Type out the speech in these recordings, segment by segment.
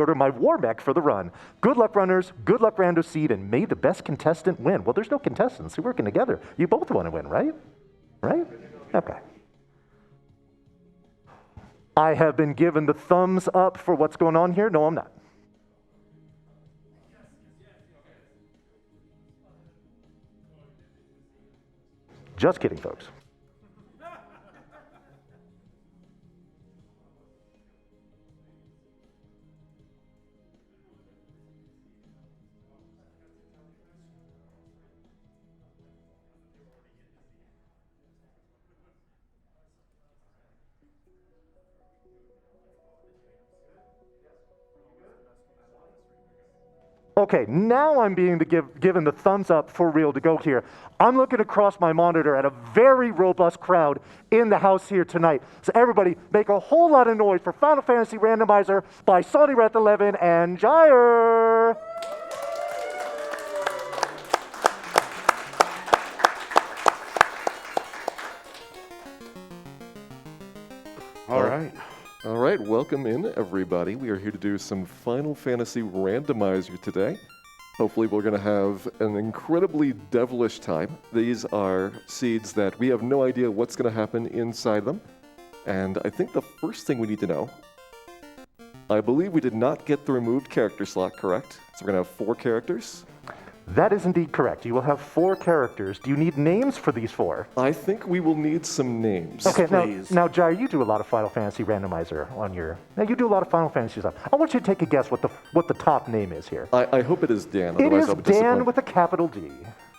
Order my war mech for the run. Good luck, runners. Good luck, Rando Seed, and may the best contestant win. Well, there's no contestants. We're working together. You both want to win, right? Right? Okay. I have been given the thumbs up for what's going on here. No, I'm not. Just kidding, folks. Okay, now I'm being given the thumbs up for real to go here. I'm looking across my monitor at a very robust crowd in the house here tonight. So everybody make a whole lot of noise for Final Fantasy Randomizer by Sawneyrath11 and Gyre. All right, welcome in, everybody. We are here to do some Final Fantasy Randomizer today. Hopefully we're going to have an incredibly devilish time. These are seeds that we have no idea what's going to happen inside them. And I think the first thing we need to know, I believe we did not get the removed character slot, correct? So we're going to have 4 characters. That is indeed correct. You will have 4 characters. Do you need names for these 4? I think we will need some names. Okay, please. now, Gyre, you do a lot of Final Fantasy Randomizer on your... Now, you do a lot of Final Fantasy stuff. I want you to take a guess what the top name is here. I hope it is Dan. It is I'll be Dan with a capital D.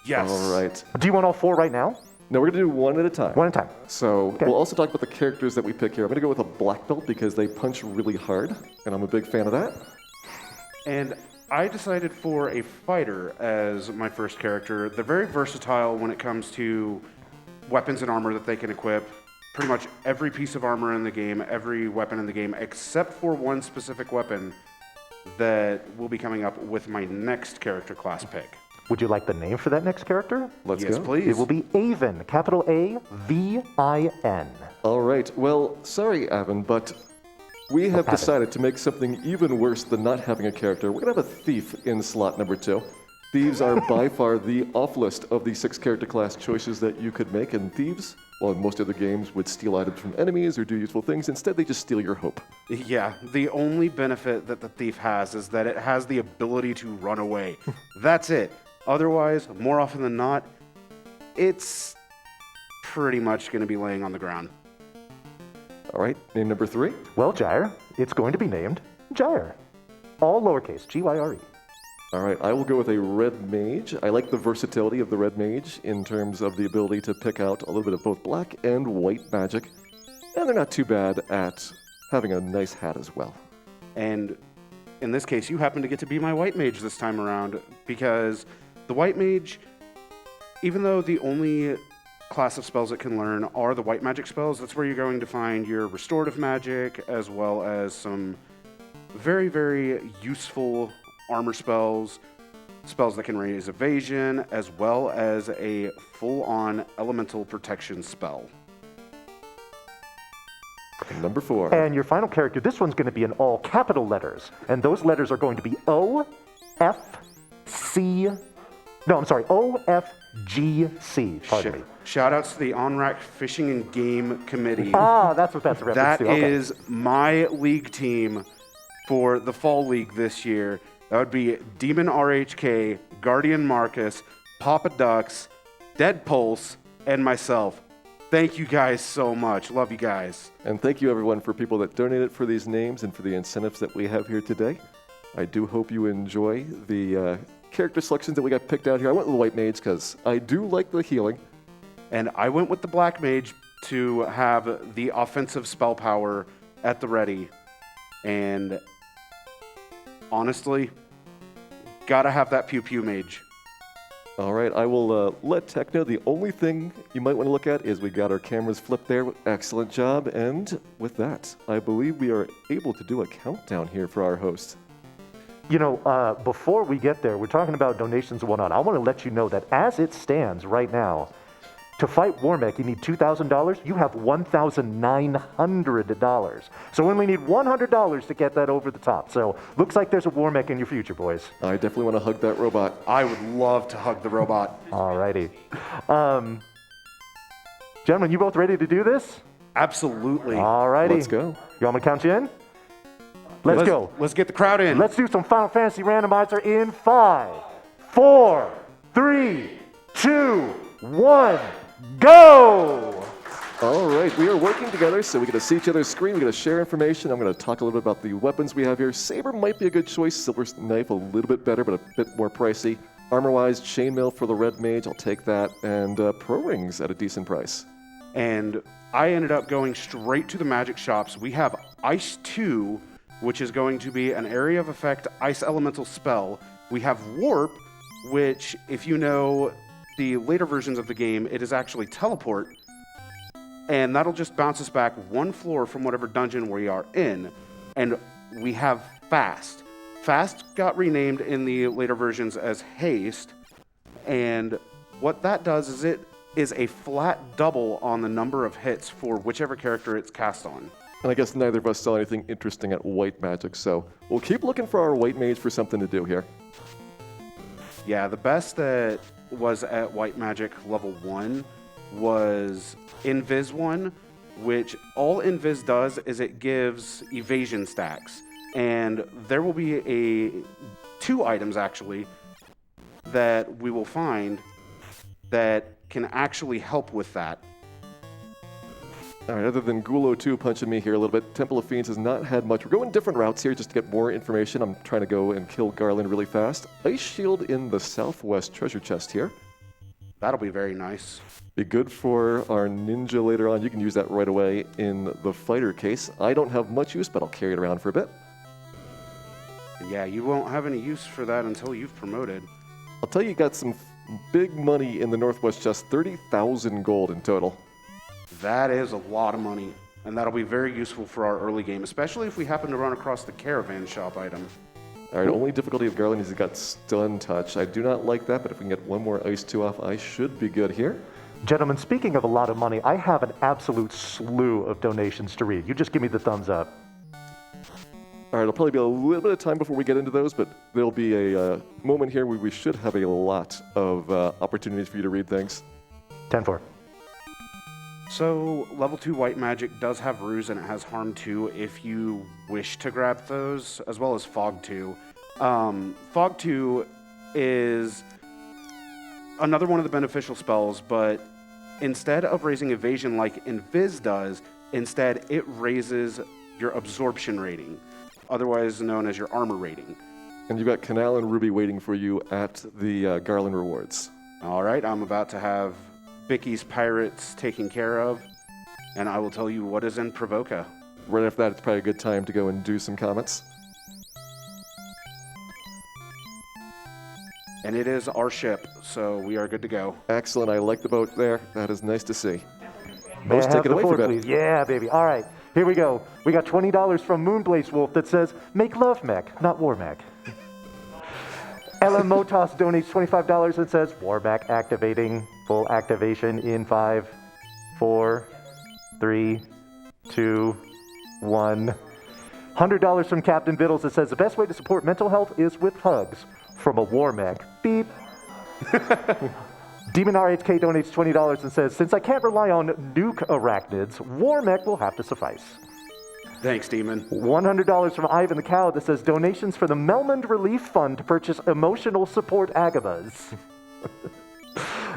Yes. All right. Do you want all 4 right now? No, we're going to do one at a time. One at a time. So Okay. We'll also talk about the characters that we pick here. I'm going to go with a black belt because they punch really hard, and I'm a big fan of that. And I decided for a fighter as my first character. They're very versatile when it comes to weapons and armor that they can equip. Pretty much every piece of armor in the game, every weapon in the game, except for one specific weapon that will be coming up with my next character class pick. Would you like the name for that next character? Let's Yes, go. please. It will be Avin, capital A-V-I-N. All right. Well, sorry, Avin, but we have happened? decided to make something even worse than not having a character. We're going to have a thief in slot number 2. Thieves are by far the off list of the 6 character class choices that you could make, and thieves, well, in most other games, would steal items from enemies or do useful things. Instead, they just steal your hope. Yeah, the only benefit that the thief has is that it has the ability to run away. That's it. Otherwise, more often than not, it's pretty much going to be laying on the ground. All right, name number 3. Well, Gyre, it's going to be named Gyre. All lowercase, G-Y-R-E. All right, I will go with a red mage. I like the versatility of the red mage in terms of the ability to pick out a little bit of both black and white magic. And they're not too bad at having a nice hat as well. And in this case, you happen to get to be my white mage this time around, because the white mage, even though the only class of spells it can learn are the white magic spells, that's where you're going to find your restorative magic, as well as some very, very useful armor spells, spells that can raise evasion, as well as a full-on elemental protection spell. And number 4. And your final character, this one's going to be in all capital letters. And those letters are going to be O-F-C... No, I'm sorry, O-F-G-C. Pardon me. Shout outs to the ONRAC Fishing and Game Committee. Ah, that's what that's a reference That to. Okay. is my league team for the Fall League this year. That would be Demon RHK, Guardian Marcus, Papa Ducks, Dead Pulse, and myself. Thank you guys so much. Love you guys. And thank you, everyone, for people that donated for these names and for the incentives that we have here today. I do hope you enjoy the character selections that we got picked out here. I went with the white mage because I do like the healing. And I went with the Black Mage to have the offensive spell power at the ready. And honestly, gotta have that Pew Pew Mage. All right, I will let Tech know. The only thing you might want to look at is we got our cameras flipped there. Excellent job. And with that, I believe we are able to do a countdown here for our host. You know, before we get there, we're talking about donations and whatnot. I want to let you know that as it stands right now, To fight Warmech, you need $2,000. You have $1,900. So we only need $100 to get that over the top. So looks like there's a Warmech in your future, boys. I definitely want to hug that robot. I would love to hug the robot. Alrighty. Gentlemen, you both ready to do this? Absolutely. Alrighty. Let's go. You want me to count you in? Let's go. Let's get the crowd in. Let's do some Final Fantasy Randomizer in 5, 4, 3, 2, 1, go! All right, we are working together, so we get to see each other's screen, we get to share information. I'm going to talk a little bit about the weapons we have here. Saber might be a good choice. Silver knife, a little bit better, but a bit more pricey. Armor-wise, chainmail for the red mage, I'll take that, and pro rings at a decent price. And I ended up going straight to the magic shops. We have Ice 2, which is going to be an area of effect ice elemental spell. We have Warp, which, if you know the later versions of the game, it is actually teleport. And that'll just bounce us back one floor from whatever dungeon we are in. And we have Fast. Fast got renamed in the later versions as Haste. And what that does is it is a flat double on the number of hits for whichever character it's cast on. And I guess neither of us saw anything interesting at white magic, so we'll keep looking for our white mage for something to do here. Yeah, the best that was at white magic level 1 was Invis 1, which all Invis does is it gives evasion stacks. And there will be two items actually that we will find that can actually help with that. All right, other than Gulo 2 punching me here a little bit, Temple of Fiends has not had much. We're going different routes here just to get more information. I'm trying to go and kill Garland really fast. Ice Shield in the southwest treasure chest here. That'll be very nice. Be good for our ninja later on. You can use that right away in the fighter case. I don't have much use, but I'll carry it around for a bit. Yeah, you won't have any use for that until you've promoted. I'll tell you got some big money in the northwest chest, 30,000 gold in total. That is a lot of money, and that'll be very useful for our early game, especially if we happen to run across the caravan shop item. All right, only difficulty of Garland is he got stun touch. I do not like that, but if we can get one more ice 2 off, I should be good here. Gentlemen, speaking of a lot of money, I have an absolute slew of donations to read. You just give me the thumbs up. All right, it'll probably be a little bit of time before we get into those, but there'll be a moment here where we should have a lot of opportunities for you to read things. 10-4. So, level 2 white magic does have ruse and it has harm 2 if you wish to grab those, as well as fog 2. Fog 2 is another one of the beneficial spells, but instead of raising evasion like Invis does, instead it raises your absorption rating, otherwise known as your armor rating. And you've got Canal and Ruby waiting for you at the Garland rewards. All right, I'm about to have Vicky's Pirates taken care of, and I will tell you what is in Provoca. Right after that, it's probably a good time to go and do some comments. And it is our ship, so we are good to go. Excellent. I like the boat there. That is nice to see. May I Most have take it the away for a floor, bit. please? Yeah, baby. All right, here we go. We got $20 from Moonblaze Wolf that says, make love mech, not war mech. Ella Motos donates $25 and says, war mech activating, full activation in 5, 4, 3, 2, 1. $100 from Captain Vittles that says, the best way to support mental health is with hugs from a war mech. Beep. Demon RHK donates $20 and says, since I can't rely on nuke arachnids, war mech will have to suffice. Thanks, Demon. $100 from Ivan the Cow that says, donations for the Melmond Relief Fund to purchase emotional support agabas.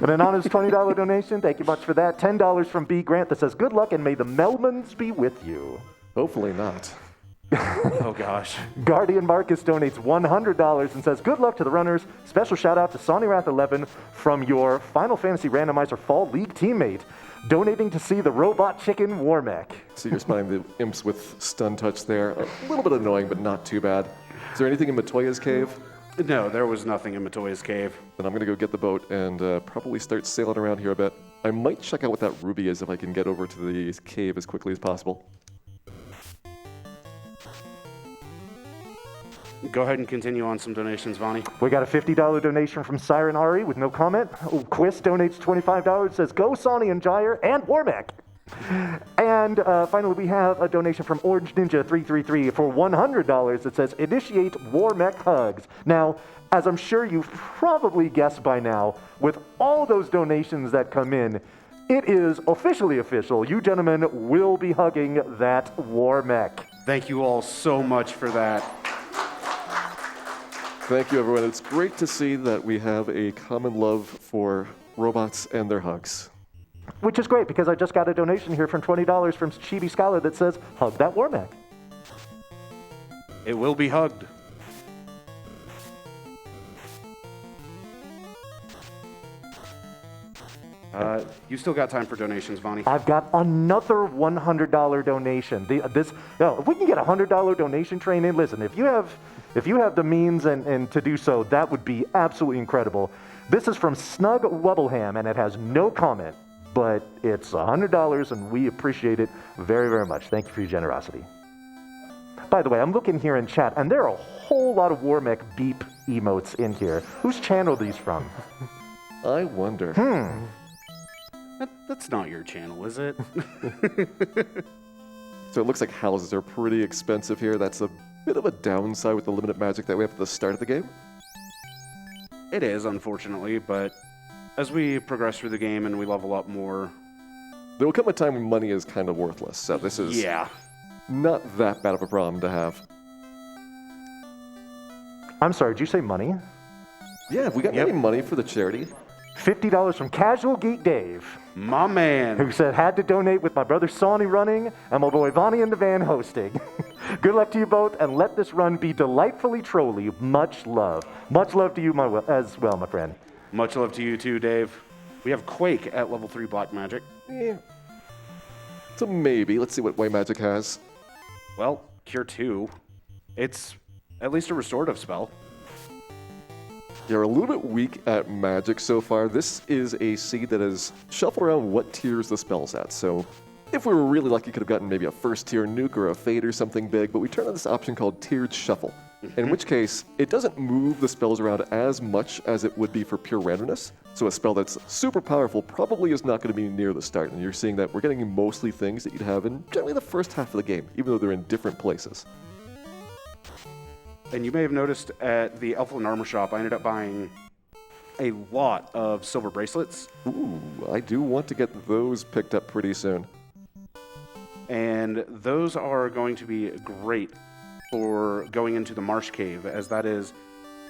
An anonymous $20 donation, thank you much for that. $10 from B. Grant that says, good luck and may the Melmonds be with you. Hopefully not. Oh, gosh. Guardian Marcus donates $100 and says, good luck to the runners. Special shout out to Sawneyrath11 from your Final Fantasy Randomizer Fall League teammate, donating to see the robot chicken war mech. So you're spotting the imps with stun touch there. A little bit annoying, but not too bad. Is there anything in Matoya's cave? No, there was nothing in Matoya's cave. Then I'm going to go get the boat and probably start sailing around here a bit. I might check out what that ruby is if I can get over to the cave as quickly as possible. Go ahead and continue on some donations, Vonnie. We got a $50 donation from Siren Ari with no comment. Quist donates $25, says, go Sawny and Gyre and Warmack. And finally, we have a donation from Orange Ninja 333 for $100 that says, initiate Warmack hugs. Now, as I'm sure you've probably guessed by now, with all those donations that come in, it is officially official. You gentlemen will be hugging that Warmack. Thank you all so much for that. Thank you, everyone. It's great to see that we have a common love for robots and their hugs. Which is great, because I just got a donation here from $20 from Chibi Scholar that says, hug that Warmack. It will be hugged. You still got time for donations, Vonnie. I've got another $100 donation. If we can get a $100 donation train in, listen, if you have the means and to do so, that would be absolutely incredible. This is from Snug Wubbleham, and it has no comment, but it's $100, and we appreciate it very, very much. Thank you for your generosity. By the way, I'm looking here in chat, and there are a whole lot of Warmack beep emotes in here. Whose channel are these from? I wonder. That's not your channel, is it? So it looks like houses are pretty expensive here. That's a bit of a downside with the limited magic that we have at the start of the game. It is, unfortunately, but as we progress through the game and we level up more... There will come a time when money is kind of worthless, so this is not that bad of a problem to have. I'm sorry, did you say money? Yeah, have we got any money for the charity? $50 from Casual Geek Dave, My man. who said, had to donate with my brother Sawney running and my boy Vonnie in the van hosting. Good luck to you both, and let this run be delightfully trolly. Much love. Much love to you as well, my friend. Much love to you too, Dave. We have Quake at level 3 Black Magic. Yeah. So maybe. Let's see what White Magic has. Well, Cure 2. It's at least a restorative spell. You're a little bit weak at magic so far. This is a seed that is shuffled around what tiers the spell's at. So if we were really lucky, could have gotten maybe a first tier nuke or a fade or something big, but we turn on this option called tiered shuffle. In which case, it doesn't move the spells around as much as it would be for pure randomness. So a spell that's super powerful probably is not going to be near the start. And you're seeing that we're getting mostly things that you'd have in generally the first half of the game, even though they're in different places. And you may have noticed at the Elfland Armor Shop, I ended up buying a lot of silver bracelets. Ooh, I do want to get those picked up pretty soon. And those are going to be great for going into the Marsh Cave, as that is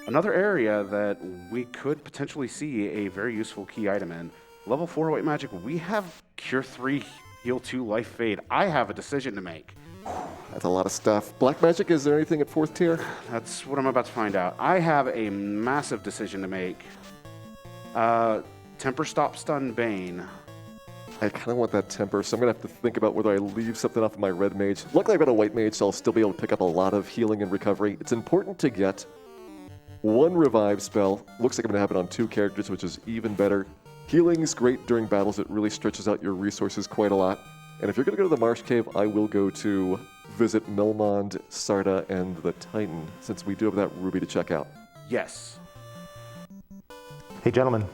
another area that we could potentially see a very useful key item in. Level 4 White Magic, we have Cure 3, Heal 2, Life Fade. I have a decision to make. That's a lot of stuff. Black Magic, is there anything at 4th tier? That's what I'm about to find out. I have a massive decision to make. Temper Stop Stun Bane. I kind of want that temper, so I'm going to have to think about whether I leave something off of my red mage. Luckily, I've got a white mage, so I'll still be able to pick up a lot of healing and recovery. It's important to get one revive spell. Looks like I'm going to have it on 2 characters, which is even better. Healing's great during battles. It really stretches out your resources quite a lot. And if you're going to go to the Marsh Cave, I will go to visit Melmond, Sarda, and the Titan, since we do have that ruby to check out. Yes. Hey, gentlemen.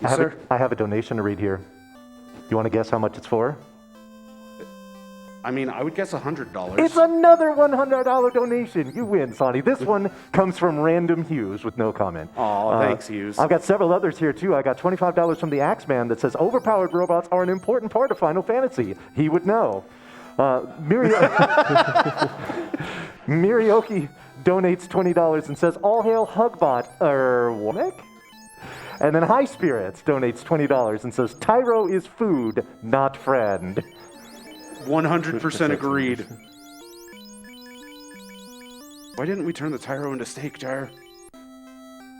Yes, sir. I have a donation to read here. You want to guess how much it's for? I mean, I would guess $100. It's another $100 donation. You win, Sonny. This one comes from Random Hughes with no comment. Aw, thanks, Hughes. I've got several others here, too. I got $25 from the Axeman that says, overpowered robots are an important part of Final Fantasy. He would know. Mirioki donates $20 and says, all hail Hugbot, Womack? And then High Spirits donates $20 and says, Tyro is food, not friend. 100% agreed. Why didn't we turn the Tyro into steak, Gyre?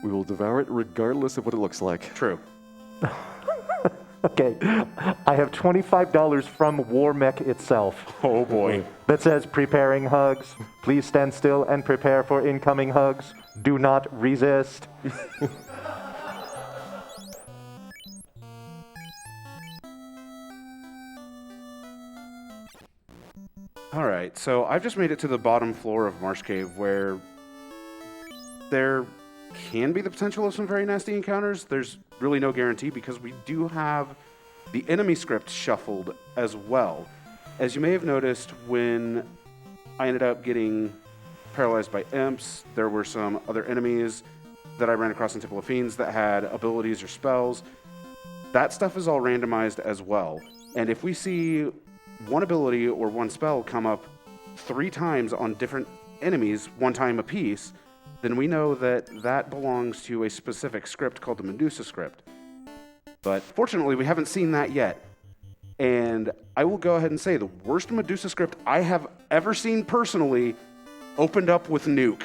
We will devour it regardless of what it looks like. True. Okay, I have $25 from Warmech itself. Oh boy. That says, preparing hugs. Please stand still and prepare for incoming hugs. Do not resist. All right, so I've just made it to the bottom floor of Marsh Cave, where there can be the potential of some very nasty encounters. There's really no guarantee because we do have the enemy script shuffled as well. As you may have noticed, when I ended up getting paralyzed by imps, there were some other enemies that I ran across in Temple of Fiends that had abilities or spells. That stuff is all randomized as well. And if we see one ability or one spell come up 3 times on different enemies, 1 time apiece, then we know that that belongs to a specific script called the Medusa script. But fortunately, we haven't seen that yet. And I will go ahead and say the worst Medusa script I have ever seen personally opened up with Nuke.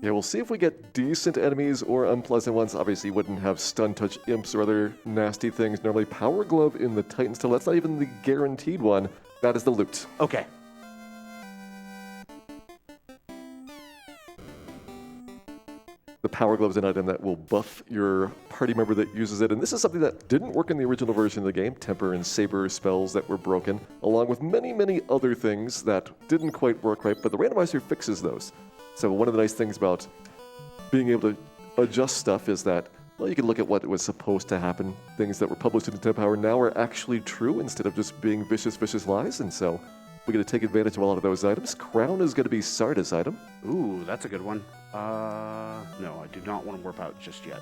Yeah, we'll see if we get decent enemies or unpleasant ones. Obviously, you wouldn't have stun touch imps or other nasty things. Normally, Power Glove in the Titan still. That's not even the guaranteed one. That is the loot. Okay. The Power Glove is an item that will buff your party member that uses it, and this is something that didn't work in the original version of the game. Temper and Saber spells that were broken, along with many, many other things that didn't quite work right, but the randomizer fixes those. So one of the nice things about being able to adjust stuff is that, well, you can look at what was supposed to happen. Things that were published in the 10 Power now are actually true instead of just being vicious, vicious lies, and so we're going to take advantage of a lot of those items. Crown is going to be Sarda's item. Ooh, that's a good one. No, I do not want to warp out just yet.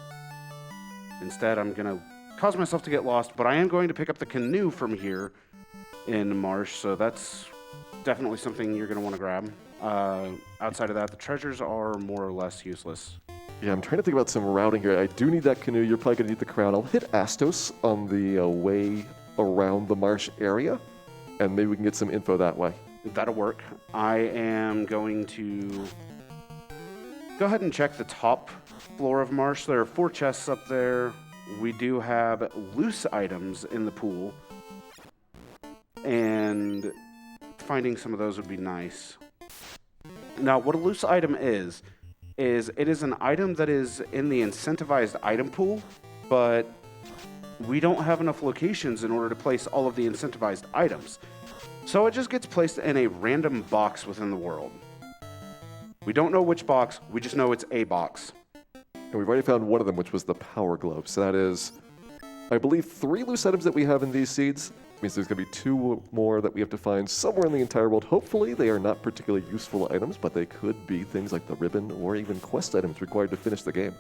Instead, I'm going to cause myself to get lost, but I am going to pick up the canoe from here in Marsh, so that's definitely something you're going to want to grab. Outside of that, the treasures are more or less useless. Yeah, I'm trying to think about some routing here. I do need that canoe. You're probably going to need the crown. I'll hit Astos on the way around the marsh area, and maybe we can get some info that way. That'll work. I am going to go ahead and check the top floor of Marsh. There are 4 chests up there. We do have loose items in the pool, and finding some of those would be nice. Now, what a loose item is it is an item that is in the incentivized item pool, but we don't have enough locations in order to place all of the incentivized items. So it just gets placed in a random box within the world. We don't know which box, we just know it's a box. And we've already found one of them, which was the Power Glove. So that is, I believe, 3 loose items that we have in these seeds. It means there's going to be 2 more that we have to find somewhere in the entire world. Hopefully they are not particularly useful items, but they could be things like the ribbon or even quest items required to finish the game.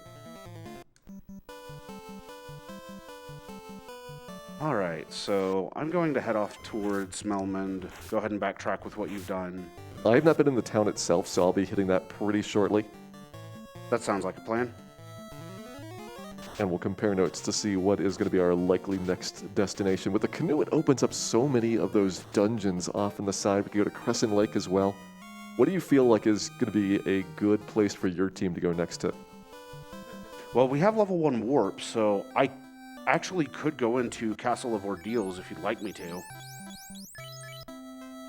All right, so I'm going to head off towards Melmond. Go ahead and backtrack with what you've done. I've not been in the town itself, so I'll be hitting that pretty shortly. That sounds like a plan. And we'll compare notes to see what is going to be our likely next destination. With the canoe, it opens up so many of those dungeons off on the side. We can go to Crescent Lake as well. What do you feel like is going to be a good place for your team to go next to? Well, we have level 1 warp, so I actually could go into Castle of Ordeals if you'd like me to.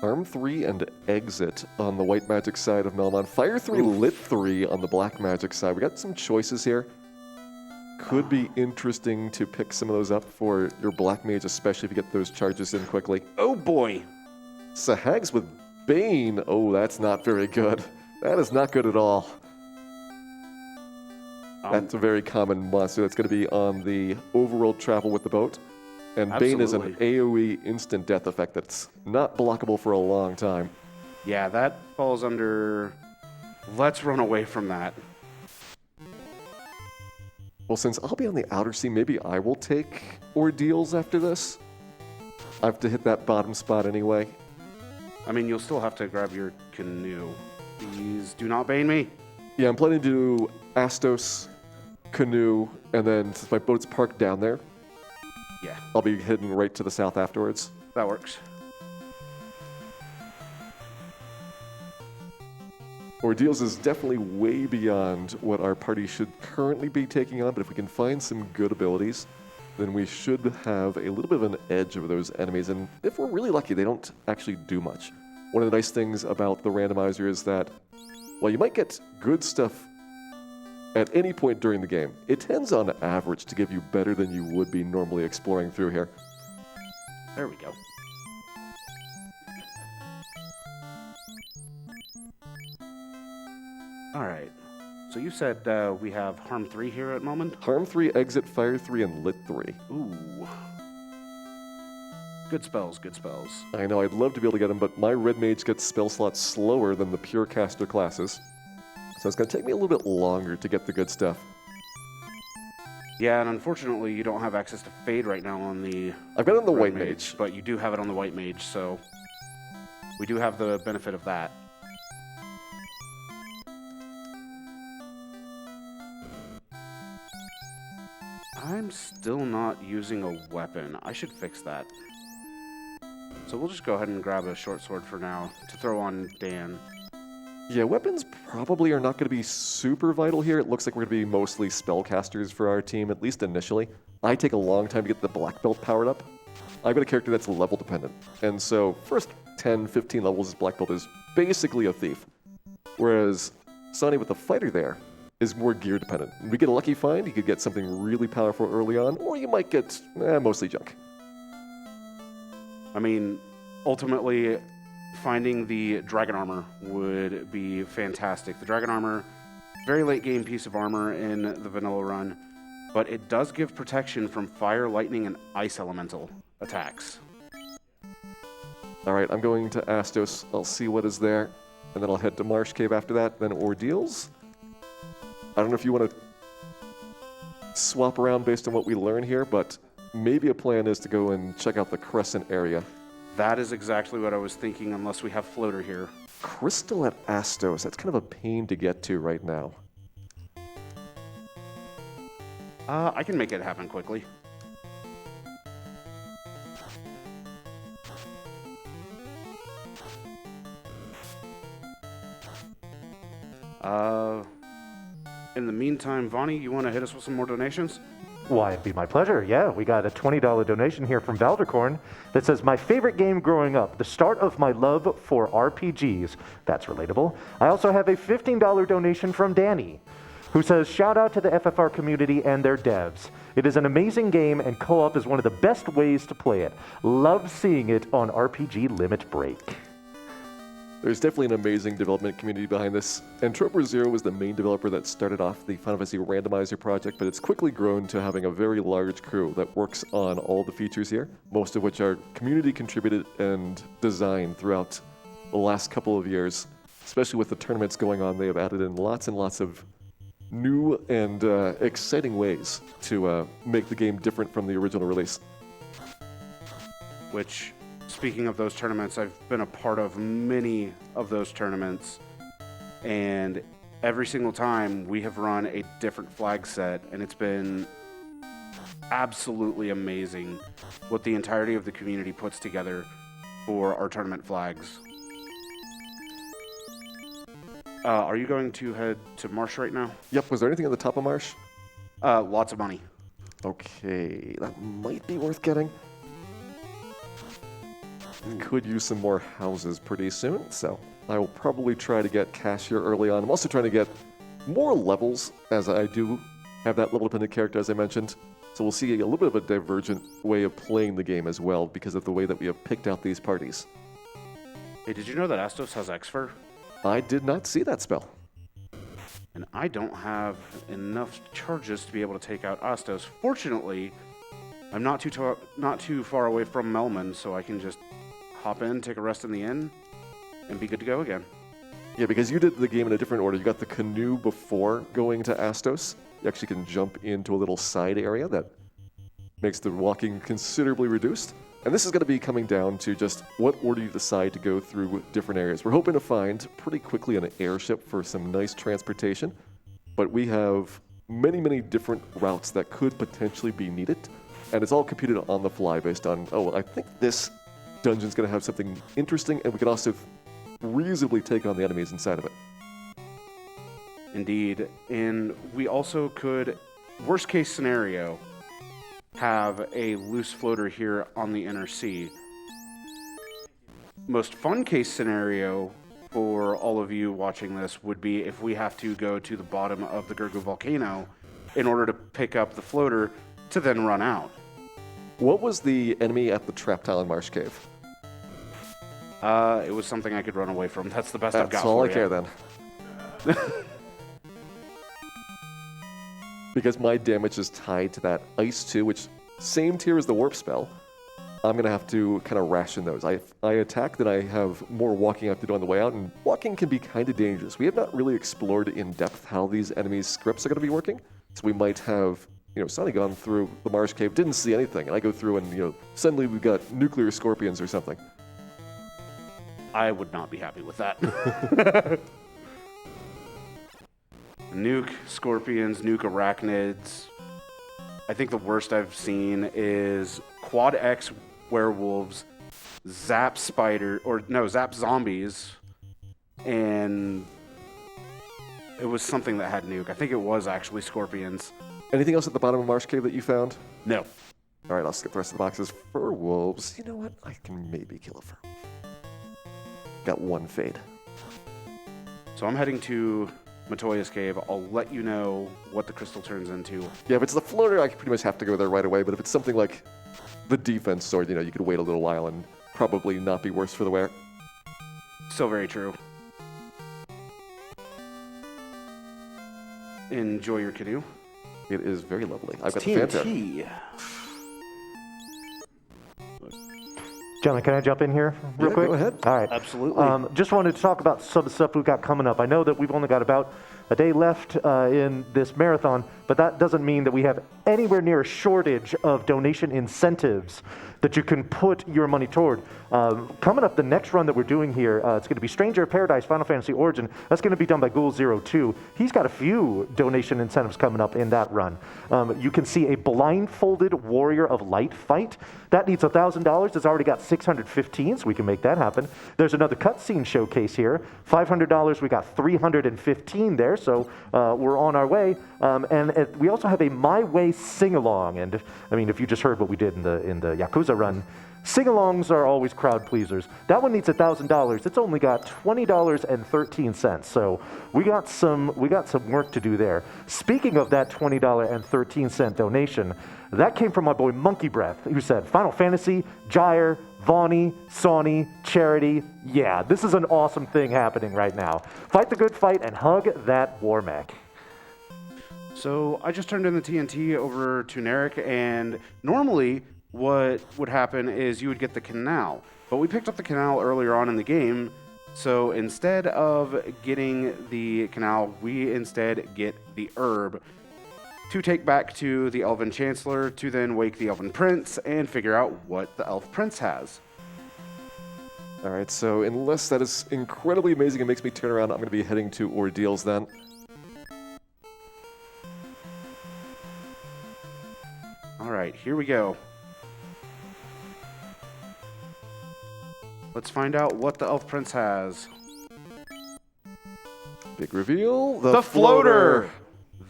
Harm 3 and Exit on the white magic side of Melmond. Fire 3, Oof. Lit 3 on the black magic side. We got some choices here. Could be interesting to pick some of those up for your black mage, especially if you get those charges in quickly. Oh boy! Sahags with Bane. Oh, that's not very good. That is not good at all. That's a very common monster that's going to be on the overworld travel with the boat. And Bane is an AoE instant death effect that's not blockable for a long time. Yeah, that falls under... Let's run away from that. Well, since I'll be on the outer sea, maybe I will take Ordeals after this. I have to hit that bottom spot anyway. I mean, you'll still have to grab your canoe. Please do not bane me. Yeah, I'm planning to do Astos, canoe, and then since my boat's parked down there, Yeah, I'll be heading right to the south afterwards. that works. Ordeals is definitely way beyond what our party should currently be taking on, but if we can find some good abilities, then we should have a little bit of an edge over those enemies, and if we're really lucky, they don't actually do much. One of the nice things about the randomizer is that, while you might get good stuff at any point during the game, it tends on average to give you better than you would be normally exploring through here. There we go. All right. So you said we have harm 3 here at moment? Harm 3, exit, fire 3, and lit 3. Ooh. Good spells, good spells. I know, I'd love to be able to get them, but my red mage gets spell slots slower than the pure caster classes. So it's going to take me a little bit longer to get the good stuff. Yeah, and unfortunately, you don't have access to Fade right now on the... I've got it on the red white mage. But you do have it on the white mage, so we do have the benefit of that. I'm still not using a weapon. I should fix that. So we'll just go ahead and grab a short sword for now to throw on Dan. Yeah, weapons probably are not going to be super vital here. It looks like we're going to be mostly spellcasters for our team, at least initially. I take a long time to get the black belt powered up. I've got a character that's level dependent. And so first 10, 15 levels as black belt is basically a thief. Whereas Sonny with the fighter there is more gear dependent. We get a lucky find, you could get something really powerful early on, or you might get mostly junk. I mean, ultimately, finding the dragon armor would be fantastic. The dragon armor, very late game piece of armor in the vanilla run, but it does give protection from fire, lightning, and ice elemental attacks. All right, I'm going to Astos. I'll see what is there, and then I'll head to Marsh Cave after that, then Ordeals. I don't know if you want to swap around based on what we learn here, but maybe a plan is to go and check out the Crescent area. That is exactly what I was thinking, unless we have Floater here. Crystal at Astos, that's kind of a pain to get to right now. I can make it happen quickly. In the meantime, Vonnie, you want to hit us with some more donations? Why, it'd be my pleasure. Yeah, we got a $20 donation here from Valdercorn that says, my favorite game growing up, the start of my love for RPGs. That's relatable. I also have a $15 donation from Danny, who says, shout out to the FFR community and their devs. It is an amazing game, and co-op is one of the best ways to play it. Love seeing it on RPG Limit Break. There's definitely an amazing development community behind this. And Troper Zero was the main developer that started off the Final Fantasy Randomizer project, but it's quickly grown to having a very large crew that works on all the features here, most of which are community contributed and designed throughout the last couple of years. Especially with the tournaments going on, they have added in lots and lots of new and exciting ways to make the game different from the original release. Which, speaking of those tournaments, I've been a part of many of those tournaments, and every single time we have run a different flag set, and it's been absolutely amazing what the entirety of the community puts together for our tournament flags. Are you going to head to Marsh right now? Yep, was there anything at the top of Marsh? Lots of money. Okay, that might be worth getting. Could use some more houses pretty soon, so I will probably try to get cash here early on. I'm also trying to get more levels, as I do have that level-dependent character, as I mentioned. So we'll see a little bit of a divergent way of playing the game as well, because of the way that we have picked out these parties. Hey, did you know that Astos has Exfer? I did not see that spell. And I don't have enough charges to be able to take out Astos. Fortunately, I'm not too far away from Melman, so I can just hop in, take a rest in the inn, and be good to go again. Yeah, because you did the game in a different order. You got the canoe before going to Astos. You actually can jump into a little side area that makes the walking considerably reduced. And this is going to be coming down to just what order you decide to go through different areas. We're hoping to find pretty quickly an airship for some nice transportation, but we have many, many different routes that could potentially be needed, and it's all computed on the fly based on, oh, I think this dungeon's going to have something interesting, and we can also reasonably take on the enemies inside of it. Indeed, and we also could, worst case scenario, have a loose floater here on the inner sea. Most fun case scenario for all of you watching this would be if we have to go to the bottom of the Gurgu Volcano in order to pick up the floater to then run out. What was the enemy at the Trap Tile in Marsh Cave? It was something I could run away from. That's the best I've got. That's all for I care you. then. because my damage is tied to that Ice 2, which same tier as the Warp spell, I'm going to have to kind of ration those. I attack, then I have more walking I have to do on the way out, and walking can be kind of dangerous. We have not really explored in depth how these enemies' scripts are going to be working, so we might have, Sonny gone through the Marsh Cave, didn't see anything, and I go through and, suddenly we've got nuclear scorpions or something. I would not be happy with that. Nuke scorpions, nuke arachnids. I think the worst I've seen is Quad X werewolves, zap zombies, and it was something that had nuke. I think it was actually scorpions. Anything else at the bottom of Marsh Cave that you found? No. All right, I'll skip the rest of the boxes. Fur wolves. You know what? I can maybe kill a fur. Got one fade. So I'm heading to Matoya's cave. I'll let you know what the crystal turns into. Yeah, if it's the floater, I pretty much have to go there right away. But if it's something like the defense sword, you could wait a little while and probably not be worse for the wear. Still very true. Enjoy your canoe. It is very lovely. I've got TNT. the fanfare. Gentlemen, can I jump in here real quick? Go ahead. All right. Absolutely. Just wanted to talk about some of the stuff we've got coming up. I know that we've only got about a day left in this marathon, but that doesn't mean that we have anywhere near a shortage of donation incentives that you can put your money toward. Coming up, the next run that we're doing here, it's going to be Stranger of Paradise Final Fantasy Origin. That's going to be done by Ghoul02. He's got a few donation incentives coming up in that run. You can see a blindfolded Warrior of Light fight. That needs $1,000. It's already got 615, so we can make that happen. There's another cutscene showcase here. $500, we got 315 there, so we're on our way. And we also have a My Way sing-along. And if you just heard what we did in the Yakuza run, sing-alongs are always crowd pleasers. That one needs $1,000. It's only got $20.13. So we got some work to do there. Speaking of that $20.13 donation, that came from my boy Monkey Breath, who said, Final Fantasy, Gyre, Vaughny, Sawney, Charity. Yeah, this is an awesome thing happening right now. Fight the good fight and hug that war mech. So I just turned in the TNT over to Narek, and normally what would happen is you would get the canal. But we picked up the canal earlier on in the game, so instead of getting the canal, we instead get the herb to take back to the Elven Chancellor to then wake the Elven Prince and figure out what the Elf Prince has. All right, so unless that is incredibly amazing and makes me turn around, I'm going to be heading to Ordeals then. All right, here we go. Let's find out what the Elf Prince has. Big reveal. The floater!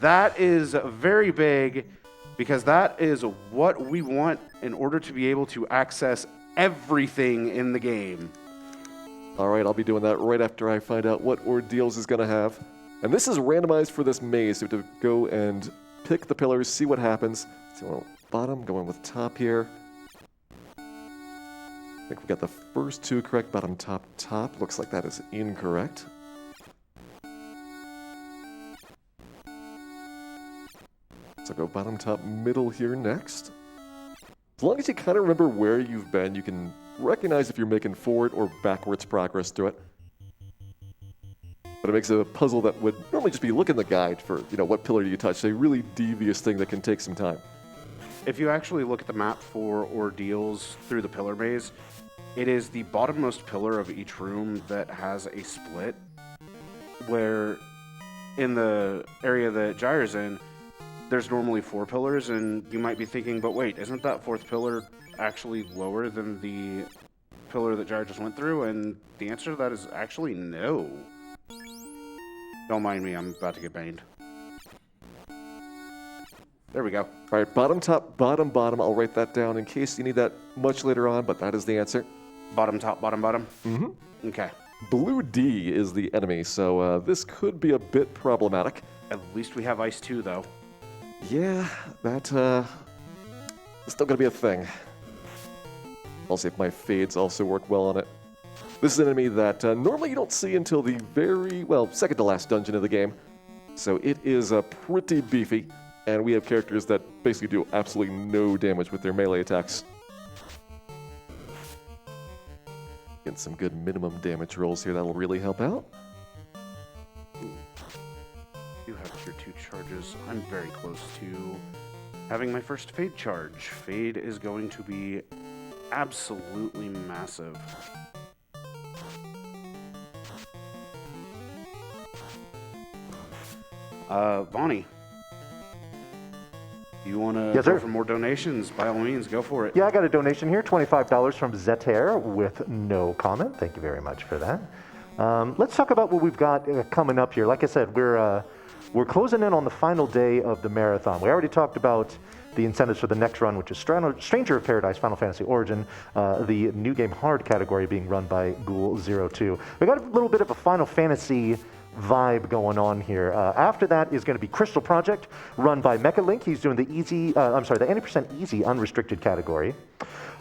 That is very big because that is what we want in order to be able to access everything in the game. All right, I'll be doing that right after I find out what Ordeals is going to have. And this is randomized for this maze. So we have to go and pick the pillars, see what happens. So bottom, going with top here. I think we got the first two correct. Bottom, top, top. Looks like that is incorrect. So go bottom, top, middle here next. As long as you kind of remember where you've been, you can recognize if you're making forward or backwards progress through it. But it makes a puzzle that would normally just be look in the guide for, what pillar do you touch. A really devious thing that can take some time. If you actually look at the map for Ordeals through the pillar maze, it is the bottommost pillar of each room that has a split, where in the area that Gyre's in, there's normally 4 pillars, and you might be thinking, but wait, isn't that 4th pillar actually lower than the pillar that Gyre just went through? And the answer to that is actually no. Don't mind me, I'm about to get banged. There we go. All right, bottom, top, bottom, bottom. I'll write that down in case you need that much later on, but that is the answer. Bottom, top, bottom, bottom? Mm-hmm. Okay. Blue D is the enemy, so this could be a bit problematic. At least we have Ice 2, though. Yeah, that's still going to be a thing. I'll see if my fades also work well on it. This is an enemy that normally you don't see until the second to last dungeon of the game. So it is pretty beefy. And we have characters that basically do absolutely no damage with their melee attacks. Get some good minimum damage rolls here. That'll really help out. You have tier 2 charges. I'm very close to having my first Fade charge. Fade is going to be absolutely massive. Vonnie, you want to Yes, go sir. for more donations? By all means, go for it. Yeah, I got a donation here, $25 from Zeter with no comment. Thank you very much for that. Let's talk about what we've got coming up here. Like I said, we're closing in on the final day of the marathon. We already talked about the incentives for the next run, which is Stranger of Paradise Final Fantasy Origin, the New Game Hard category being run by Ghoul02. We got a little bit of a Final Fantasy vibe going on here. After that is going to be Crystal Project, run by Mecha Link. He's doing the the 80% easy unrestricted category.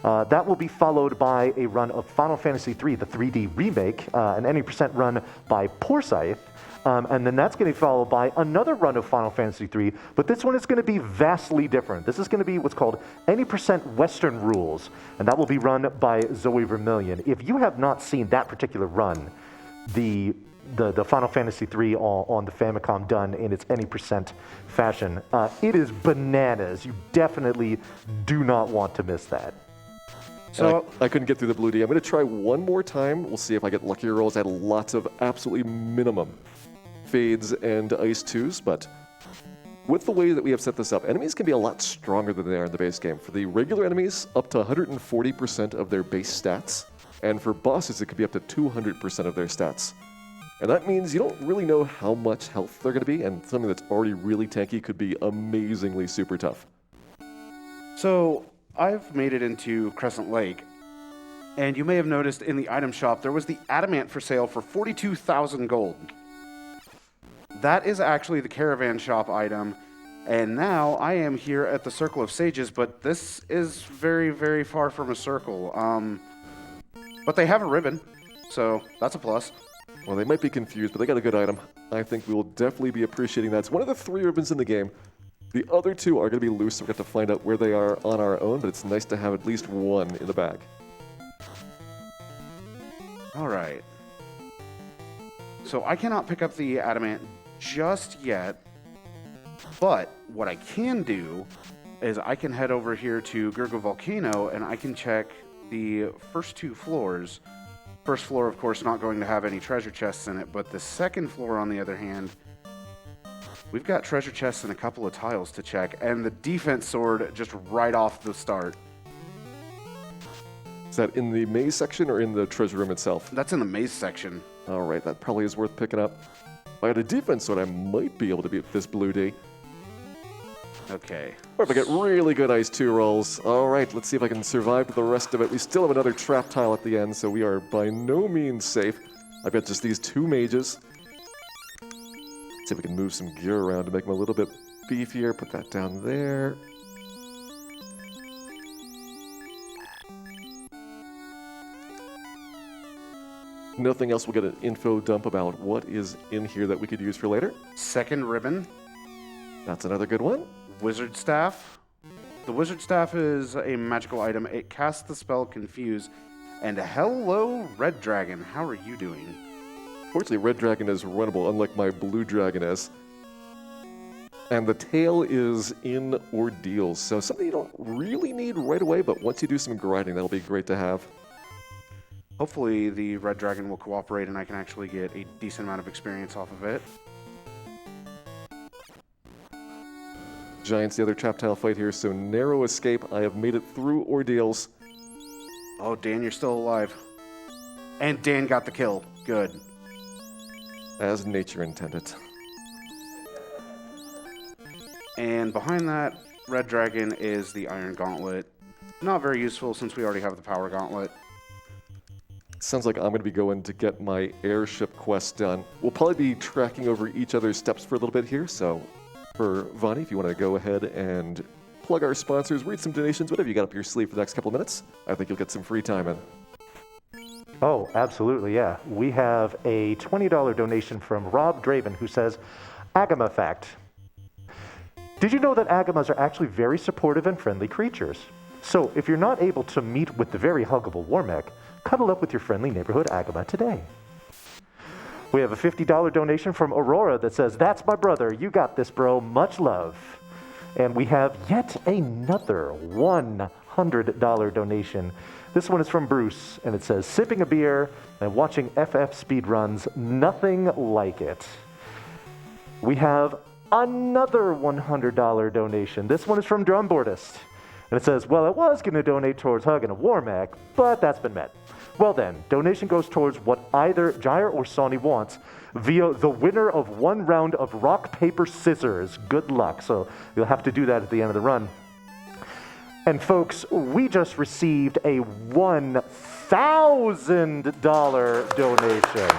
That will be followed by a run of Final Fantasy III, the 3D remake, an 80% run by Porsyth. And then that's going to be followed by another run of Final Fantasy III, but this one is going to be vastly different. This is going to be what's called 80% Western Rules, and that will be run by Zoe Vermillion. If you have not seen that particular run, the Final Fantasy III on the Famicom done in its 80% fashion, it is bananas. You definitely do not want to miss that. So I couldn't get through the Blue D. I'm going to try one more time. We'll see if I get luckier rolls. I had lots of absolutely minimum Fades and Ice 2s, but with the way that we have set this up, enemies can be a lot stronger than they are in the base game. For the regular enemies, up to 140% of their base stats, and for bosses, it could be up to 200% of their stats. And that means you don't really know how much health they're going to be, and something that's already really tanky could be amazingly super tough. So I've made it into Crescent Lake, and you may have noticed in the item shop there was the Adamant for sale for 42,000 gold. That is actually the Caravan shop item, and now I am here at the Circle of Sages, but this is very, very far from a circle. But they have a ribbon, so that's a plus. Well, they might be confused, but they got a good item. I think we will definitely be appreciating that. It's one of the 3 ribbons in the game. The other 2 are going to be loose, so we have to find out where they are on our own, but it's nice to have at least one in the bag. All right. So I cannot pick up the Adamant just yet, but what I can do is I can head over here to Gurgu Volcano and I can check the first 2 floors. First floor, of course, not going to have any treasure chests in it, but the second floor, on the other hand, we've got treasure chests and a couple of tiles to check, and the defense sword just right off the start. Is that in the maze section or in the treasure room itself? That's in the maze section. All right, that probably is worth picking up. If I had a defense sword, I might be able to beat this Blue D. Okay. Or if I get really good Ice 2 rolls. All right, let's see if I can survive the rest of it. We still have another trap tile at the end, so we are by no means safe. I've got just these 2 mages. Let's see if we can move some gear around to make them a little bit beefier. Put that down there. Nothing else. We'll get an info dump about what is in here that we could use for later. Second ribbon. That's another good one. Wizard Staff. The Wizard Staff is a magical item. It casts the spell Confuse. And hello, Red Dragon. How are you doing? Fortunately, Red Dragon is runnable, unlike my Blue Dragon is. And the tail is in Ordeals, so something you don't really need right away, but once you do some grinding, that'll be great to have. Hopefully the Red Dragon will cooperate and I can actually get a decent amount of experience off of it. Giants, the other trap tile fight here, so narrow escape. I have made it through Ordeals. Oh, Dan, you're still alive. And Dan got the kill. Good. As nature intended. And behind that Red Dragon is the Iron Gauntlet. Not very useful since we already have the Power Gauntlet. Sounds like I'm going to be going to get my airship quest done. We'll probably be tracking over each other's steps for a little bit here, so for Vonnie, if you want to go ahead and plug our sponsors, read some donations, whatever you got up your sleeve for the next couple of minutes, I think you'll get some free time in. Oh, absolutely, yeah. We have a $20 donation from Rob Draven who says, Agama fact. Did you know that Agamas are actually very supportive and friendly creatures? So if you're not able to meet with the very huggable Warmech, cuddle up with your friendly neighborhood Agama today. We have a $50 donation from Aurora that says, "That's my brother. You got this, bro. Much love." And we have yet another $100 donation. This one is from Bruce, and it says, "Sipping a beer and watching FF speedruns, nothing like it." We have another $100 donation. This one is from Drumboardist. And it says, "Well, I was going to donate towards hugging a Warmech, but that's been met. Well then, donation goes towards what either Gyre or Sawney wants via the winner of one round of rock, paper, scissors. Good luck." So you'll have to do that at the end of the run. And folks, we just received a $1,000 donation.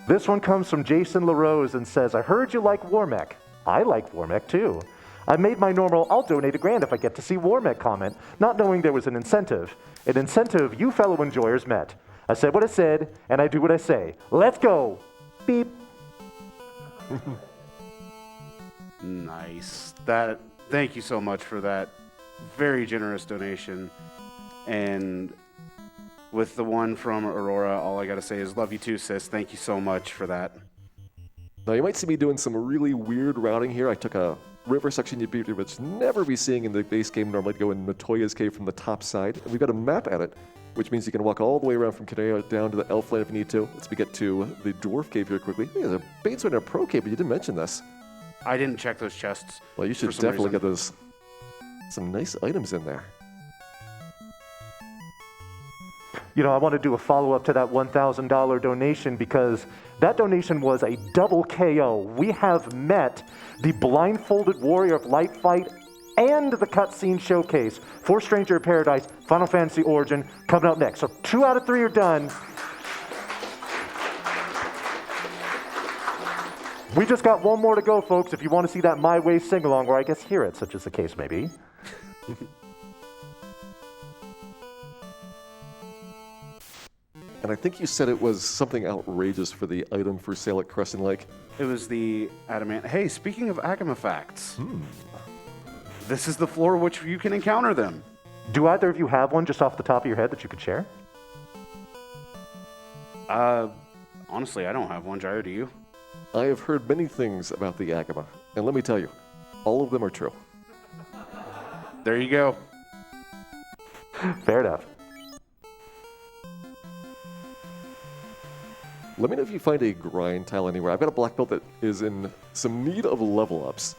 This one comes from Jason LaRose and says, "I heard you like Warmech. I like Warmech too. I made my normal, I'll donate $1,000 if I get to see Warmech comment, not knowing there was an incentive. An incentive you fellow enjoyers met. I said what I said, and I do what I say. Let's go." Beep. Nice. Thank you so much for that very generous donation. And with the one from Aurora, all I gotta say is love you too, sis. Thank you so much for that. Now, you might see me doing some really weird routing here. I took a river section you'd pretty much never be seeing in the base game. Normally I'd go in Matoya's Cave from the top side. And we've got a map at it, which means you can walk all the way around from Kanea down to the Elf Land if you need to. Let's get to the Dwarf Cave here quickly. Hey, there's a Bateswood and a Pro Cave, but you didn't mention this. I didn't check those chests. Well, you should definitely get those. Some nice items in there. You know, I want to do a follow-up to that $1,000 donation because that donation was a double KO. We have met the Blindfolded Warrior of Light fight and the cutscene showcase for Stranger in Paradise, Final Fantasy Origin, coming up next. So 2 out of 3 are done. We just got one more to go, folks, if you want to see that My Way sing-along, or I guess hear it, such as the case may be. And I think you said it was something outrageous for the item for sale at Crescent Lake. It was the adamant. Hey, speaking of Agama facts, this is the floor which you can encounter them. Do either of you have one just off the top of your head that you could share? Honestly, I don't have one. Gyre, do you? I have heard many things about the Agama, and let me tell you, all of them are true. There you go. Fair enough. Let me know if you find a grind tile anywhere. I've got a black belt that is in some need of level ups.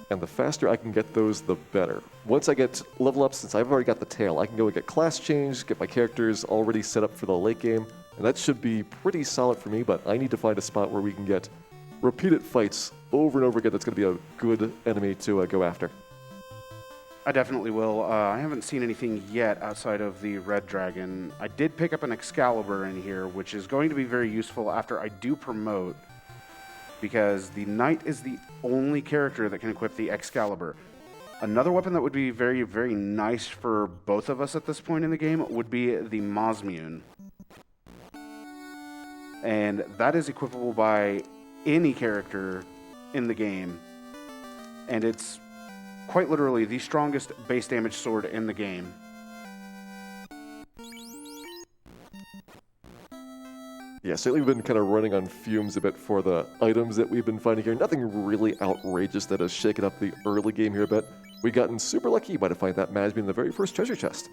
And the faster I can get those, the better. Once I get level ups, since I've already got the tail, I can go and get class change, get my characters already set up for the late game. And that should be pretty solid for me, but I need to find a spot where we can get repeated fights over and over again. That's going to be a good enemy to go after. I definitely will. I haven't seen anything yet outside of the Red Dragon. I did pick up an Excalibur in here, which is going to be very useful after I do promote, because the Knight is the only character that can equip the Excalibur. Another weapon that would be very, very nice for both of us at this point in the game would be the Mosmune. And that is equipable by any character in the game. And it's quite literally the strongest base damage sword in the game. Yeah, certainly we've been kind of running on fumes a bit for the items that we've been finding here. Nothing really outrageous that has shaken up the early game here a bit. We've gotten super lucky you might have found that Madman in the very first treasure chest.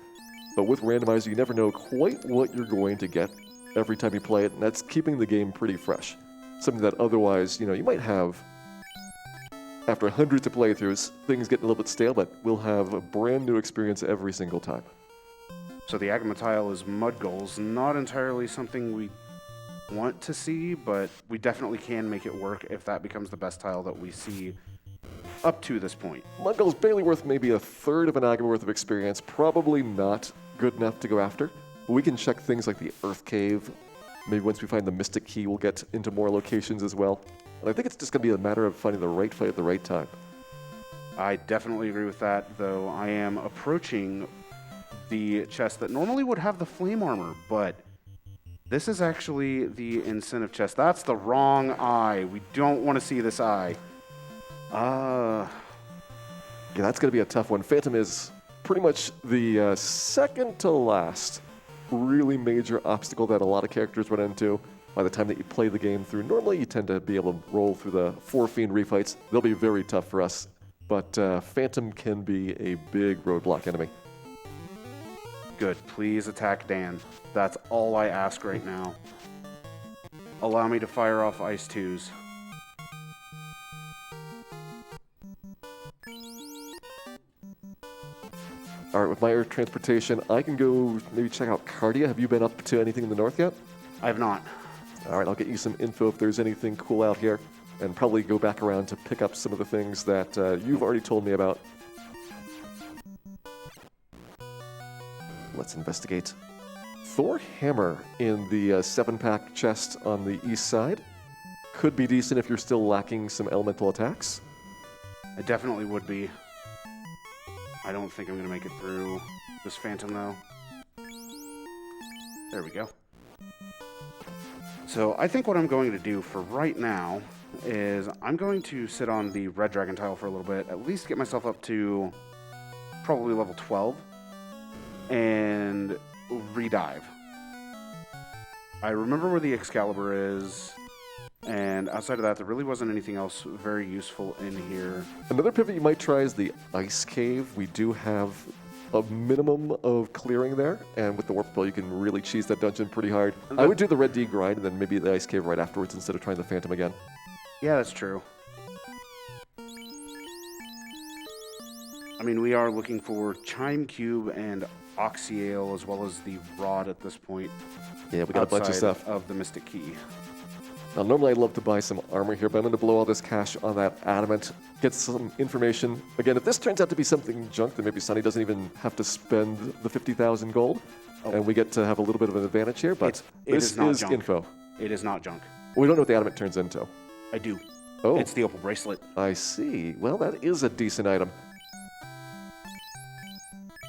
But with Randomizer, you never know quite what you're going to get every time you play it, and that's keeping the game pretty fresh. Something that otherwise, you might have after hundreds of playthroughs, things get a little bit stale, but we'll have a brand new experience every single time. So the Agama tile is mud goals. Not entirely something we want to see, but we definitely can make it work if that becomes the best tile that we see up to this point. Mud goals barely worth maybe a third of an Agama worth of experience. Probably not good enough to go after. But we can check things like the Earth Cave. Maybe once we find the Mystic Key, we'll get into more locations as well. And I think it's just going to be a matter of finding the right fight at the right time. I definitely agree with that, though I am approaching the chest that normally would have the flame armor, but This is actually the incentive chest. That's the wrong eye. We don't want to see this eye. Yeah, that's going to be a tough one. Phantom is pretty much the second to last really major obstacle that a lot of characters run into by the time that you play the game through. Normally, you tend to be able to roll through the 4 Fiend refights. They'll be very tough for us, but Phantom can be a big roadblock enemy. Good. Please attack Dan. That's all I ask right now. Allow me to fire off Ice 2s. All right, with my air transportation, I can go maybe check out Cardia. Have you been up to anything in the north yet? I have not. All right, I'll get you some info if there's anything cool out here, and probably go back around to pick up some of the things that you've already told me about. Let's investigate. Thor Hammer in the 7-pack chest on the east side. Could be decent if you're still lacking some elemental attacks. It definitely would be. I don't think I'm going to make it through this Phantom, though. There we go. So I think what I'm going to do for right now is I'm going to sit on the red dragon tile for a little bit, at least get myself up to probably level 12, and redive. I remember where the Excalibur is, and outside of that, there really wasn't anything else very useful in here. Another pivot you might try is the Ice Cave. We do have a minimum of clearing there, and with the Warp Spell, you can really cheese that dungeon pretty hard. I would do the Red D grind, and then maybe the Ice Cave right afterwards instead of trying the Phantom again. Yeah, that's true. I mean, we are looking for Chime Cube and Oxyale, as well as the Rod at this point. Yeah, we got a bunch of stuff. Of the Mystic Key. Now, normally I'd love to buy some armor here, but I'm going to blow all this cash on that adamant, get some information. Again, if this turns out to be something junk, then maybe Sonny doesn't even have to spend the 50,000 gold, and we get to have a little bit of an advantage here, but this is junk. info. It is not junk. We don't know what the adamant turns into. I do. Oh. It's the Opal Bracelet. I see. Well, that is a decent item.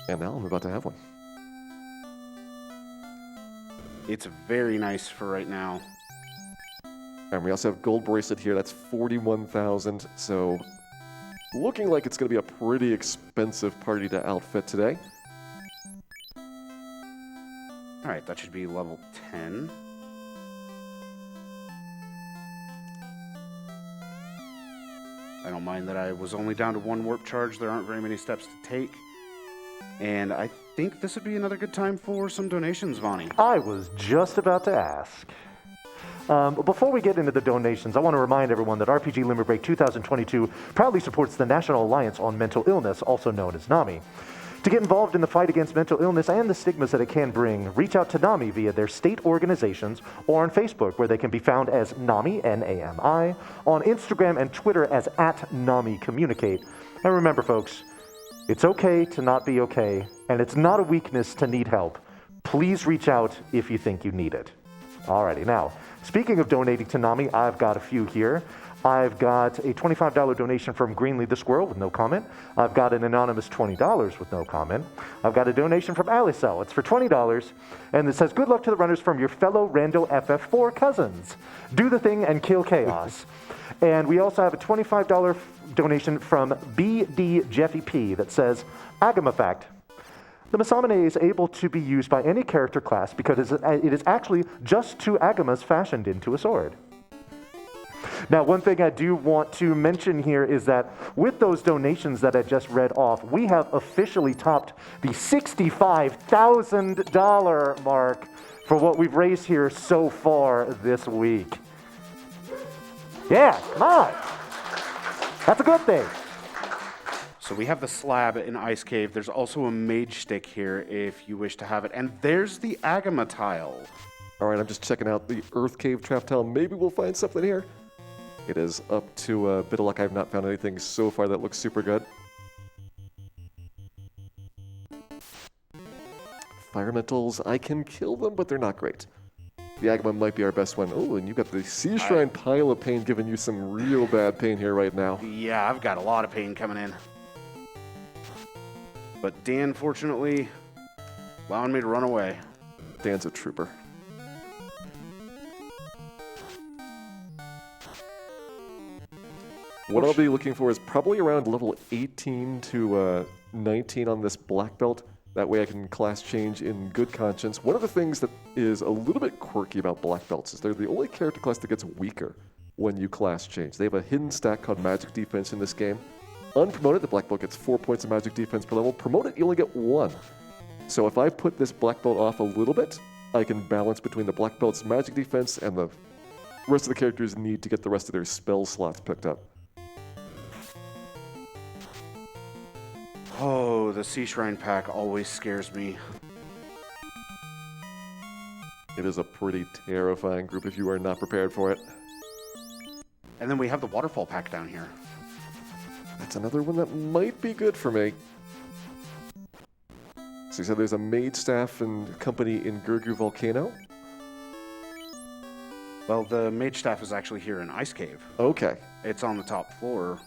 And now I'm about to have one. It's very nice for right now. And we also have gold bracelet here. That's 41,000. So looking like it's going to be a pretty expensive party to outfit today. All right, that should be level 10. I don't mind that I was only down to 1 warp charge. There aren't very many steps to take. And I think this would be another good time for some donations, Vonnie. I was just about to ask. Before we get into the donations, I want to remind everyone that RPG Limit Break 2022 proudly supports the National Alliance on Mental Illness, also known as NAMI. To get involved in the fight against mental illness and the stigmas that it can bring, reach out to NAMI via their state organizations or on Facebook, where they can be found as NAMI, N-A-M-I, on Instagram and Twitter as @NAMI Communicate. And remember, folks, it's okay to not be okay, and it's not a weakness to need help. Please reach out if you think you need it. Alrighty, now, speaking of donating to NAMI, I've got a few here. I've got a $25 donation from Greenlee the Squirrel with no comment. I've got an anonymous $20 with no comment. I've got a donation from Alicel. It's for $20, and it says, good luck to the runners from your fellow Rando FF4 cousins. Do the thing and kill chaos. And we also have a $25 donation from BD Jeffy P that says, Agama fact. The Masamune is able to be used by any character class because it is actually just 2 Agamas fashioned into a sword. Now, one thing I do want to mention here is that with those donations that I just read off, we have officially topped the $65,000 mark for what we've raised here so far this week. Yeah, come on. That's a good thing. So we have the slab in Ice Cave. There's also a mage stick here if you wish to have it. And there's the Agama tile. All right, I'm just checking out the Earth Cave trap tile. Maybe we'll find something here. It is up to a bit of luck. I've not found anything so far that looks super good. Firementals, I can kill them, but they're not great. The Agama might be our best one. Oh, and you've got the Sea Shrine Pile of Pain giving you some real bad pain here right now. Yeah, I've got a lot of pain coming in. But Dan, fortunately, allowing me to run away. Dan's a trooper. What I'll be looking for is probably around level 18 to 19 on this black belt. That way I can class change in good conscience. One of the things that is a little bit quirky about black belts is they're the only character class that gets weaker when you class change. They have a hidden stat called magic defense in this game. Unpromoted, the black belt gets 4 points of magic defense per level. Promoted, you only get 1. So if I put this black belt off a little bit, I can balance between the black belt's magic defense and the rest of the characters need to get the rest of their spell slots picked up. Oh, the Sea Shrine pack always scares me. It is a pretty terrifying group if you are not prepared for it. And then we have the Waterfall pack down here. That's another one that might be good for me. So you said there's a Mage Staff and company in Gurgu Volcano? Well, the Mage Staff is actually here in Ice Cave. Okay. It's on the top floor.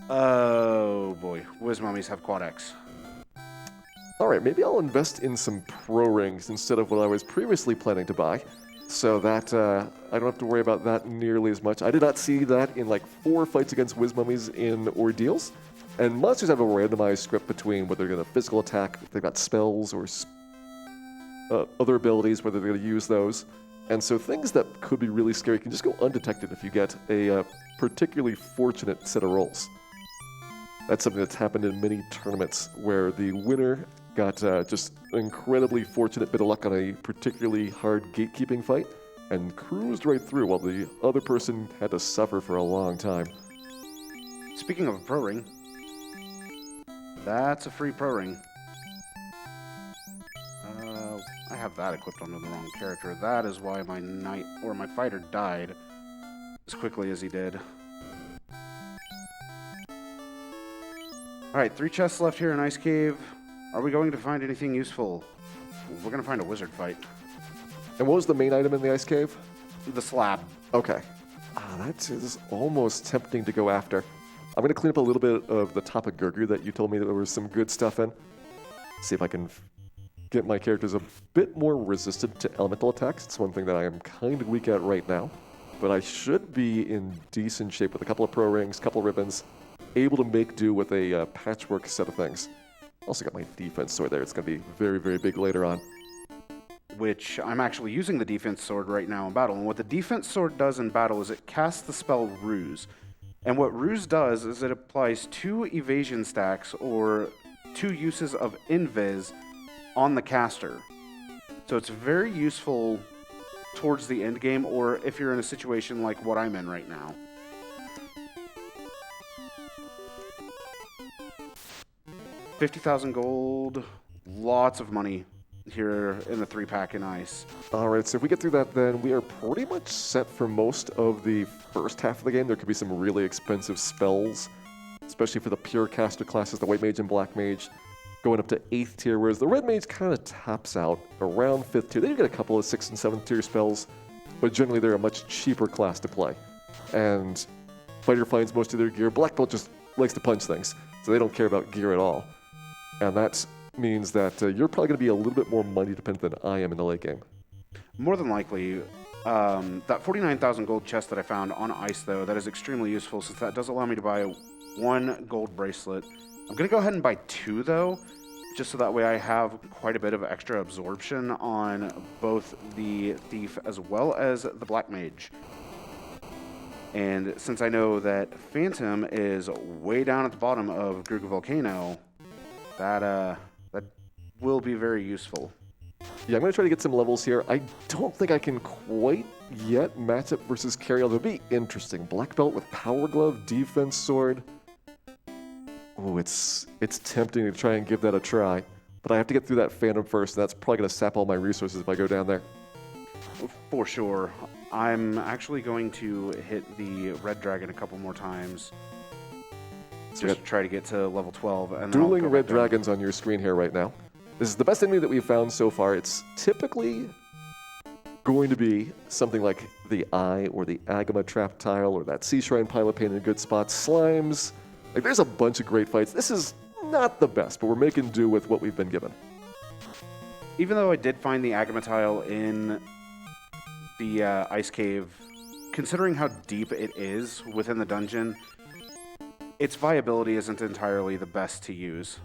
Oh boy, Whiz Mummies have Quad X. Alright, maybe I'll invest in some Pro Rings instead of what I was previously planning to buy. So that I don't have to worry about that nearly as much. I did not see that in like 4 fights against Whiz Mummies in Ordeals. And monsters have a randomized script between whether they're going to physical attack, if they've got spells or other abilities, whether they're going to use those. And so things that could be really scary can just go undetected if you get a particularly fortunate set of rolls. That's something that's happened in many tournaments where the winner got just an incredibly fortunate bit of luck on a particularly hard gatekeeping fight and cruised right through while the other person had to suffer for a long time. Speaking of a Pro Ring, that's a free Pro Ring. I have that equipped onto the wrong character. That is why my knight or my fighter died as quickly as he did. Alright, 3 chests left here in Ice Cave. Are we going to find anything useful? We're going to find a wizard fight. And what was the main item in the ice cave? The slab. Okay. That is almost tempting to go after. I'm going to clean up a little bit of the top of Gurgu that you told me that there was some good stuff in. See if I can get my characters a bit more resistant to elemental attacks. It's one thing that I am kind of weak at right now. But I should be in decent shape with a couple of Pro Rings, couple of ribbons, able to make do with a patchwork set of things. Also got my defense sword there. It's going to be very, very big later on. Which I'm actually using the defense sword right now in battle. And what the defense sword does in battle is it casts the spell Ruse. And what Ruse does is it applies 2 evasion stacks or 2 uses of invis on the caster. So it's very useful towards the end game or if you're in a situation like what I'm in right now. $50,000 gold, lots of money here in the 3-pack in Ice. Alright, so if we get through that, then we are pretty much set for most of the first half of the game. There could be some really expensive spells, especially for the pure caster classes, the White Mage and Black Mage, going up to 8th tier, whereas the Red Mage kind of tops out around 5th tier. They do get a couple of 6th and 7th tier spells, but generally they're a much cheaper class to play. And Fighter finds most of their gear. Black Belt just likes to punch things, so they don't care about gear at all. And that means that you're probably going to be a little bit more money dependent than I am in the late game. More than likely, that 49,000 gold chest that I found on Ice, though, that is extremely useful since that does allow me to buy 1 gold bracelet. I'm going to go ahead and buy 2, though, just so that way I have quite a bit of extra absorption on both the Thief as well as the Black Mage. And since I know that Phantom is way down at the bottom of Gurgu Volcano, that will be very useful. Yeah, I'm going to try to get some levels here. I don't think I can quite yet match up versus Carry, although it'll be interesting. Black Belt with Power Glove, Defense Sword. Oh, it's tempting to try and give that a try. But I have to get through that Phantom first, and that's probably going to sap all my resources if I go down there. For sure. I'm actually going to hit the Red Dragon a couple more times. Just to try to get to level 12. And Dueling Red Dragons on your screen here right now. This is the best enemy that we've found so far. It's typically going to be something like the Eye or the Agama Trap Tile or that Sea Shrine Pilot Paint in good spots. Slimes. Like, there's a bunch of great fights. This is not the best, but we're making do with what we've been given. Even though I did find the Agama Tile in the Ice Cave considering how deep it is within the dungeon, its viability isn't entirely the best to use.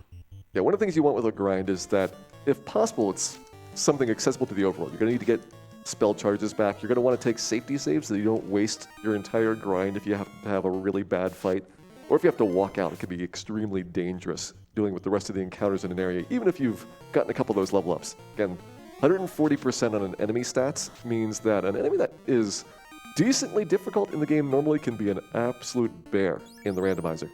Yeah, one of the things you want with a grind is that, if possible, it's something accessible to the overworld. You're going to need to get spell charges back. You're going to want to take safety saves so you don't waste your entire grind if you have to have a really bad fight. Or if you have to walk out, it can be extremely dangerous dealing with the rest of the encounters in an area, even if you've gotten a couple of those level ups. Again, 140% on an enemy stats means that an enemy that is decently difficult in the game normally can be an absolute bear in the randomizer.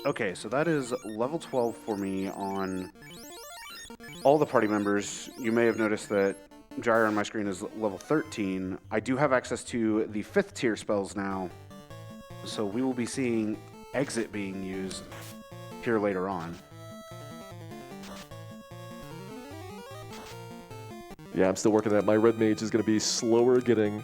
Okay, so that is level 12 for me on all the party members. You may have noticed that Gyre on my screen is level 13. I do have access to the 5th tier spells now, so we will be seeing Exit being used here later on. Yeah, I'm still working on that. My red mage is going to be slower getting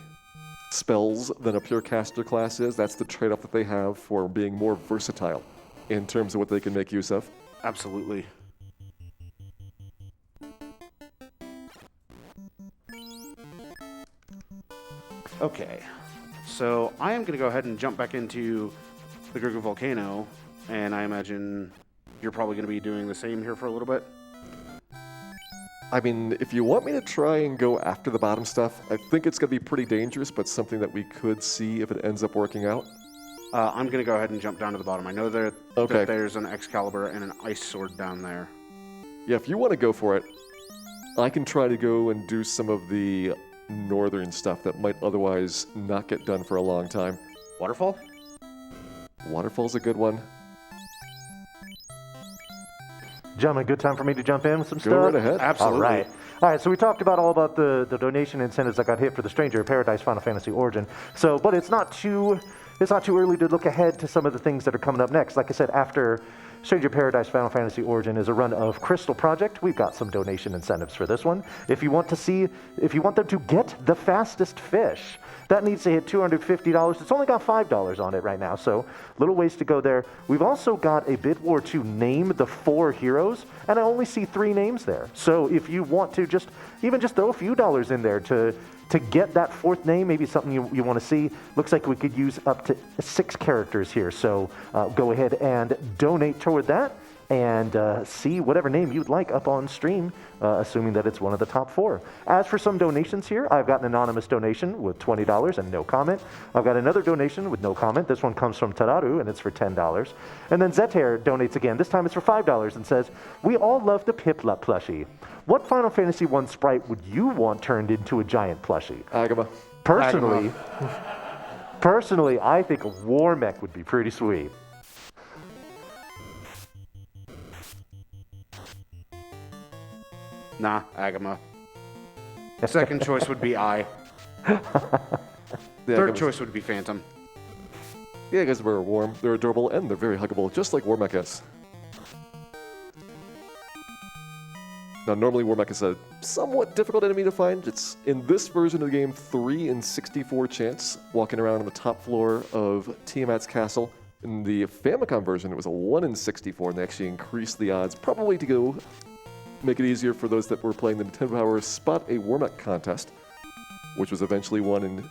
spells than a pure caster class is. That's the trade-off that they have for being more versatile in terms of what they can make use of. Absolutely. Okay, so I am going to go ahead and jump back into the Gurgu Volcano, and I imagine you're probably going to be doing the same here for a little bit. I mean, if you want me to try and go after the bottom stuff, I think it's going to be pretty dangerous, but something that we could see if it ends up working out. I'm going to go ahead and jump down to the bottom. I know that there's an Excalibur and an Ice Sword down there. Yeah, if you want to go for it, I can try to go and do some of the northern stuff that might otherwise not get done for a long time. Waterfall? Waterfall's a good one. Gentlemen, good time for me to jump in with some stuff? Go right ahead. Absolutely. All right, so we talked about all about the donation incentives that got hit for the Stranger of Paradise Final Fantasy Origin. So, but it's not too early to look ahead to some of the things that are coming up next. Like I said, after Stranger of Paradise Final Fantasy Origin is a run of Crystal Project, we've got some donation incentives for this one. If you want them to get the fastest fish, that needs to hit $250. It's only got $5 on it right now, so little ways to go there. We've also got a Bid War 2 name the 4 heroes, and I only see 3 names there. So if you want to just throw a few dollars in there to get that 4th name, maybe something you want to see, looks like we could use up to 6 characters here. So go ahead and donate toward that and see whatever name you'd like up on stream, assuming that it's one of the top 4. As for some donations here, I've got an anonymous donation with $20 and no comment. I've got another donation with no comment. This one comes from Tararu, and it's for $10. And then Zeter donates again. This time it's for $5 and says, "We all love the Piplup plushie. What Final Fantasy 1 sprite would you want turned into a giant plushie?" Agama. Personally, I think a Warmech would be pretty sweet. Nah, Agama. Second choice would be I. Third choice would be Phantom. Yeah, because they're warm, they're adorable, and they're very huggable, just like Warmech is. Now, normally Warmech is a somewhat difficult enemy to find. It's, in this version of the game, 3 in 64 chance walking around on the top floor of Tiamat's castle. In the Famicom version, it was a 1 in 64, and they actually increased the odds, probably to go make it easier for those that were playing the Nintendo Power Spot a Warmech contest, which was eventually won and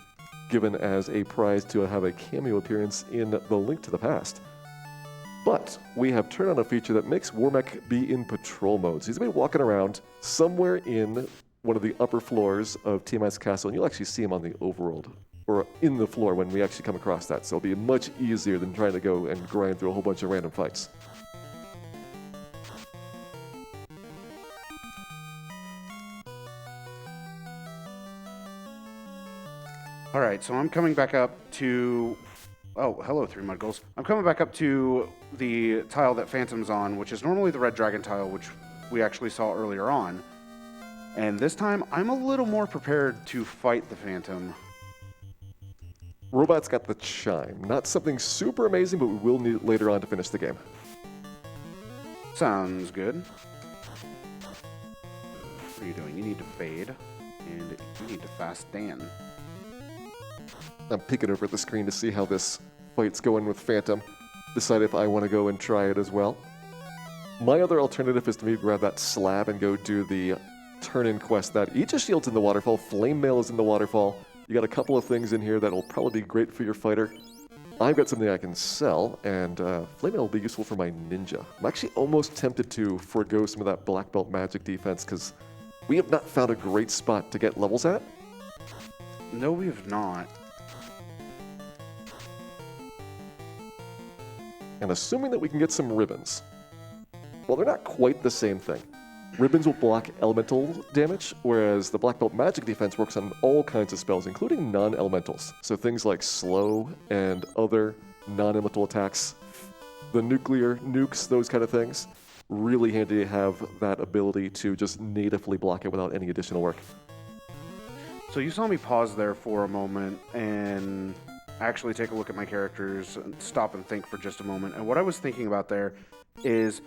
given as a prize to have a cameo appearance in The Link to the Past. But we have turned on a feature that makes Warmech be in patrol mode. So he's going to be walking around somewhere in one of the upper floors of Tiamat's castle, and you'll actually see him on the overworld, or in the floor when we actually come across that. So it'll be much easier than trying to go and grind through a whole bunch of random fights. All right, so I'm coming back up to... Oh, hello, 3 Mudgulls. I'm coming back up to the tile that Phantom's on, which is normally the red dragon tile, which we actually saw earlier on. And this time, I'm a little more prepared to fight the Phantom. Robot's got the chime. Not something super amazing, but we will need it later on to finish the game. Sounds good. What are you doing? You need to fade, and you need to fast Dan. I'm peeking over at the screen to see how this fight's going with Phantom. Decide if I want to go and try it as well. My other alternative is to maybe grab that slab and go do the turn-in quest that Aegis Shield's in the waterfall, Flame Mail is in the waterfall. You got a couple of things in here that'll probably be great for your fighter. I've got something I can sell, and Flame Mail will be useful for my ninja. I'm actually almost tempted to forego some of that black belt magic defense because we have not found a great spot to get levels at. No, we have not. And assuming that we can get some ribbons. Well, they're not quite the same thing. Ribbons will block elemental damage, whereas the black belt magic defense works on all kinds of spells, including non-elementals. So things like slow and other non-elemental attacks, the nuclear nukes, those kind of things. Really handy to have that ability to just natively block it without any additional work. So you saw me pause there for a moment and actually take a look at my characters and stop and think for just a moment. And what I was thinking about there is,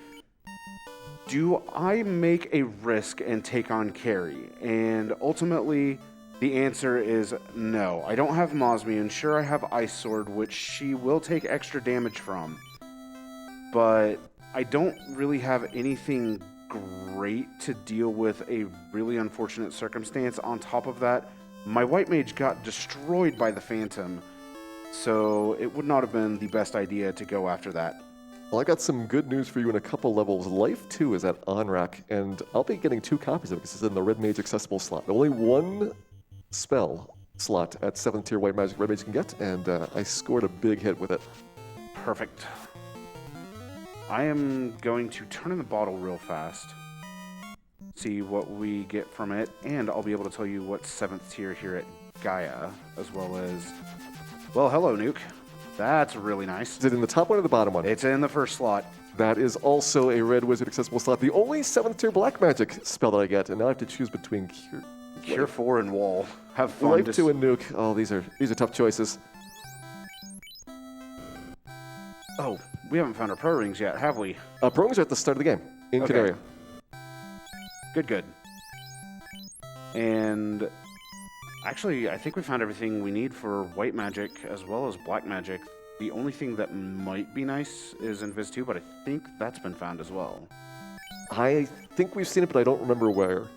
do I make a risk and take on Carrie? And ultimately, the answer is no. I don't have Mosmian. Sure, I have Ice Sword, which she will take extra damage from. But I don't really have anything great to deal with a really unfortunate circumstance. On top of that, my White Mage got destroyed by the Phantom, so it would not have been the best idea to go after that. Well, I got some good news for you in a couple levels. Life 2 is at OnRack, and I'll be getting 2 copies of it because it's in the Red Mage accessible slot. Only one spell slot at 7th tier White Magic Red Mage can get, and I scored a big hit with it. Perfect. I am going to turn in the bottle real fast, see what we get from it, and I'll be able to tell you what's 7th tier here at Gaia, as well as... Well, hello, Nuke. That's really nice. Is it in the top one or the bottom one? It's in the first slot. That is also a Red Wizard accessible slot. The only 7th tier Black Magic spell that I get, and now I have to choose between Cure 4 and Wall. Have fun. Life 2 and Nuke. Oh, these are tough choices. Oh, we haven't found our pro rings yet, have we? Pro rings are at the start of the game in Okay. Canaria. Good. And actually, I think we found everything we need for white magic as well as black magic. The only thing that might be nice is Invis 2, but I think that's been found as well. I think we've seen it, but I don't remember where.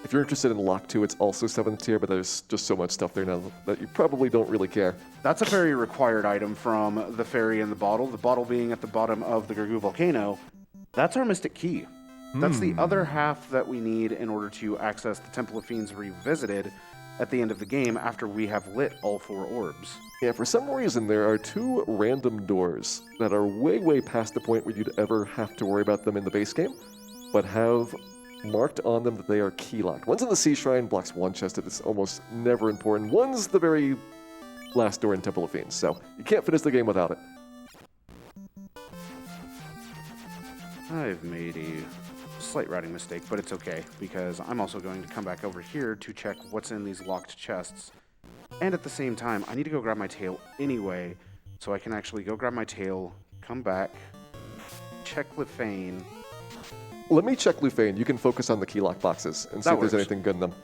If you're interested in Lock 2, it's also 7th tier, but there's just so much stuff there now that you probably don't really care. That's a very required item from the fairy and the bottle being at the bottom of the Gurgu Volcano. That's our Mystic Key. That's the other half that we need in order to access the Temple of Fiends Revisited at the end of the game after we have lit all 4 orbs. Yeah, for some reason, there are 2 random doors that are way past the point where you'd ever have to worry about them in the base game, but have marked on them that they are key locked. One's in the Sea Shrine, blocks 1 chest, it's almost never important. One's the very last door in Temple of Fiends, so you can't finish the game without it. I've made a slight routing mistake, but it's okay, because I'm also going to come back over here to check what's in these locked chests. And at the same time, I need to go grab my tail anyway, so I can actually go grab my tail, come back, check Lefane. Let me check Lufane. You can focus on the key lock boxes and see That if there's works. anything good in them.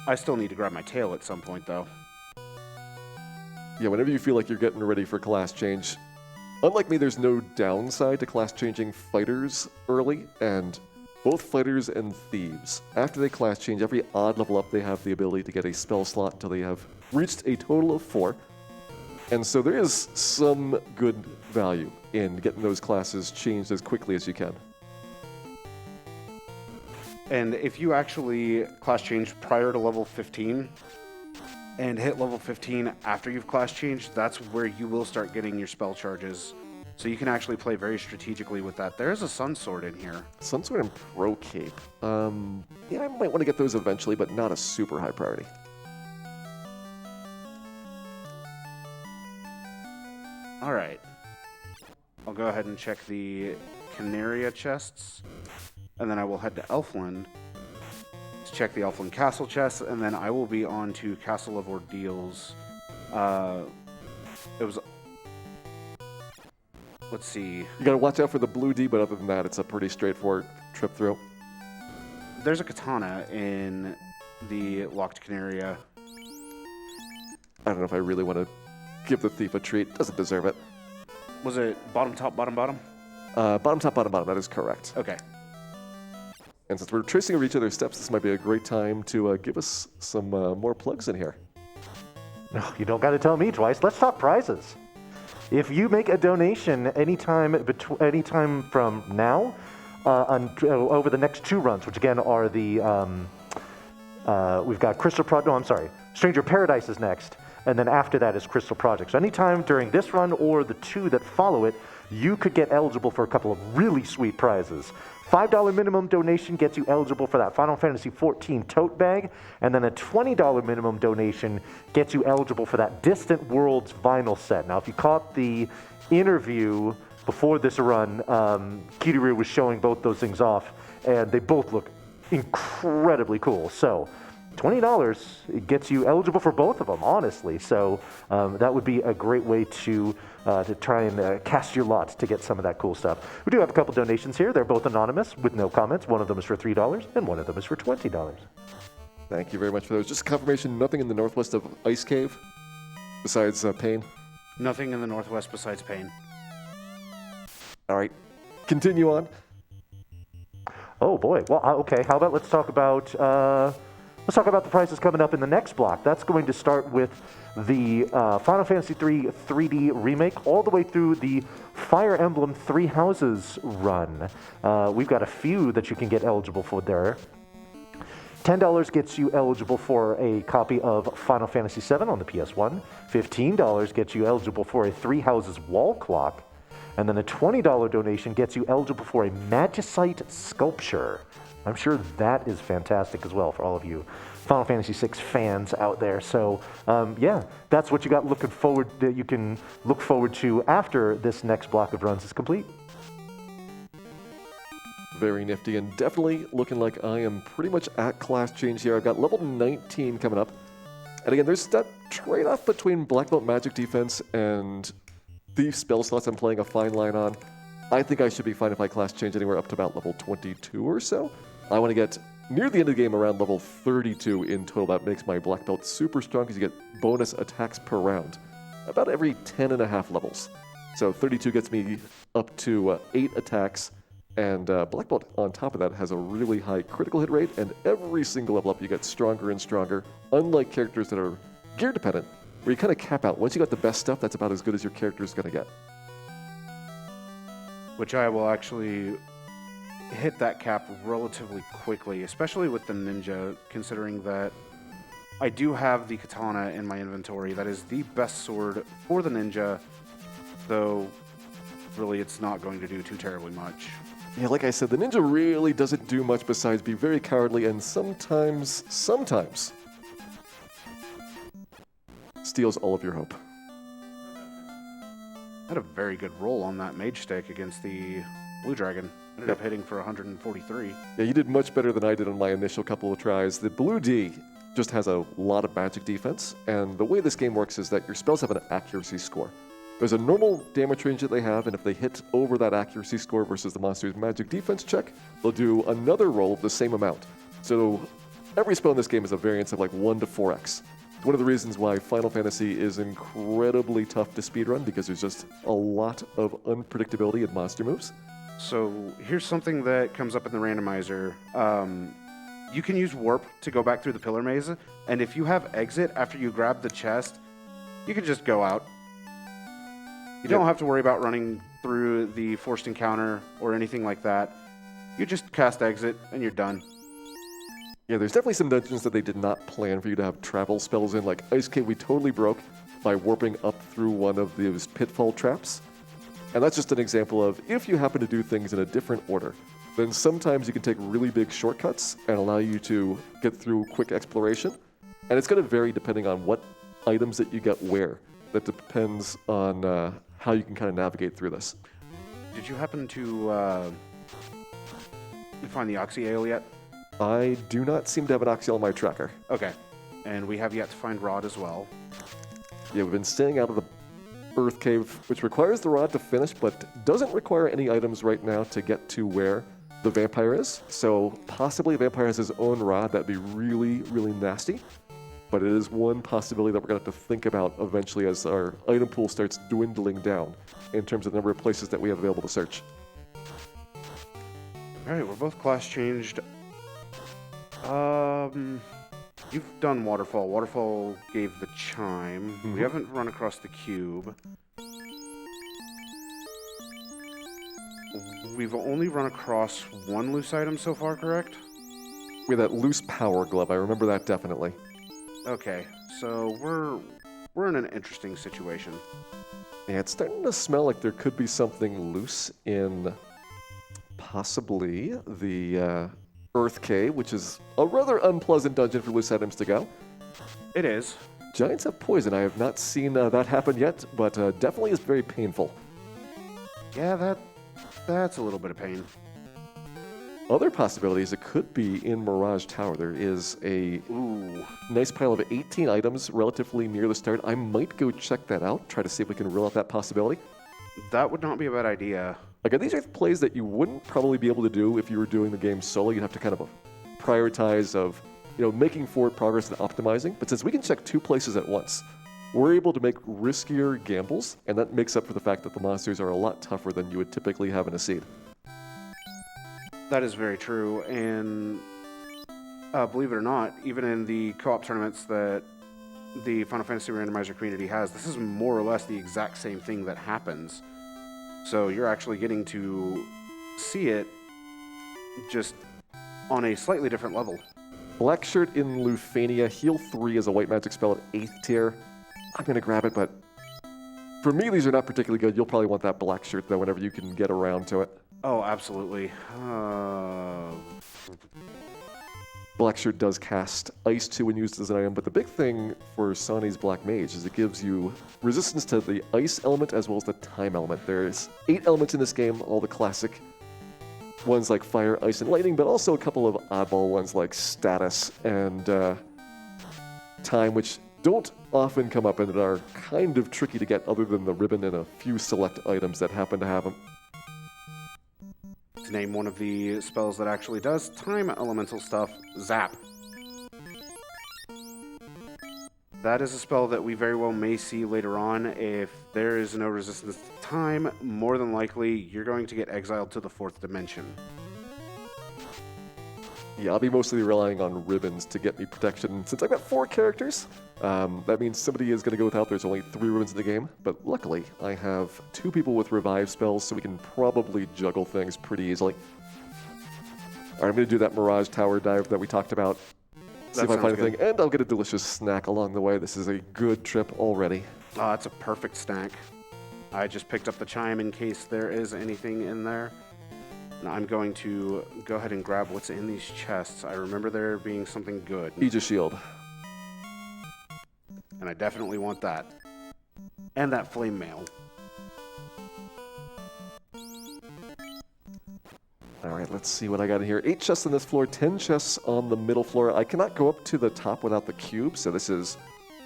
I still need to grab my tail at some point, though. Yeah, whenever you feel like you're getting ready for class change, unlike me, there's no downside to class changing fighters early, and both fighters and thieves, after they class change, every odd level up, they have the ability to get a spell slot until they have reached a total of 4. And so there is some good value in getting those classes changed as quickly as you can. And if you actually class change prior to level 15 and hit level 15 after you've class changed, that's where you will start getting your spell charges. So you can actually play very strategically with that. There is a Sun Sword in here. Sun Sword and Pro Cape. Yeah, I might want to get those eventually, but not a super high priority. All right. I'll go ahead and check the Canaria chests, and then I will head to Elfland to check the Elfland Castle chests, and then I will be on to Castle of Ordeals. It was... Let's see. You gotta watch out for the blue D, but other than that, it's a pretty straightforward trip through. There's a katana in the locked Canaria. I don't know if I really want to give the thief a treat. Doesn't deserve it. Was it bottom, top, bottom, bottom? Bottom, top, bottom, bottom. That is correct. Okay. And since we're tracing over each other's steps, this might be a great time to give us some more plugs in here. No, you don't got to tell me twice. Let's talk prizes. If you make a donation anytime from now over the next 2 runs, which again are the we've got Stranger Paradise is next, and then after that is Crystal Project. So anytime during this run or the 2 that follow it, you could get eligible for a couple of really sweet prizes. $5 minimum donation gets you eligible for that Final Fantasy XIV tote bag, and then a $20 minimum donation gets you eligible for that Distant Worlds vinyl set. Now, if you caught the interview before this run, Kiryu was showing both those things off, and they both look incredibly cool. So $20 gets you eligible for both of them, honestly. So that would be a great way to try and cast your lot to get some of that cool stuff. We do have a couple donations here. They're both anonymous with no comments. One of them is for $3 and one of them is for $20. Thank you very much for those. Just confirmation, nothing in the northwest of Ice Cave besides Pain? Nothing in the northwest besides Pain. All right, continue on. Oh boy. Well, okay. How about let's talk about the prizes coming up in the next block. That's going to start with the Final Fantasy III 3D remake all the way through the Fire Emblem Three Houses run. We've got a few that you can get eligible for there. $10 gets you eligible for a copy of Final Fantasy VII on the PS1. $15 gets you eligible for a Three Houses wall clock. And then a $20 donation gets you eligible for a Magicite sculpture. I'm sure that is fantastic as well for all of you Final Fantasy VI fans out there. So, yeah, that's what you got that you can look forward to after this next block of runs is complete. Very nifty, and definitely looking like I am pretty much at class change here. I've got level 19 coming up. And again, there's that trade-off between Black Belt Magic Defense and the spell slots I'm playing a fine line on. I think I should be fine if I class change anywhere up to about level 22 or so. I want to get near the end of the game around level 32 in total. That makes my Black Belt super strong because you get bonus attacks per round about every 10.5 levels. So 32 gets me up to 8 attacks, and Black Belt on top of that has a really high critical hit rate, and every single level up you get stronger and stronger, unlike characters that are gear dependent, where you kind of cap out. Once you got the best stuff, that's about as good as your character is going to get. Which I will actually hit that cap relatively quickly, especially with the ninja, considering that I do have the katana in my inventory. That is the best sword for the ninja, though really it's not going to do too terribly much. Yeah, like I said, the ninja really doesn't do much besides be very cowardly and sometimes steals all of your hope. I had a very good roll on that mage stick against the blue dragon. Ended up hitting for 143. Yeah, you did much better than I did on my initial couple of tries. The blue D just has a lot of magic defense, and the way this game works is that your spells have an accuracy score. There's a normal damage range that they have, and if they hit over that accuracy score versus the monster's magic defense check, they'll do another roll of the same amount. So every spell in this game is a variance of like 1 to 4x. One of the reasons why Final Fantasy is incredibly tough to speedrun, because there's just a lot of unpredictability in monster moves. So here's something that comes up in the randomizer. You can use warp to go back through the pillar maze, and if you have exit after you grab the chest, you can just go out. You don't have to worry about running through the forced encounter or anything like that. You just cast exit and you're done. Yeah, there's definitely some dungeons that they did not plan for you to have travel spells in, like Ice Cave we totally broke by warping up through one of those pitfall traps. And that's just an example of if you happen to do things in a different order, then sometimes you can take really big shortcuts and allow you to get through quick exploration. And it's going to vary depending on what items that you get where. That depends on how you can kind of navigate through this. Did you happen to find the Oxy Ale yet? I do not seem to have an Oxy on my tracker. Okay. And we have yet to find Rod as well. Yeah, we've been staying out of the Earth Cave, which requires the rod to finish, but doesn't require any items right now to get to where the vampire is. So possibly a vampire has his own rod. That'd be really, really nasty. But it is one possibility that we're going to have to think about eventually as our item pool starts dwindling down in terms of the number of places that we have available to search. All right, we're both class changed You've done Waterfall. Waterfall gave the chime. We haven't run across the cube. We've only run across one loose item so far, correct? We have that loose power glove. I remember that definitely. Okay, so we're in an interesting situation. Yeah, it's starting to smell like there could be something loose in possibly the Earth Cave, which is a rather unpleasant dungeon for loose items to go. It is. Giants have poison. I have not seen that happen yet, but definitely is very painful. Yeah, that's a little bit of pain. Other possibilities, it could be in Mirage Tower. There is a nice pile of 18 items relatively near the start. I might go check that out, try to see if we can rule out that possibility. That would not be a bad idea. Again, these are plays that you wouldn't probably be able to do if you were doing the game solo. You'd have to kind of prioritize of, making forward progress and optimizing. But since we can check 2 places at once, we're able to make riskier gambles, and that makes up for the fact that the monsters are a lot tougher than you would typically have in a seed. That is very true, and believe it or not, even in the co-op tournaments that the Final Fantasy Randomizer community has, this is more or less the exact same thing that happens. So you're actually getting to see it just on a slightly different level. Black Shirt in Lufania, heal 3 is a white magic spell at 8th tier. I'm going to grab it, but for me, these are not particularly good. You'll probably want that Black Shirt, though, whenever you can get around to it. Oh, absolutely. Black Shirt does cast Ice 2 when used as an item, but the big thing for Sawney's Black Mage is it gives you resistance to the Ice element as well as the Time element. There's 8 elements in this game, all the classic ones like Fire, Ice, and Lightning, but also a couple of oddball ones like Status and Time, which don't often come up and that are kind of tricky to get other than the ribbon and a few select items that happen to have them. To name one of the spells that actually does time elemental stuff, Zap. That is a spell that we very well may see later on. If there is no resistance to time, more than likely you're going to get exiled to the 4th dimension. Yeah, I'll be mostly relying on ribbons to get me protection. Since I've got 4 characters, that means somebody is going to go without. There's only 3 ribbons in the game, but luckily I have 2 people with revive spells, so we can probably juggle things pretty easily. All right, I'm going to do that Mirage Tower dive that we talked about. See if I find anything, and I'll get a delicious snack along the way. This is a good trip already. Oh, that's a perfect snack. I just picked up the chime in case there is anything in there. Now I'm going to go ahead and grab what's in these chests. I remember there being something good. Aegis Shield. And I definitely want that. And that flame mail. All right, let's see what I got in here. 8 chests on this floor, 10 chests on the middle floor. I cannot go up to the top without the cube, so this is,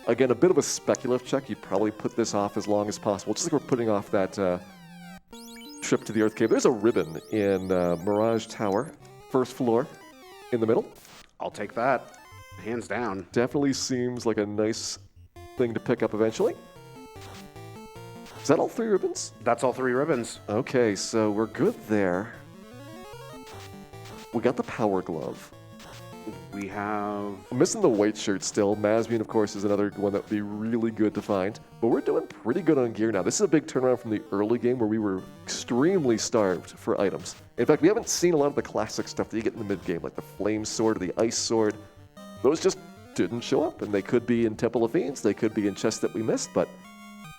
again, a bit of a speculative check. You'd probably put this off as long as possible, just like we're putting off that trip to the Earth Cave. There's a ribbon in Mirage Tower, 1st floor, in the middle. I'll take that, hands down. Definitely seems like a nice thing to pick up eventually. Is that all 3 ribbons? That's all 3 ribbons. Okay, so we're good there. We got the power glove. We have... I'm missing the white shirt still. Masbian, of course, is another one that would be really good to find. But we're doing pretty good on gear now. This is a big turnaround from the early game where we were extremely starved for items. In fact, we haven't seen a lot of the classic stuff that you get in the mid-game, like the flame sword or the ice sword. Those just didn't show up, and they could be in Temple of Fiends, they could be in chests that we missed, but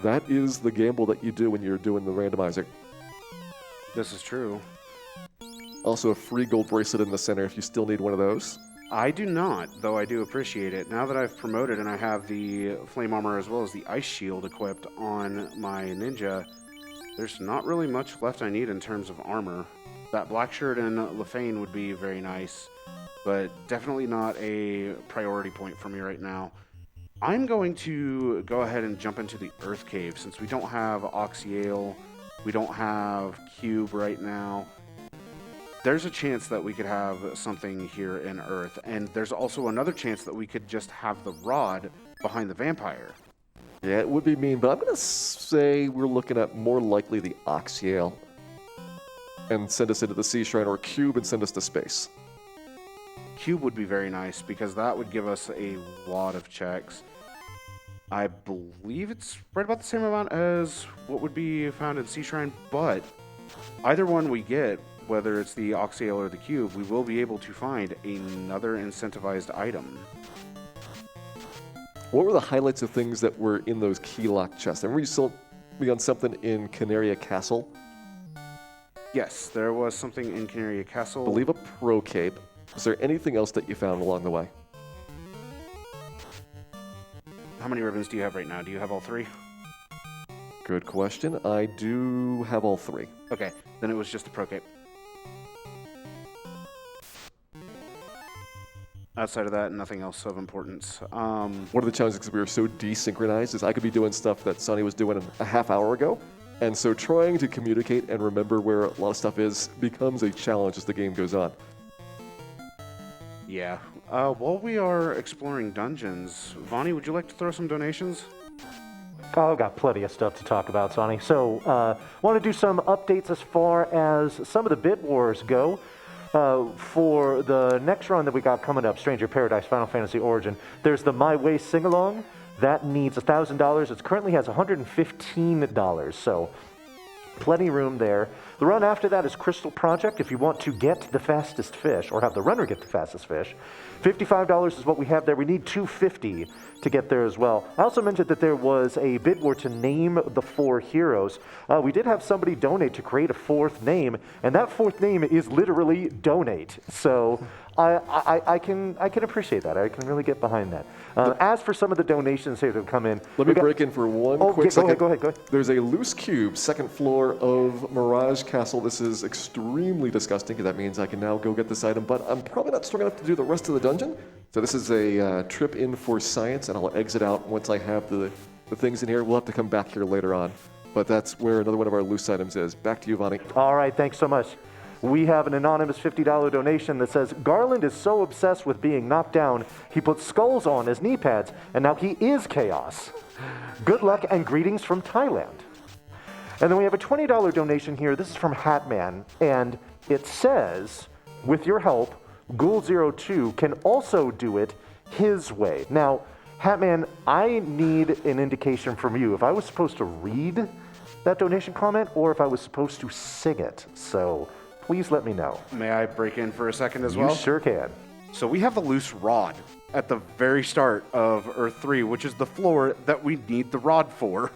that is the gamble that you do when you're doing the randomizer. This is true. Also a free gold bracelet in the center if you still need one of those. I do not, though I do appreciate it. Now that I've promoted and I have the flame armor as well as the ice shield equipped on my ninja, there's not really much left I need in terms of armor. That black shirt and Lefane would be very nice, but definitely not a priority point for me right now. I'm going to go ahead and jump into the Earth Cave since we don't have Oxyale, we don't have Cube right now. There's a chance that we could have something here in Earth, and there's also another chance that we could just have the rod behind the vampire. Yeah, it would be mean, but I'm going to say we're looking at more likely the Oxyale and send us into the Sea Shrine, or Cube and send us to space. cube would be very nice because that would give us a lot of checks. I believe it's right about the same amount as what would be found in Sea Shrine, but either one we get, whether it's the Oxyale or the cube, we will be able to find another incentivized item. What were the highlights of things that were in those key lock chests? I remember you sold me on something in Canaria Castle. Yes, there was something in Canaria Castle. I believe a pro cape. Was there anything else that you found along the way? How many ribbons do you have right now? Do you have all 3? Good question. I do have all 3. Okay, then it was just the pro cape. Outside of that, nothing else of importance. One of the challenges, because we were so desynchronized, is I could be doing stuff that Sonny was doing a half hour ago. And so trying to communicate and remember where a lot of stuff is becomes a challenge as the game goes on. Yeah. While we are exploring dungeons, Vonnie, would you like to throw some donations? Oh, I've got plenty of stuff to talk about, Sonny. So, want to do some updates as far as some of the bid wars go. For the next run that we got coming up, Stranger Paradise Final Fantasy Origin, there's the My Way Sing-Along. That needs $1,000. It currently has $115, so plenty room there. The run after that is Crystal Project. If you want to get the fastest fish, or have the runner get the fastest fish, $55 is what we have there. We need $250 to get there as well. I also mentioned that there was a bid war to name the 4 heroes. We did have somebody donate to create a 4th name, and that 4th name is literally donate. So I can appreciate that. I can really get behind that. As for some of the donations here that have come in, Let me break in for one quick second. Go ahead. There's a loose cube, 2nd floor of Mirage Castle. This is extremely disgusting because that means I can now go get this item, but I'm probably not strong enough to do the rest of the dungeon. So this is a trip in for science, and I'll exit out once I have the things in here. We'll have to come back here later on. But that's where another one of our loose items is. Back to you, Vonnie. All right, thanks so much. We have an anonymous $50 donation that says, Garland is so obsessed with being knocked down, he put skulls on his knee pads, and now he is chaos. Good luck and greetings from Thailand. And then we have a $20 donation here. This is from Hatman, and it says, with your help, Ghoul02 can also do it his way. Now, Hatman, I need an indication from you if I was supposed to read that donation comment or if I was supposed to sing it. So please let me know. May I break in for a second as well? You sure can. So we have the loose rod at the very start of Earth 3, which is the floor that we need the rod for.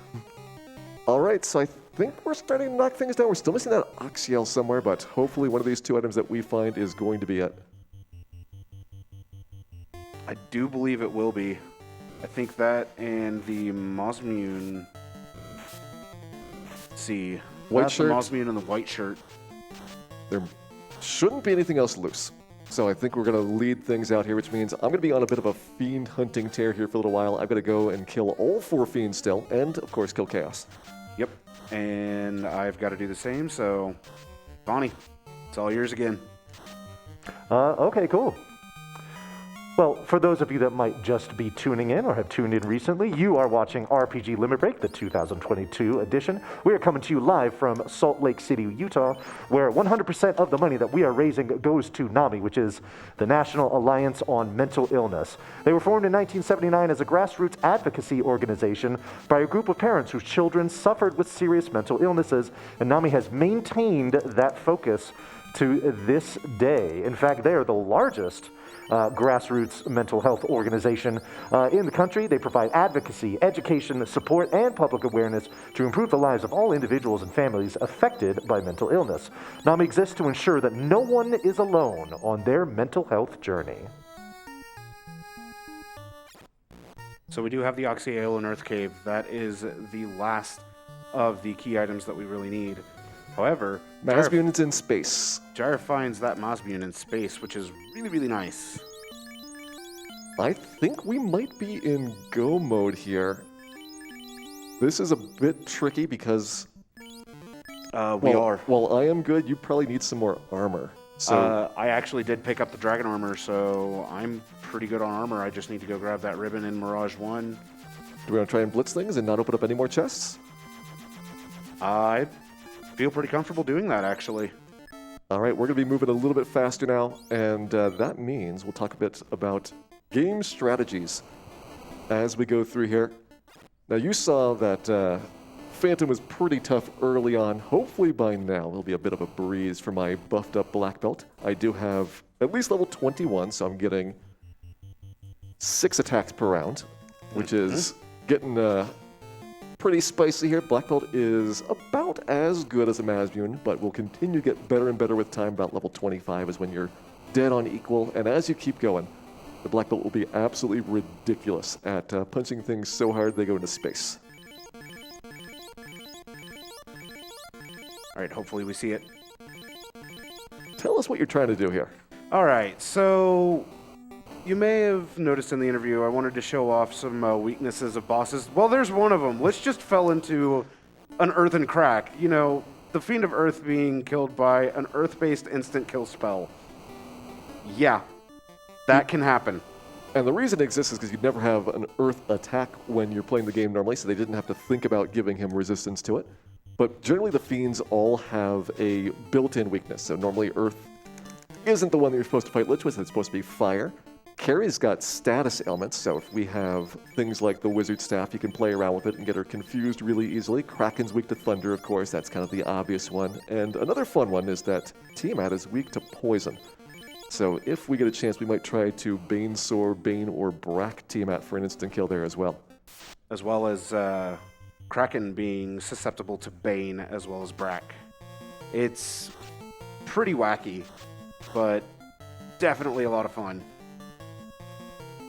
All right, so I think we're starting to knock things down. We're still missing that Oxyale somewhere, but hopefully one of these 2 items that we find is going to be it. I do believe it will be. I think that and the Mosmune. Let's see. White That's shirt. The Mosmune and the white shirt. There shouldn't be anything else loose. So I think we're going to lead things out here, which means I'm going to be on a bit of a fiend hunting tear here for a little while. I've got to go and kill all 4 fiends still, and of course kill Chaos. Yep. And I've got to do the same, so Bonnie, it's all yours again. Okay, cool. Well, for those of you that might just be tuning in or have tuned in recently, you are watching RPG Limit Break, the 2022 edition. We are coming to you live from Salt Lake City, Utah, where 100% of the money that we are raising goes to NAMI, which is the National Alliance on Mental Illness. They were formed in 1979 as a grassroots advocacy organization by a group of parents whose children suffered with serious mental illnesses, and NAMI has maintained that focus to this day. In fact, they are the largest grassroots mental health organization in the country. They provide advocacy, education, support, and public awareness to improve the lives of all individuals and families affected by mental illness. NAMI exists to ensure that no one is alone on their mental health journey. So we do have the Oxyale and Earth Cave. That is the last of the key items that we really need. However, Mosmune's in space. Gyre finds that Mosmune in space, which is really, really nice. I think we might be in go mode here. This is a bit tricky because... we are. While I am good, you probably need some more armor. So I actually did pick up the dragon armor, so I'm pretty good on armor. I just need to go grab that ribbon in Mirage 1. do we want to try and blitz things and not open up any more chests? I feel pretty comfortable doing that, actually. All right, we're going to be moving a little bit faster now, and that means we'll talk a bit about game strategies as we go through here. Now, you saw that Phantom was pretty tough early on. Hopefully by now it'll be a bit of a breeze for my buffed up black belt. I do have at least level 21, so I'm getting 6 attacks per round, which is getting pretty spicy here. Black belt is about as good as a Masmune, but will continue to get better and better with time. About level 25 is when you're dead on equal, and as you keep going, the black belt will be absolutely ridiculous at punching things so hard they go into space. All right, hopefully we see it. Tell us what you're trying to do here. All right, so you may have noticed in the interview I wanted to show off some weaknesses of bosses. Well, there's one of them. Lich just fell into an earthen crack. You know, the Fiend of Earth being killed by an earth-based instant kill spell. Yeah, that can happen. And the reason it exists is because you'd never have an earth attack when you're playing the game normally, so they didn't have to think about giving him resistance to it. But generally the Fiends all have a built-in weakness. So normally Earth isn't the one that you're supposed to fight Lich with, it's supposed to be Fire. Carrie's got status ailments, so if we have things like the Wizard Staff, you can play around with it and get her confused really easily. Kraken's weak to Thunder, of course, that's kind of the obvious one. And another fun one is that Tiamat is weak to Poison. So if we get a chance, we might try to Banesaur, Bane, or Brack Tiamat for an instant kill there as well. As well as Kraken being susceptible to Bane as well as Brack. It's pretty wacky, but definitely a lot of fun.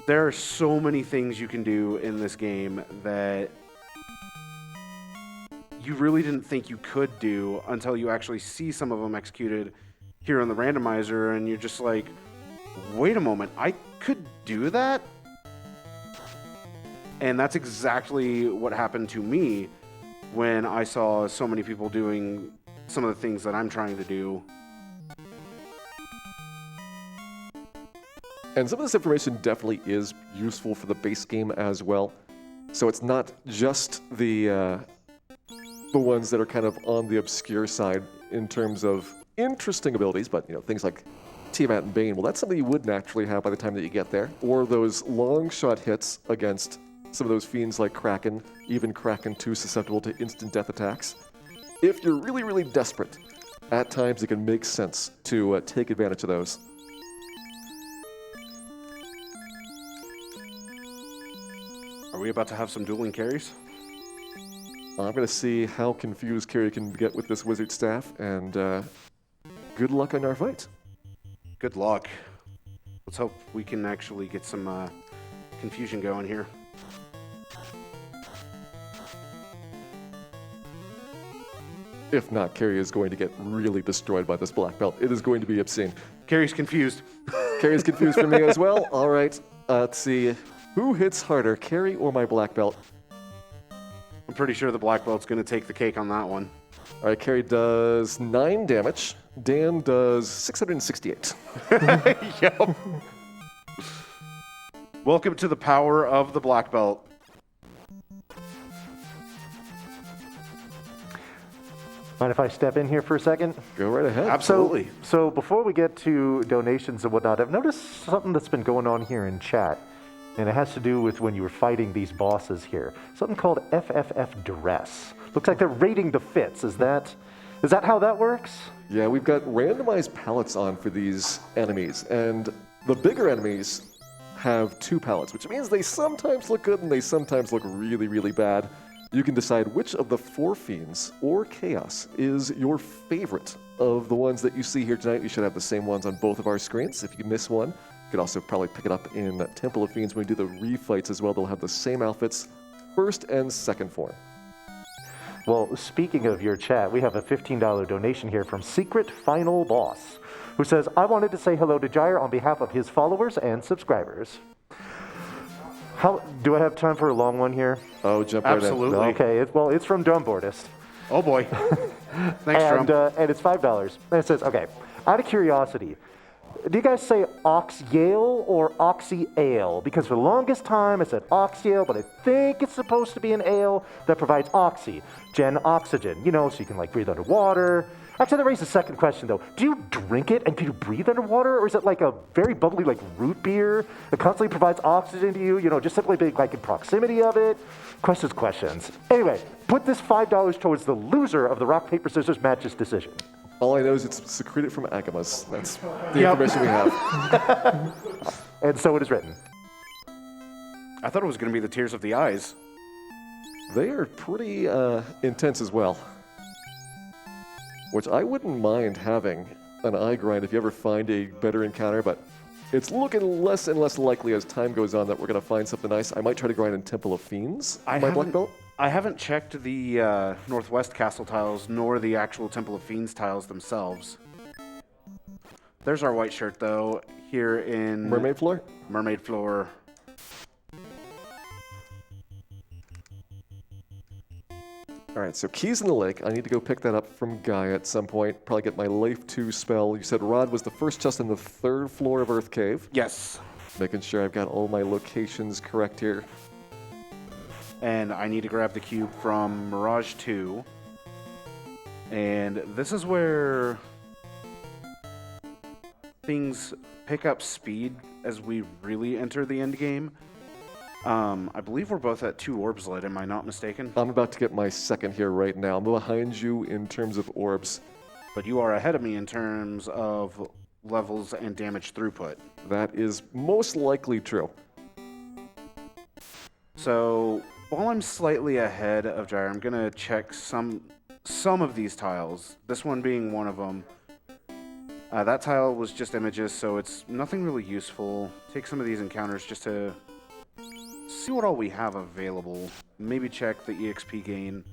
There are so many things you can do in this game that you really didn't think you could do until you actually see some of them executed here on the randomizer, and you're just like, wait a moment, I could do that? And that's exactly what happened to me when I saw so many people doing some of the things that I'm trying to do. And some of this information definitely is useful for the base game as well. So it's not just the ones that are kind of on the obscure side in terms of interesting abilities, but things like Tiamat and Bane, well, that's something you would naturally have by the time that you get there. Or those long shot hits against some of those fiends like Kraken, even Kraken 2 susceptible to instant death attacks. If you're really, really desperate, at times it can make sense to take advantage of those. Are we about to have some dueling carries? I'm going to see how confused Carrie can get with this Wizard Staff, and good luck on our fight. Good luck. Let's hope we can actually get some confusion going here. If not, Carrie is going to get really destroyed by this black belt. It is going to be obscene. Carrie's confused. Carrie's confused for me as well. All right, let's see. Who hits harder, Carrie or my black belt? I'm pretty sure the black belt's going to take the cake on that one. All right, Carrie does 9 damage. Dan does 668. Yep. Welcome to the power of the black belt. Mind if I step in here for a second? Go right ahead. Absolutely. So before we get to donations and whatnot, I've noticed something that's been going on here in chat. And it has to do with when you were fighting these bosses here. Something called FFF Duress. Looks like they're rating the fits. Is that how that works? Yeah, we've got randomized palettes on for these enemies. And the bigger enemies have 2 palettes, which means they sometimes look good and they sometimes look really, really bad. You can decide which of the 4 Fiends or Chaos is your favorite of the ones that you see here tonight. You should have the same ones on both of our screens. If you miss one, you could also probably pick it up in Temple of Fiends when we do the refights as well. They'll have the same outfits, first and second form. Well, speaking of your chat, we have a $15 donation here from Secret Final Boss, who says, I wanted to say hello to Gyre on behalf of his followers and subscribers. Do I have time for a long one here? Oh, jump right in. Absolutely. Okay, it's from Drumboardist. Oh boy. Thanks, Drum. And it's $5. And it says, okay, out of curiosity, do you guys say Ox-Yale or Oxy-Ale? Because for the longest time I said Ox-Yale, but I think it's supposed to be an ale that provides oxygen, so you can breathe underwater. Actually, that raises a second question, though. Do you drink it and can you breathe underwater? Or is it like a very bubbly, like root beer that constantly provides oxygen to you? You know, just simply being like in proximity of it? Questions. Anyway, put this $5 towards the loser of the rock, paper, scissors matches decision. All I know is it's secreted from Agamas. That's the information we have. And so it is written. I thought it was going to be the tears of the eyes. They are pretty intense as well. Which I wouldn't mind having an eye grind if you ever find a better encounter, but it's looking less and less likely as time goes on that we're going to find something nice. I might try to grind in Temple of Fiends, my black belt. I haven't checked the Northwest Castle tiles nor the actual Temple of Fiends tiles themselves. There's our white shirt, though, here in... Mermaid Floor? Mermaid Floor. All right, so Keys in the Lake. I need to go pick that up from Guy at some point. Probably get my Life 2 spell. You said Rod was the first chest on the 3rd floor of Earth Cave. Yes. Making sure I've got all my locations correct here. And I need to grab the cube from Mirage 2. And this is where things pick up speed as we really enter the end game. I believe we're both at 2 orbs lit, am I not mistaken? I'm about to get my second here right now. I'm behind you in terms of orbs. But you are ahead of me in terms of levels and damage throughput. That is most likely true. So while I'm slightly ahead of Gyre, I'm going to check some of these tiles, this one being one of them. That tile was just images, so it's nothing really useful. Take some of these encounters just to see what all we have available. Maybe check the EXP gain.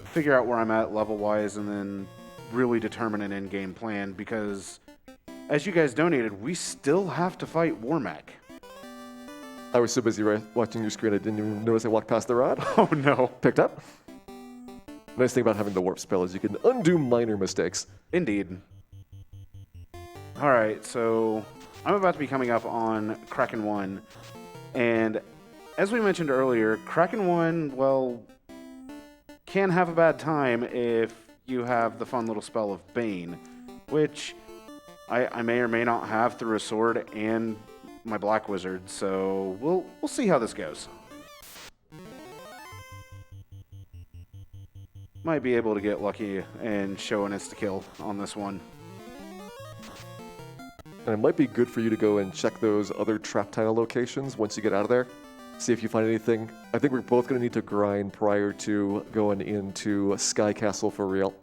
Figure out where I'm at level-wise, and then really determine an end-game plan, because as you guys donated, we still have to fight Warmac. I was so busy watching your screen, I didn't even notice I walked past the rod. Oh, no. Picked up. Nice thing about having the warp spell is you can undo minor mistakes. Indeed. All right, so I'm about to be coming up on Kraken 1. And as we mentioned earlier, Kraken 1, well, can have a bad time if you have the fun little spell of Bane, which I may or may not have through a sword and my Black Wizard, so we'll see how this goes. Might be able to get lucky and show an insta-kill on this one. And it might be good for you to go and check those other trap tile locations once you get out of there. See if you find anything. I think we're both going to need to grind prior to going into Sky Castle for real.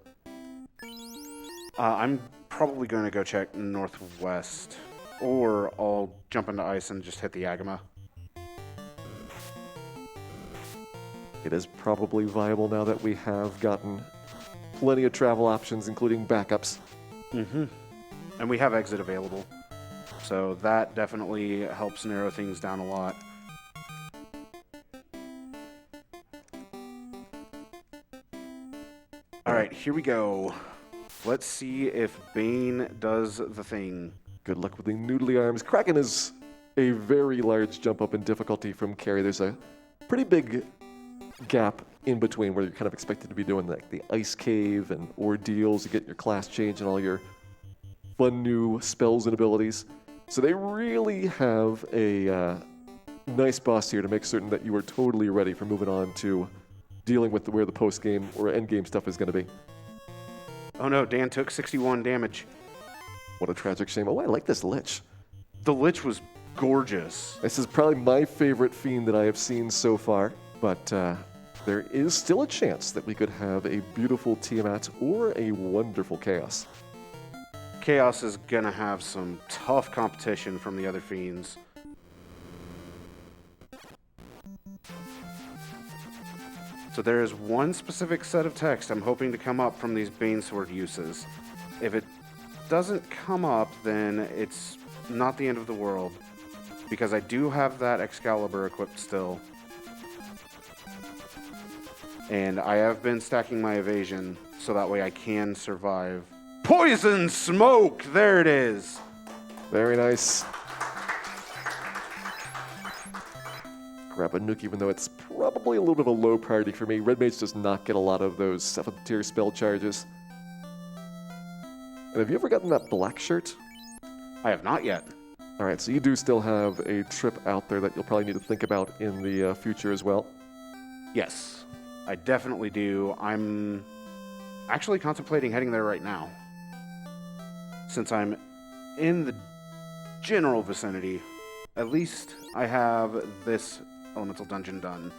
I'm probably going to go check Northwest, or I'll jump into ice and just hit the Agama. It is probably viable now that we have gotten plenty of travel options, including backups. Mm-hmm. And we have exit available. So that definitely helps narrow things down a lot. All right, here we go. Let's see if Bane does the thing. Good luck with the noodly arms. Kraken is a very large jump up in difficulty from carry. There's a pretty big gap in between where you're kind of expected to be doing like the ice cave and ordeals to get your class change and all your fun new spells and abilities. So they really have a nice boss here to make certain that you are totally ready for moving on to dealing with where the post-game or end-game stuff is going to be. Oh no, Dan took 61 damage. What a tragic shame. Oh, I like this Lich. The Lich was gorgeous. This is probably my favorite Fiend that I have seen so far, but there is still a chance that we could have a beautiful Tiamat or a wonderful Chaos. Chaos is going to have some tough competition from the other Fiends. So there is one specific set of text I'm hoping to come up from these Banesword uses. If it doesn't come up, then it's not the end of the world, because I do have that Excalibur equipped still. And I have been stacking my evasion, so that way I can survive. Poison smoke! There it is! Very nice. Grab a nuke, even though it's probably a little bit of a low priority for me. Red Mage does not get a lot of those 7th tier spell charges. And have you ever gotten that black shirt? I have not yet. All right, so you do still have a trip out there that you'll probably need to think about in the future as well. Yes, I definitely do. I'm actually contemplating heading there right now. Since I'm in the general vicinity, at least I have this elemental dungeon done.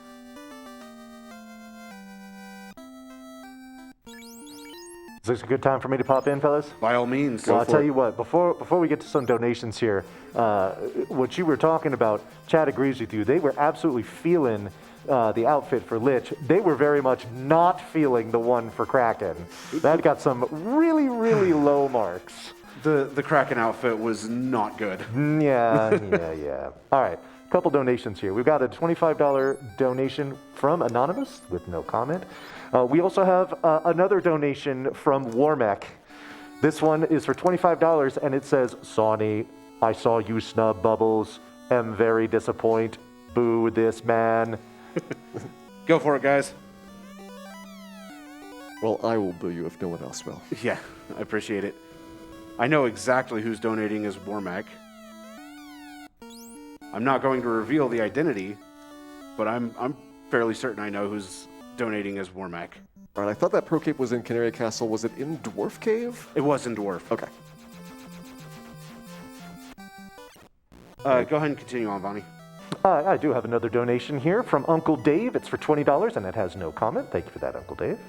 Is this a good time for me to pop in, fellas? By all means. Well, I'll tell you what, before we get to some donations here, what you were talking about, Chad agrees with you. They were absolutely feeling the outfit for Lich. They were very much not feeling the one for Kraken. That got some really, really low marks. The Kraken outfit was not good. Yeah. All right, couple donations here. We've got a $25 donation from Anonymous with no comment. We also have another donation from Warmech. This one is for $25, and it says, Sawney, I saw you snub Bubbles. Am very disappointed. Boo this man. Go for it, guys. Well, I will boo you if no one else will. Yeah, I appreciate it. I know exactly who's donating as Warmech. I'm not going to reveal the identity, but I'm fairly certain I know who's donating as Warmech. All right, I thought that Pro Cape was in Canary Castle. Was it in Dwarf Cave? It was in Dwarf. Okay. Go ahead and continue on, Bonnie. I do have another donation here from Uncle Dave. It's for $20, and it has no comment. Thank you for that, Uncle Dave.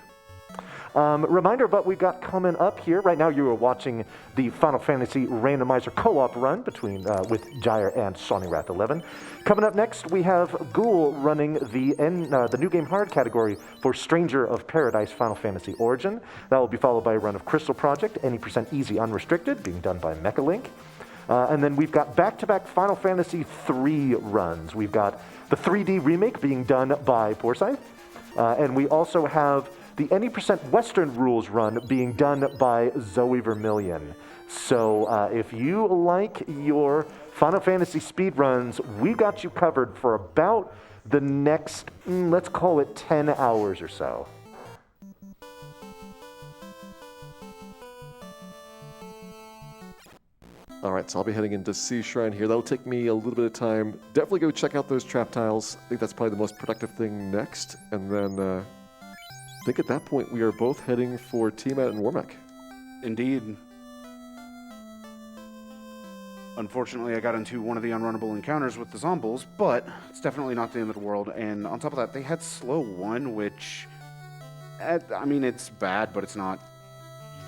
Reminder about what we've got coming up here. Right now, you are watching the Final Fantasy Randomizer co-op run between with Gyre and Sawneyrath11. Coming up next, we have Ghoul running the new game hard category for Stranger of Paradise Final Fantasy Origin. That will be followed by a run of Crystal Project, any % easy unrestricted, being done by Mechalink. And then we've got back-to-back Final Fantasy III runs. We've got the 3D remake being done by Forsyth, and we also have the any % Western rules run being done by Zoe Vermillion. So if you like your Final Fantasy speed runs, we got you covered for about the next, let's call it 10 hours or so. All right, so I'll be heading into Sea Shrine here. That'll take me a little bit of time. Definitely go check out those trap tiles. I think that's probably the most productive thing next. And then I think at that point we are both heading for Tiamat and Warmech. Indeed. Unfortunately, I got into one of the unrunnable encounters with the Zombies, but it's definitely not the end of the world. And on top of that, they had slow 1, which, I mean, it's bad, but it's not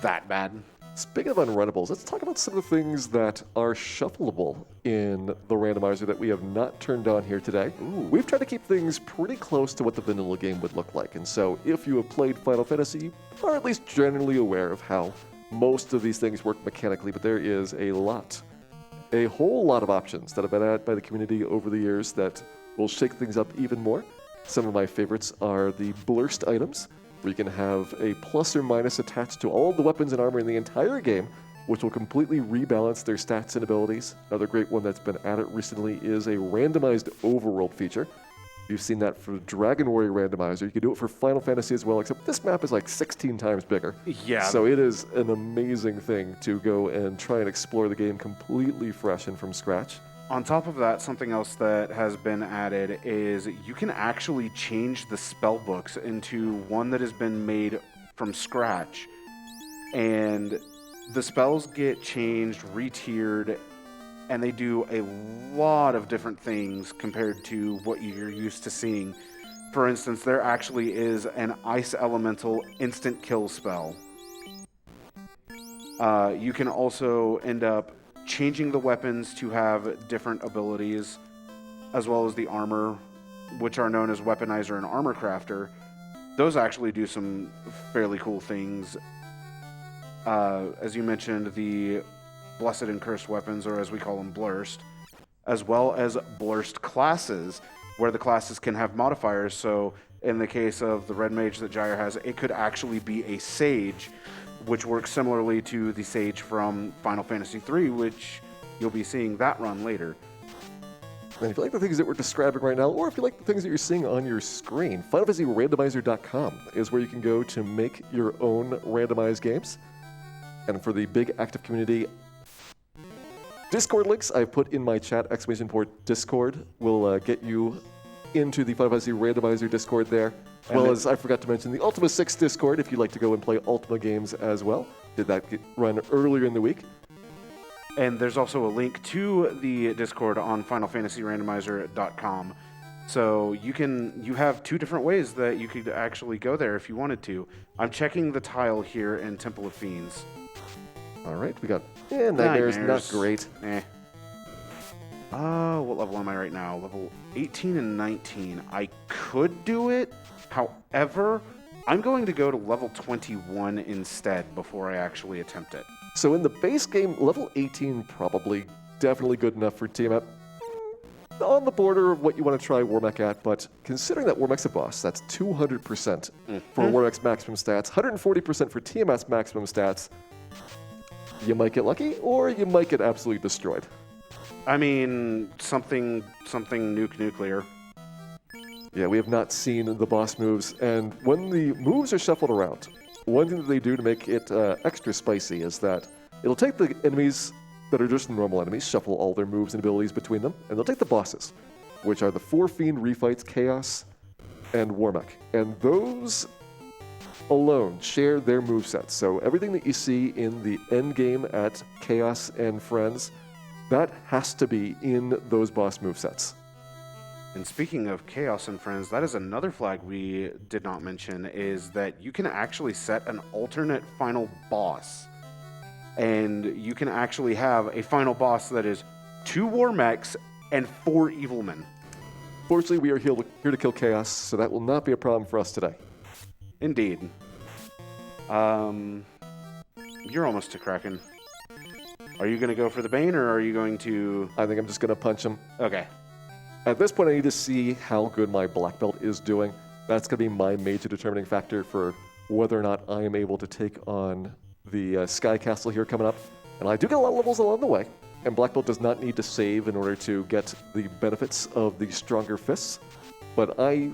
that bad. Speaking of unrunnables, let's talk about some of the things that are shuffleable in the randomizer that we have not turned on here today. We've tried to keep things pretty close to what the vanilla game would look like, and so if you have played Final Fantasy, you are at least generally aware of how most of these things work mechanically, but there is a whole lot of options that have been added by the community over the years that will shake things up even more. Some of my favorites are the blurst items, where you can have a plus or minus attached to all of the weapons and armor in the entire game, which will completely rebalance their stats and abilities. Another great one that's been added recently is a randomized overworld feature. You've seen that for Dragon Warrior Randomizer. You can do it for Final Fantasy as well, except this map is like 16 times bigger. Yeah. So it is an amazing thing to go and try and explore the game completely fresh and from scratch. On top of that, something else that has been added is you can actually change the spell books into one that has been made from scratch. And the spells get changed, re-tiered, and they do a lot of different things compared to what you're used to seeing. For instance, there actually is an ice elemental instant kill spell. You can also end up changing the weapons to have different abilities, as well as the armor, which are known as Weaponizer and Armor Crafter. Those actually do some fairly cool things. As you mentioned, the Blessed and Cursed weapons, or as we call them, Blurst, as well as Blurst classes, where the classes can have modifiers. So in the case of the Red Mage that Gyre has, it could actually be a Sage, which works similarly to the Sage from Final Fantasy III, which you'll be seeing that run later. And if you like the things that we're describing right now, or if you like the things that you're seeing on your screen, FinalFantasyRandomizer.com is where you can go to make your own randomized games. And for the big active community, Discord links I've put in my chat, !Discord will get you into the Final Fantasy Randomizer Discord there. As well as I forgot to mention the Ultima 6 Discord if you'd like to go and play Ultima games as well. Did that run earlier in the week. And there's also a link to the Discord on FinalFantasyRandomizer.com. So you have two different ways that you could actually go there if you wanted to. I'm checking the tile here in Temple of Fiends. All right, we got Nightmares, not great. What level am I right now? Level 18 and 19. I could do it. However, I'm going to go to level 21 instead before I actually attempt it. So in the base game, level 18 probably definitely good enough for Tiamat. On the border of what you want to try Warmech at, but considering that Warmech's a boss, that's 200% for Warmech's maximum stats, 140% for Tiamat's maximum stats. You might get lucky, or you might get absolutely destroyed. I mean, something nuclear. Yeah, we have not seen the boss moves, and when the moves are shuffled around, one thing that they do to make it extra spicy is that it'll take the enemies that are just normal enemies, shuffle all their moves and abilities between them, and they'll take the bosses, which are the 4 Fiend refights, Chaos, and Warmech. And those alone share their movesets. So everything that you see in the end game at Chaos and Friends, that has to be in those boss movesets. And speaking of Chaos and Friends, that is another flag we did not mention, is that you can actually set an alternate final boss. And you can actually have a final boss that is 2 Warmechs and 4 Evilmen. Fortunately, we are here to kill Chaos, so that will not be a problem for us today. Indeed. You're almost to Kraken. Are you going to go for the Bane, or are you going to... I think I'm just going to punch him. Okay. At this point, I need to see how good my black belt is doing. That's going to be my major determining factor for whether or not I am able to take on the Sky Castle here coming up. And I do get a lot of levels along the way, and black belt does not need to save in order to get the benefits of the stronger fists. But I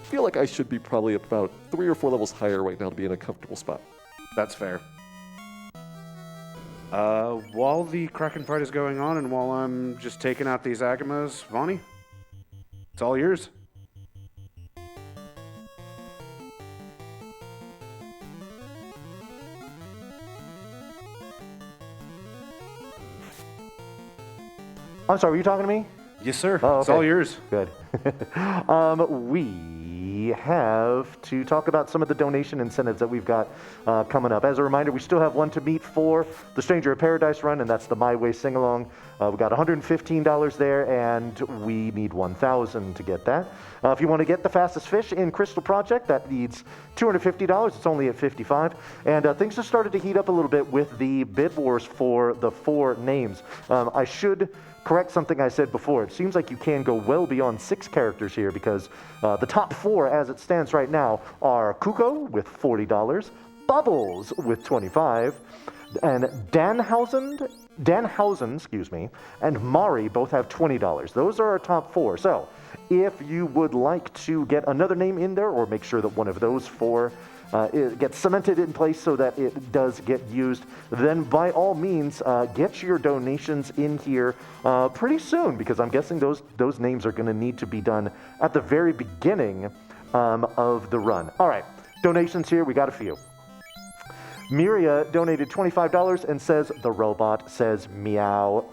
feel like I should be probably about 3 or 4 levels higher right now to be in a comfortable spot. That's fair. While the Kraken fight is going on, and while I'm just taking out these Agamas, Vonnie, it's all yours. I'm sorry, were you talking to me? Yes, sir. Oh, It's okay. all yours. Good. We have to talk about some of the donation incentives that we've got coming up. As a reminder, we still have one to meet for the Stranger of Paradise run, and that's the My Way sing-along. We got $115 there, and we need $1,000 to get that. If you want to get the fastest fish in Crystal Project, that needs $250. It's only at $55. And things have started to heat up a little bit with the bid wars for the 4 names. I should correct something I said before. It seems like you can go well beyond 6 characters here, because the top 4 as it stands right now are Kuko with $40, Bubbles with $25, and Danhausen, and Mari both have $20. Those are our top 4. So if you would like to get another name in there, or make sure that one of those 4 it gets cemented in place so that it does get used, then by all means get your donations in here pretty soon, because I'm guessing those names are going to need to be done at the very beginning of the run. All right, donations here, we got a few. Miria donated $25 and says, the robot says meow.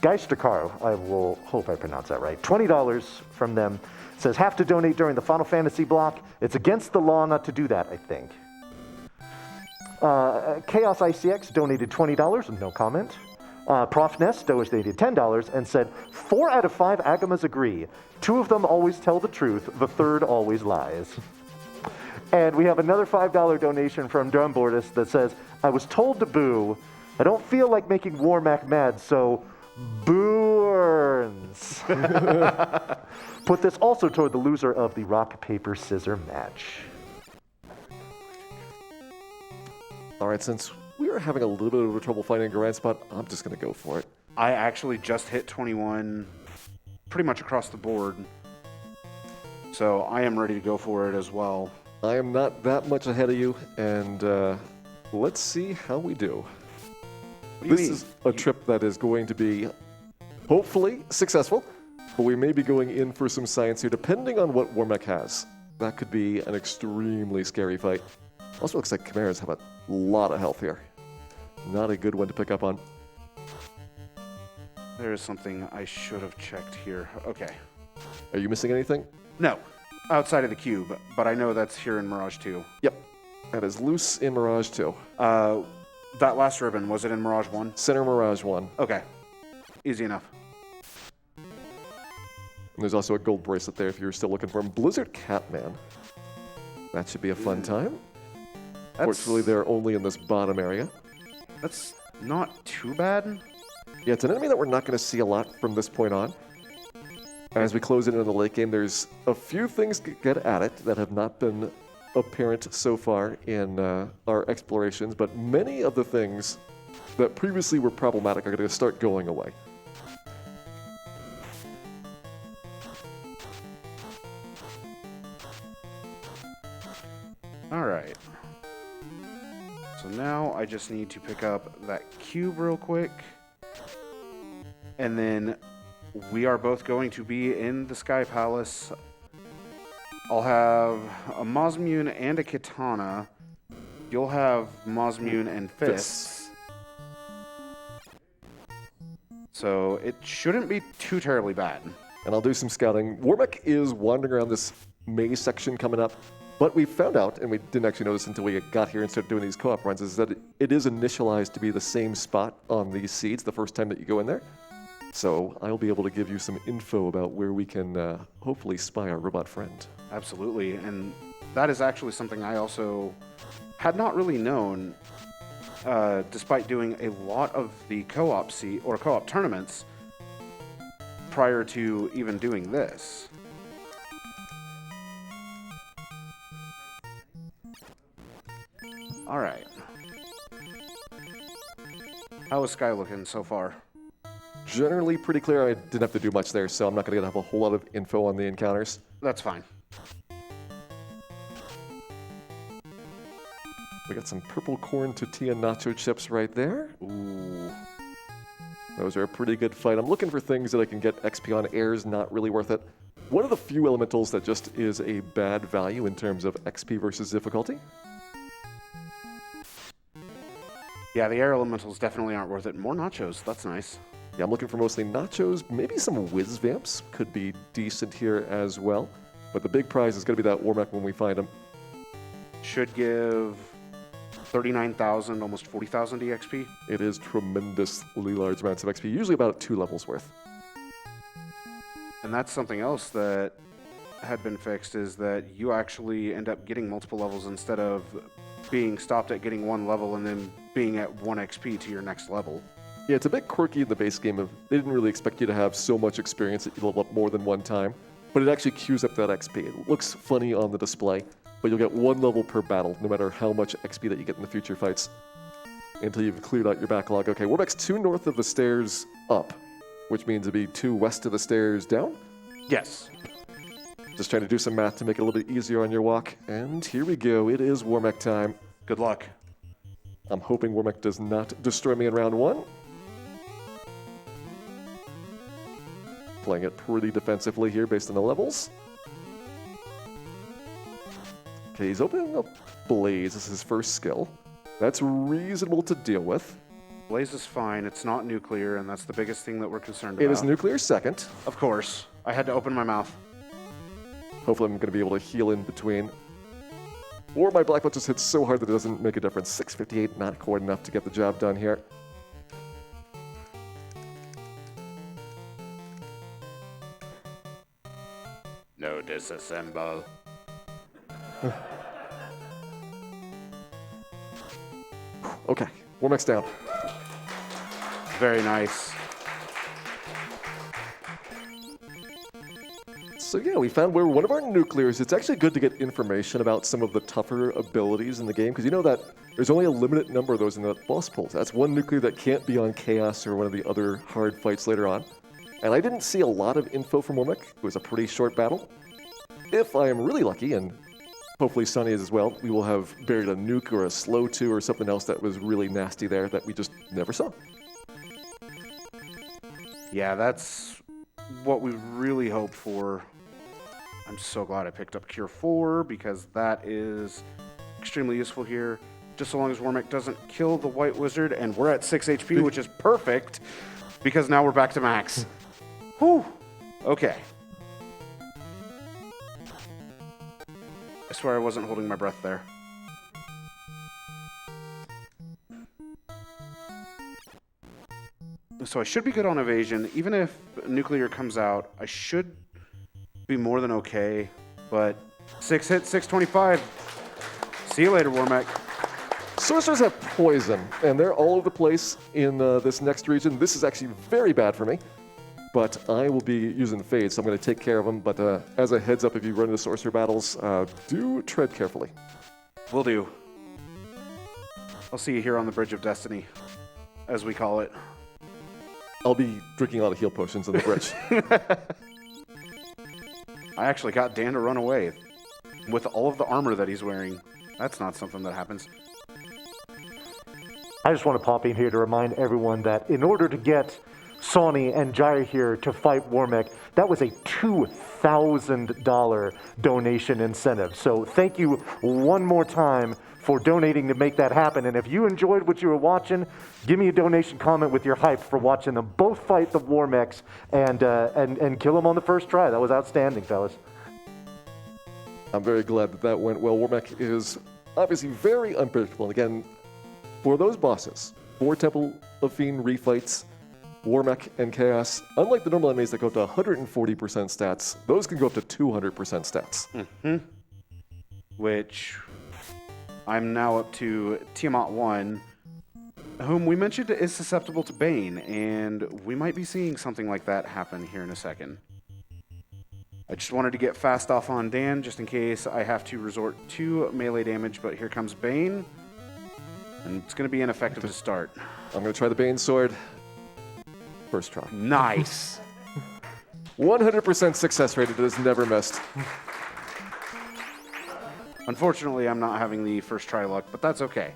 Geistercar, I will hope I pronounce that right. $20 from them. Says, have to donate during the Final Fantasy block. It's against the law not to do that, I think. Chaos ICX donated $20, no comment. Prof Nest donated $10 and said, 4 out of 5 Agamas agree. 2 of them always tell the truth. The 3rd always lies. And we have another $5 donation from Drumbordus that says, I was told to boo. I don't feel like making Warmech mad, so burns. Put this also toward the loser of the rock, paper, scissor match. All right, since we are having a little bit of trouble finding a grand spot, I'm just going to go for it. I actually just hit 21 pretty much across the board. So I am ready to go for it as well. I am not that much ahead of you, and let's see how we do. This is a trip that is going to be hopefully successful, but we may be going in for some science here, depending on what Wormek has. That could be an extremely scary fight. Also looks like Chimeras have a lot of health here. Not a good one to pick up on. There is something I should have checked here. Okay. Are you missing anything? No, outside of the cube, but I know that's here in Mirage 2. Yep. That is loose in Mirage 2. That last ribbon, was it in Mirage 1? Center Mirage 1. Okay. Easy enough. And there's also a gold bracelet there if you're still looking for him. Blizzard Catman. That should be a fun time. Fortunately, they're only in this bottom area. That's not too bad. Yeah, it's an enemy that we're not going to see a lot from this point on. As we close it into the late game, there's a few things to get at it that have not been apparent so far in our explorations, but many of the things that previously were problematic are going to start going away. All right. So now I just need to pick up that cube real quick. And then we are both going to be in the Sky Palace. I'll have a Mosmune and a Katana. You'll have Mosmune and Fists. So it shouldn't be too terribly bad. And I'll do some scouting. Wormek is wandering around this maze section coming up. But we found out, and we didn't actually notice until we got here and started doing these co-op runs, is that it is initialized to be the same spot on these seeds the first time that you go in there. So I'll be able to give you some info about where we can hopefully spy our robot friend. Absolutely, and that is actually something I also had not really known, despite doing a lot of the co-op co-op tournaments prior to even doing this. All right. How is Sky looking so far? Generally pretty clear. I didn't have to do much there, so I'm not going to have a whole lot of info on the encounters. That's fine. We got some purple corn tortilla nacho chips right there. Ooh. Those are a pretty good fight. I'm looking for things that I can get XP on. Air's not really worth it. One of the few elementals that just is a bad value in terms of XP versus difficulty. Yeah, the air elementals definitely aren't worth it. More nachos, that's nice. Yeah, I'm looking for mostly nachos. Maybe some whiz vamps could be decent here as well. But the big prize is going to be that Wormek when we find him. Should give 39,000, almost 40,000 EXP. It is tremendously large amounts of XP, usually about 2 levels worth. And that's something else that had been fixed, is that you actually end up getting multiple levels instead of being stopped at getting 1 level and then being at 1 XP to your next level. Yeah, it's a bit quirky in the base game. They didn't really expect you to have so much experience that you level up more than 1 time, but it actually queues up that XP. It looks funny on the display, but you'll get 1 level per battle, no matter how much XP that you get in the future fights, until you've cleared out your backlog. Okay, Warbec's 2 north of the stairs up, which means it'd be 2 west of the stairs down? Yes. Just trying to do some math to make it a little bit easier on your walk. And here we go. It is Wormek time. Good luck. I'm hoping Wormek does not destroy me in round 1. Playing it pretty defensively here based on the levels. Okay, he's opening up Blaze as his first skill. That's reasonable to deal with. Blaze is fine. It's not nuclear, and that's the biggest thing that we're concerned about. It is nuclear second. Of course. I had to open my mouth. Hopefully I'm going to be able to heal in between. Or my Black Belt just hits so hard that it doesn't make a difference. 658, not quite enough to get the job done here. No disassemble. Okay, Wormek's down. Very nice. So yeah, we found where one of our nuclears. It's actually good to get information about some of the tougher abilities in the game, because you know that there's only a limited number of those in the boss pools. That's one nuclear that can't be on Chaos or one of the other hard fights later on. And I didn't see a lot of info from Wormek. It was a pretty short battle. If I am really lucky and hopefully Sunny is as well, we will have buried a nuke or a slow 2 or something else that was really nasty there that we just never saw. Yeah, that's what we really hoped for. I'm so glad I picked up Cure 4 because that is extremely useful here. Just so long as Wormek doesn't kill the White Wizard, and we're at 6 HP, which is perfect because now we're back to max. Whew. Okay. I swear I wasn't holding my breath there. So I should be good on evasion. Even if nuclear comes out, I should be more than okay. But 6 hits, 625. See you later, Wormek. Sorcerers have poison, and they're all over the place in this next region. This is actually very bad for me, but I will be using Fade, so I'm going to take care of them. But as a heads up, if you run into sorcerer battles, do tread carefully. Will do. I'll see you here on the Bridge of Destiny, as we call it. I'll be drinking a lot of heal potions on the bridge. I actually got Dan to run away with all of the armor that he's wearing. That's not something that happens. I just want to pop in here to remind everyone that in order to get Sawney and Gyre here to fight Wormek, that was a $2,000 donation incentive. So thank you one more time for donating to make that happen. And if you enjoyed what you were watching, give me a donation comment with your hype for watching them both fight the Wormeks and kill them on the first try. That was outstanding, fellas. I'm very glad that that went well. Wormek is obviously very unpredictable. And again, for those bosses, 4 Temple of Fiend refights, Wormek and Chaos, unlike the normal enemies that go up to 140% stats, those can go up to 200% stats. Mm-hmm. Which I'm now up to Tiamat 1, whom we mentioned is susceptible to Bane, and we might be seeing something like that happen here in a second. I just wanted to get fast off on Dan, just in case I have to resort to melee damage, but here comes Bane, and it's going to be ineffective to start. I'm going to try the Bane Sword. First try. Nice. 100% success rate. It has never missed. Unfortunately, I'm not having the first try luck, but that's okay.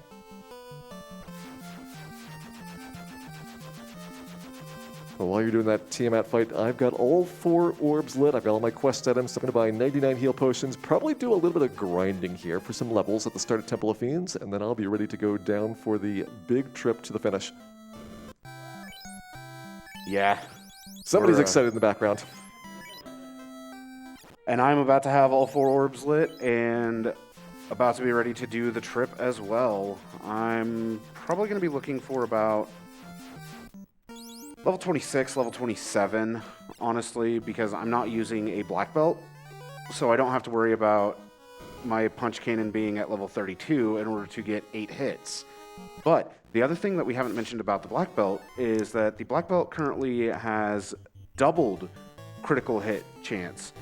Well, while you're doing that Tiamat fight, I've got all 4 orbs lit. I've got all my quest items. So I'm going to buy 99 heal potions. Probably do a little bit of grinding here for some levels at the start of Temple of Fiends, and then I'll be ready to go down for the big trip to the finish. Yeah. Somebody's excited in the background. And I'm about to have all 4 orbs lit and about to be ready to do the trip as well. I'm probably going to be looking for about level 26, level 27, honestly, because I'm not using a black belt, so I don't have to worry about my punch cannon being at level 32 in order to get 8 hits. But the other thing that we haven't mentioned about the black belt is that the black belt currently has doubled critical hit chance.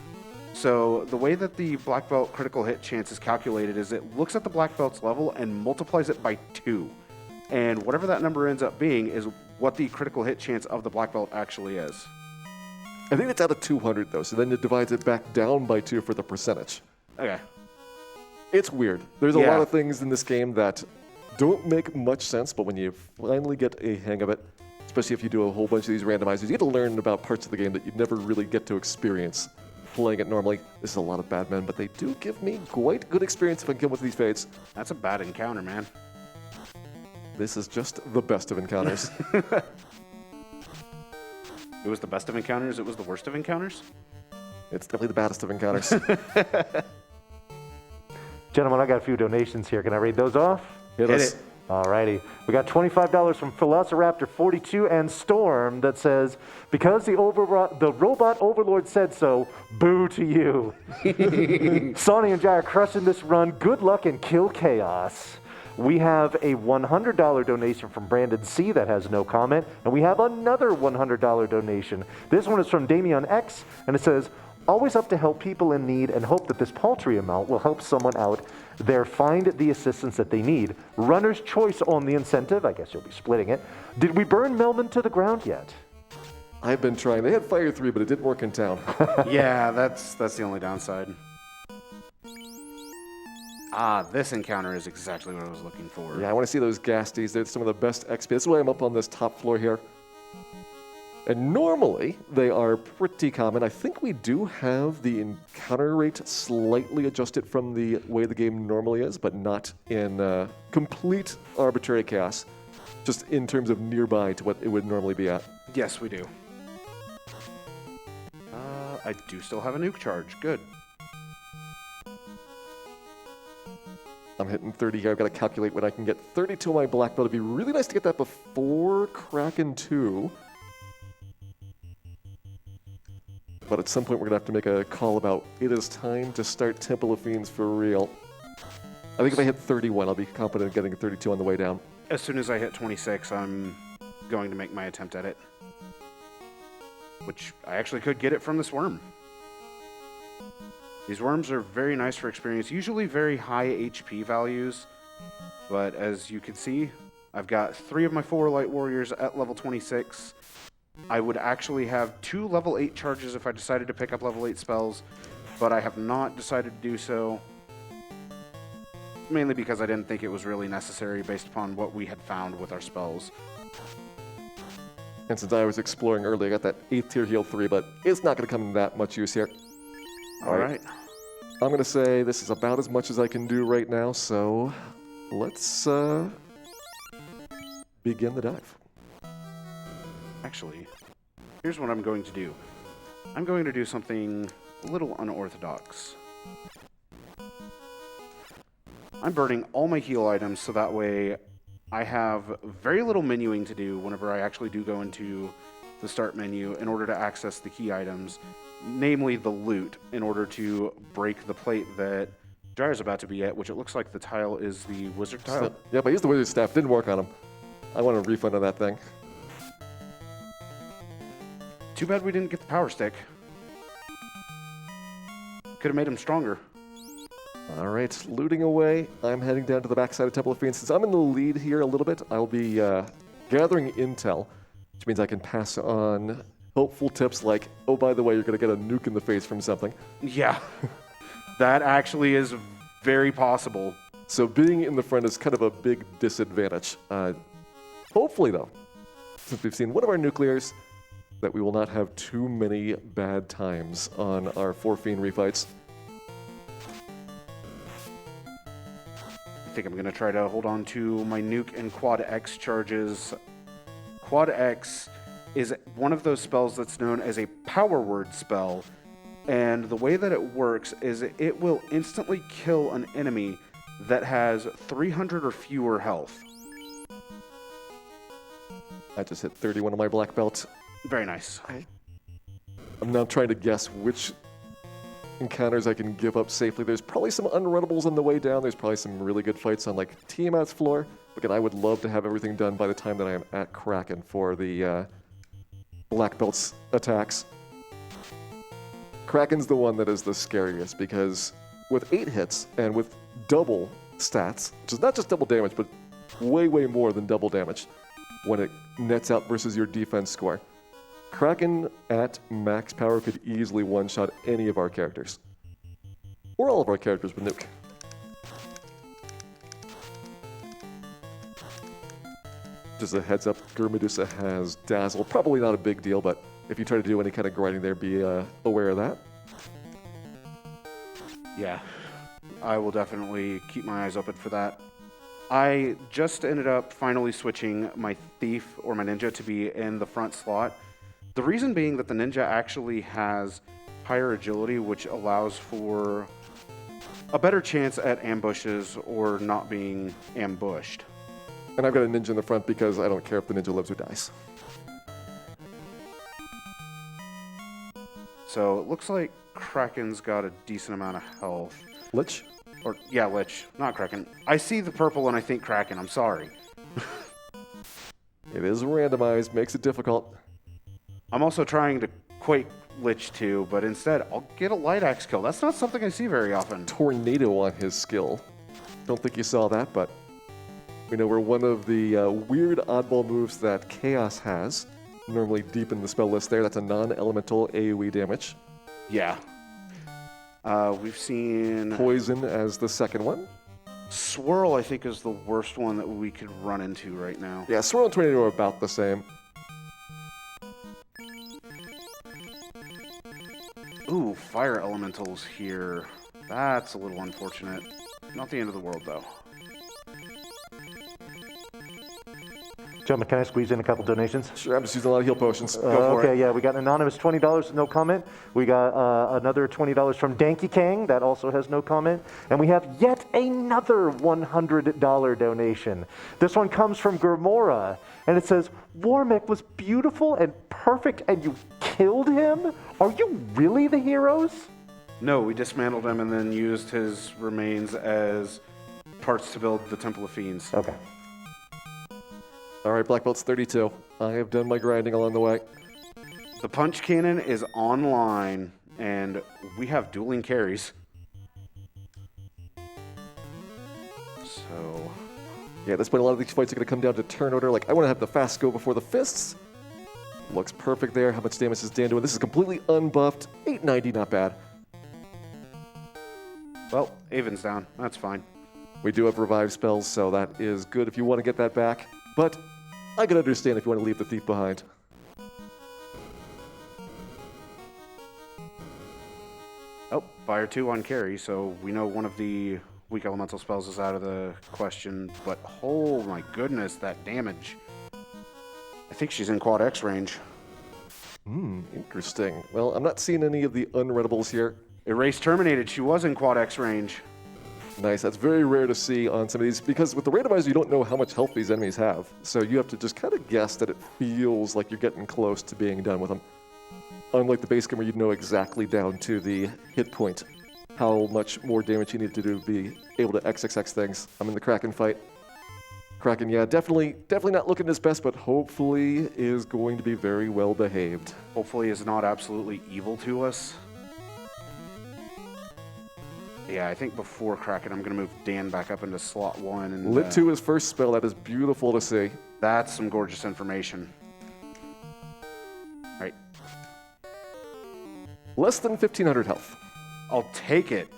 So the way that the black belt critical hit chance is calculated is it looks at the black belt's level and multiplies it by 2. And whatever that number ends up being is what the critical hit chance of the black belt actually is. I think it's out of 200, though, so then it divides it back down by 2 for the percentage. Okay. It's weird. There's a lot of things in this game that don't make much sense, but when you finally get a hang of it, especially if you do a whole bunch of these randomizers, you get to learn about parts of the game that you never really get to experience playing it normally. This is a lot of bad men, but they do give me quite good experience if I can kill with these fades. That's a bad encounter, man. This is just the best of encounters. It was the best of encounters, it was the worst of encounters? It's definitely the baddest of encounters. Gentlemen, I got a few donations here. Can I read those off? Hit us. it. Alrighty. We got $25 from Velociraptor42 and Storm that says, because the robot overlord said so, boo to you. Sawney and Gyre crushing this run. Good luck and kill chaos. We have a $100 donation from Brandon C. that has no comment, and we have another $100 donation. This one is from Damian X, and it says, always up to help people in need and hope that this paltry amount will help someone out there find the assistance that they need. Runner's choice on the incentive. I guess you'll be splitting it. Did we burn Melman to the ground yet? I've been trying. They had Fire 3, but it didn't work in town. Yeah, that's the only downside. Ah, this encounter is exactly what I was looking for. Yeah, I want to see those Gasties. They're some of the best XP. This is why I'm up on this top floor here. And normally, they are pretty common. I think we do have the encounter rate slightly adjusted from the way the game normally is, but not in complete arbitrary chaos. Just in terms of nearby to what it would normally be at. Yes, we do. I do still have a nuke charge. Good. I'm hitting 30 here. I've got to calculate when I can get 32 on my black belt. It'd be really nice to get that before Kraken 2. But at some point, we're going to have to make a call about it is time to start Temple of Fiends for real. I think if I hit 31, I'll be confident in getting a 32 on the way down. As soon as I hit 26, I'm going to make my attempt at it. Which I actually could get it from this worm. These worms are very nice for experience, usually very high HP values. But as you can see, I've got 3 of my 4 Light Warriors at level 26. I would actually have 2 level 8 charges if I decided to pick up level 8 spells, but I have not decided to do so. Mainly because I didn't think it was really necessary based upon what we had found with our spells. And since I was exploring early, I got that 8th tier heal 3, but it's not going to come in that much use here. All right. I'm going to say this is about as much as I can do right now, so let's begin the dive. Actually, here's what I'm going to do. I'm going to do something a little unorthodox. I'm burning all my heal items so that way I have very little menuing to do whenever I actually do go into the start menu in order to access the key items, namely the loot, in order to break the plate that Gyre's about to be at, which it looks like the tile is the wizard tile. Yep, I used the wizard staff. Didn't work on him. I want a refund on that thing. Too bad we didn't get the power stick. Could have made him stronger. All right, looting away. I'm heading down to the backside of Temple of Fiends. Since I'm in the lead here a little bit, I'll be gathering intel, which means I can pass on helpful tips like, oh, by the way, you're going to get a nuke in the face from something. Yeah, that actually is very possible. So being in the front is kind of a big disadvantage. Hopefully, though, since we've seen one of our nuclears, that we will not have too many bad times on our 4 Fiend refights. I think I'm going to try to hold on to my nuke and Quad X charges. Quad X is one of those spells that's known as a power word spell, and the way that it works is it will instantly kill an enemy that has 300 or fewer health. I just hit 31 on my black belt. Very nice. I'm now trying to guess which encounters I can give up safely. There's probably some unrunnables on the way down. There's probably some really good fights on like Tiamat's floor. Again, I would love to have everything done by the time that I am at Kraken for the Black Belt's attacks. Kraken's the one that is the scariest because with 8 hits and with double stats, which is not just double damage, but way, way more than double damage when it nets out versus your defense score, Kraken at max power could easily one-shot any of our characters. Or all of our characters with nuke. Just a heads up, Medusa has Dazzle. Probably not a big deal, but if you try to do any kind of grinding there, be aware of that. Yeah, I will definitely keep my eyes open for that. I just ended up finally switching my thief or my ninja to be in the front slot. The reason being that the ninja actually has higher agility, which allows for a better chance at ambushes or not being ambushed. And I've got a ninja in the front because I don't care if the ninja lives or dies. So it looks like Kraken's got a decent amount of health. Lich? Or, yeah, Lich, not Kraken. I see the purple and I think Kraken, I'm sorry. It is randomized, makes it difficult. I'm also trying to Quake Lich too, but instead I'll get a Light Axe kill. That's not something I see very often. Tornado on his skill. Don't think you saw that, but we know we're one of the weird oddball moves that Chaos has. Normally deep in the spell list there. That's a non-elemental AoE damage. Yeah. We've seen... Poison as the second one. Swirl, I think, is the worst one that we could run into right now. Yeah, Swirl and Tornado are about the same. Ooh, fire elementals here. That's a little unfortunate. Not the end of the world, though. Gentlemen, can I squeeze in a couple donations? Sure, I'm just using a lot of heal potions. Go for Okay, it. yeah, we got an anonymous $20, no comment. We got another $20 from Danky Kang, that also has no comment. And we have yet another $100 donation. This one comes from Gurmora, and it says, Warmick was beautiful and perfect, and you killed him? Are you really the heroes? No, we dismantled him and then used his remains as parts to build the Temple of Fiends. Okay. All right, Black Belt's 32. I have done my grinding along the way. The punch cannon is online, and we have dueling carries. So, Yeah, at this point, a lot of these fights are going to come down to turn order. Like, I want to have the fast go before the fists. Looks perfect there. How much damage is Dan doing? This is completely unbuffed. 890, not bad. well, Avon's down. That's fine. We do have revive spells, so that is good if you want to get that back. But I can understand if you want to leave the thief behind. Oh, fire 2 on carry, so we know one of the weak elemental spells is out of the question, but oh my goodness, that damage. I think she's in quad X range. Interesting. Well, I'm not seeing any of the unreadables here. Erase terminated, she was in quad X range. Nice. That's very rare to see on some of these, because with the randomizer, you don't know how much health these enemies have. So you have to just kind of guess that it feels like you're getting close to being done with them. Unlike the base game where you'd know exactly down to the hit point how much more damage you need to do to be able to XXX things. I'm in the Kraken fight. Kraken, yeah, definitely not looking his best, but hopefully is going to be very well behaved. Hopefully is not absolutely evil to us. Yeah, I think before Kraken, I'm going to move Dan back up into slot 1. And, Lit 2 his first spell. That is beautiful to see. That's some gorgeous information. All right. Less than 1,500 health. I'll take it.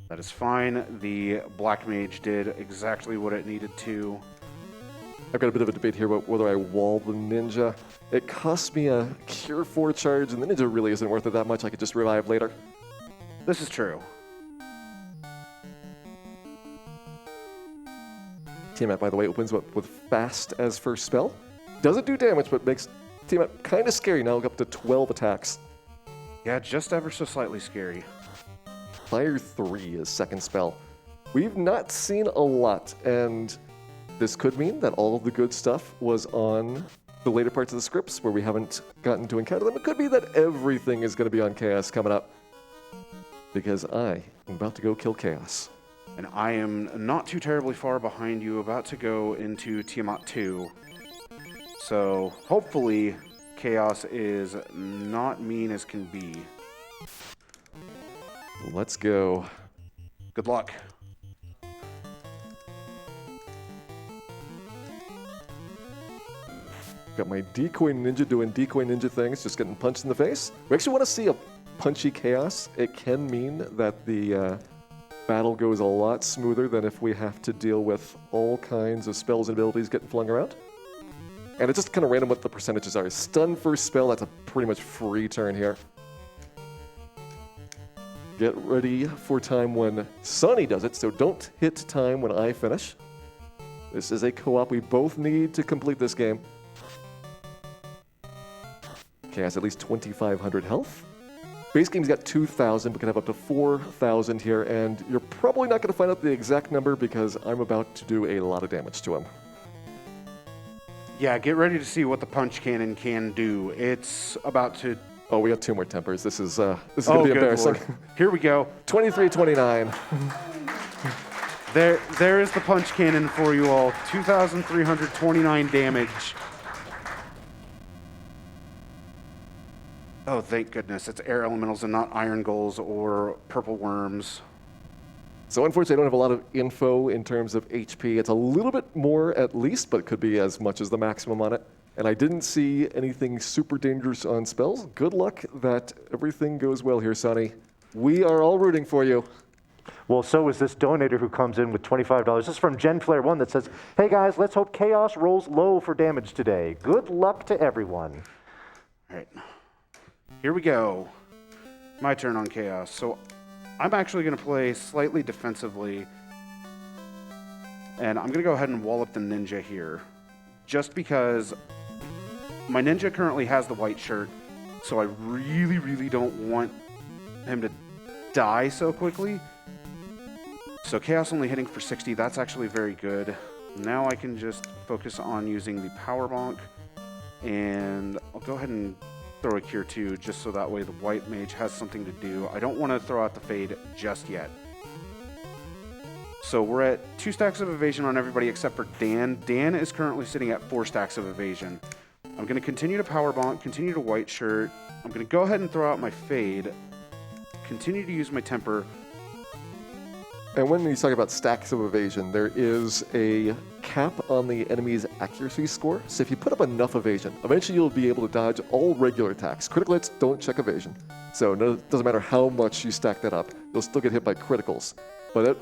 That is fine. The Black Mage did exactly what it needed to. I've got a bit of a debate here about whether I wall the ninja. It costs me a Cure 4 charge, and the ninja really isn't worth it that much. I could just revive later. This is true. Tiamat, by the way, opens with fast as first spell. Doesn't do damage, but makes Tiamat kind of scary. Now up to 12 attacks. Yeah, just ever so slightly scary. Fire 3 is second spell. We've not seen a lot, and this could mean that all of the good stuff was on the later parts of the scripts where we haven't gotten to encounter them. It could be that everything is going to be on Chaos coming up, because I am about to go kill Chaos. And I am not too terribly far behind you, about to go into Tiamat 2. So hopefully Chaos is not mean as can be. Let's go. Good luck. Got my decoy ninja doing decoy ninja things, just getting punched in the face. We actually want to see a punchy Chaos. It can mean that the battle goes a lot smoother than if we have to deal with all kinds of spells and abilities getting flung around. And it's just kind of random what the percentages are. Stun first spell, that's a pretty much free turn here. Get ready for time when Sonny does it, so don't hit time when I finish. This is a co-op. We both need to complete this game. Okay, has at least 2,500 health. Base game's got 2,000, but can have up to 4,000 here, and you're probably not going to find out the exact number because I'm about to do a lot of damage to him. Yeah, get ready to see what the punch cannon can do. It's about to... Oh, we have 2 more tempers. This is going to be embarrassing. Lord. Here we go. 23-29. There is the punch cannon for you all. 2,329 damage. Oh, thank goodness. It's air elementals and not iron gulls or purple worms. So unfortunately, I don't have a lot of info in terms of HP. It's a little bit more at least, but it could be as much as the maximum on it. And I didn't see anything super dangerous on spells. Good luck that everything goes well here, Sonny. We are all rooting for you. Well, so is this donator who comes in with $25. This is from GenFlare1 that says, hey guys, let's hope Chaos rolls low for damage today. Good luck to everyone. All right. Here we go. My turn on Chaos. So I'm actually going to play slightly defensively. And I'm going to go ahead and wall up the ninja here. Just because my ninja currently has the white shirt. So I really, really don't want him to die so quickly. So Chaos only hitting for 60. That's actually very good. Now I can just focus on using the Power Bonk. And I'll go ahead and throw a Cure 2, just so that way the white mage has something to do. I don't want to throw out the Fade just yet. So we're at 2 stacks of evasion on everybody except for Dan. Dan is currently sitting at 4 stacks of evasion. I'm going to continue to Power Bonk, continue to White Shirt. I'm going to go ahead and throw out my Fade, continue to use my Temper. And when you talk about stacks of evasion, there is a cap on the enemy's accuracy score. So if you put up enough evasion, eventually you'll be able to dodge all regular attacks. Critical hits don't check evasion. So it doesn't matter how much you stack that up, you'll still get hit by criticals. But it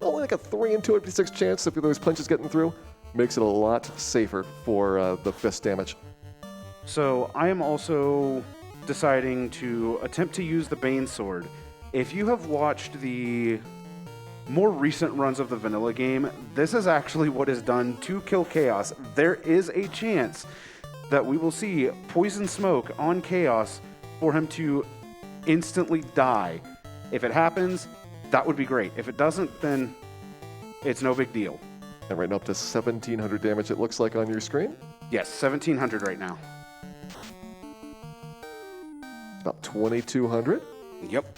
only like a 3 in 256 chance if those punches getting through makes it a lot safer for the fist damage. So I am also deciding to attempt to use the Bane Sword. If you have watched the more recent runs of the vanilla game, this is actually what is done to kill Chaos. There is a chance that we will see Poison Smoke on Chaos for him to instantly die. If it happens, that would be great. If it doesn't, then it's no big deal. And right now up to 1,700 damage it looks like on your screen. Yes, 1,700 right now. About 2,200. Yep.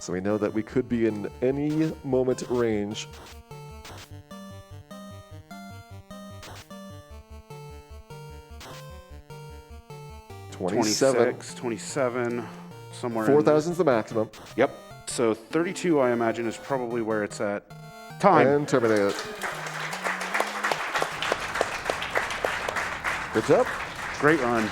So we know that we could be in any moment range. $26, 27, somewhere 4,000 is the maximum. Yep. So 32, I imagine, is probably where it's at. Time. And terminate it. Good job. Great run.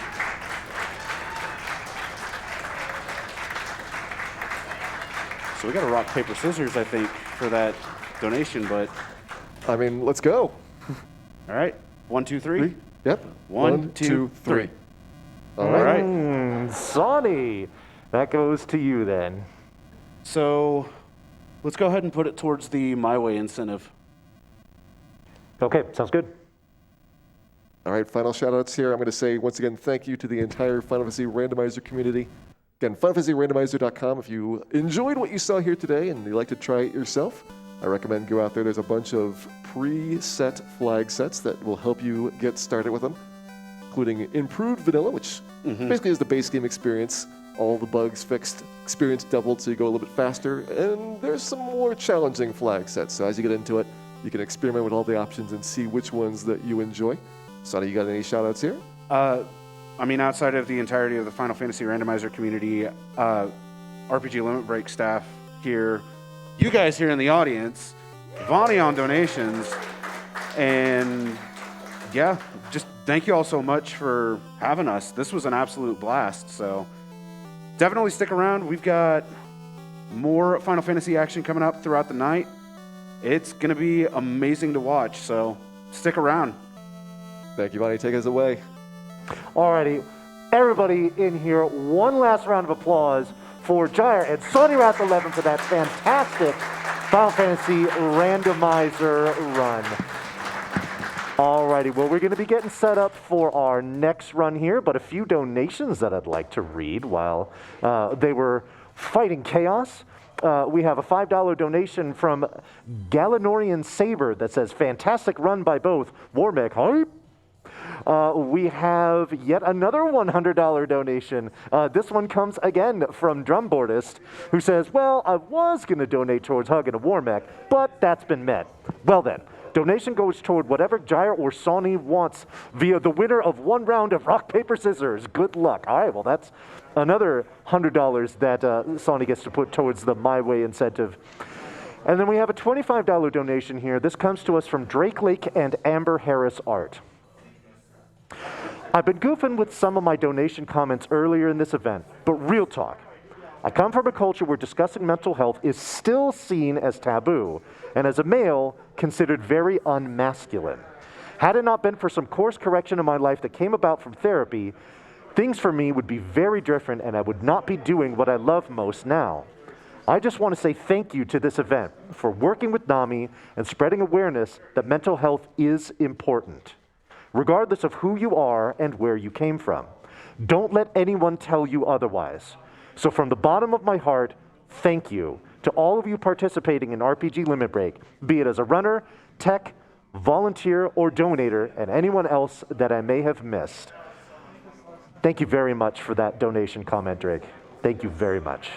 So we got to rock, paper, scissors, I think, for that donation, but... I mean, let's go. All right. 1, 2, 3. Yep. 1, 2, 3. All right. Sawny, that goes to you then. So let's go ahead and put it towards the My Way incentive. Okay, sounds good. All right, final shout-outs here. I'm going to say, once again, thank you to the entire Final Fantasy Randomizer community. Again, FinalFantasyRandomizer.com. If you enjoyed what you saw here today and you'd like to try it yourself, I recommend go out there. There's a bunch of pre-set flag sets that will help you get started with them, including improved vanilla, which basically is the base game experience. All the bugs fixed, experience doubled so you go a little bit faster, and there's some more challenging flag sets. So as you get into it, you can experiment with all the options and see which ones that you enjoy. Sonny, you got any shout-outs here? I mean, outside of the entirety of the Final Fantasy Randomizer community, RPG Limit Break staff here, you guys here in the audience, Vonnie on donations, and yeah, just thank you all so much for having us. This was an absolute blast, so definitely stick around. We've got more Final Fantasy action coming up throughout the night. It's going to be amazing to watch, so stick around. Thank you, Bonnie. Take us away. Alrighty, everybody in here, one last round of applause for Gyre and Sawneyrath11 for that fantastic Final Fantasy Randomizer run. Alrighty, well, we're going to be getting set up for our next run here, but a few donations that I'd like to read while they were fighting chaos. We have a $5 donation from Galanorian Saber that says, fantastic run by both. Warmech, hype. We have yet another $100 donation. This one comes again from Drumboardist, who says, well, I was going to donate towards Hug and a Warmech, but that's been met. Well then, Donation goes toward whatever Gyre or Sawney wants via the winner of 1 round of rock, paper, scissors. Good luck. All right, well, that's another $100 that Sawney gets to put towards the My Way incentive. And then we have a $25 donation here. This comes to us from Drake Lake and Amber Harris Art. I've been goofing with some of my donation comments earlier in this event, but real talk. I come from a culture where discussing mental health is still seen as taboo, and as a male, considered very unmasculine. Had it not been for some course correction in my life that came about from therapy, things for me would be very different, and I would not be doing what I love most now. I just want to say thank you to this event for working with NAMI and spreading awareness that mental health is important, regardless of who you are and where you came from. Don't let anyone tell you otherwise. So from the bottom of my heart, thank you to all of you participating in RPG Limit Break, be it as a runner, tech, volunteer, or donator, and anyone else that I may have missed. Thank you very much for that donation comment, Drake. Thank you very much.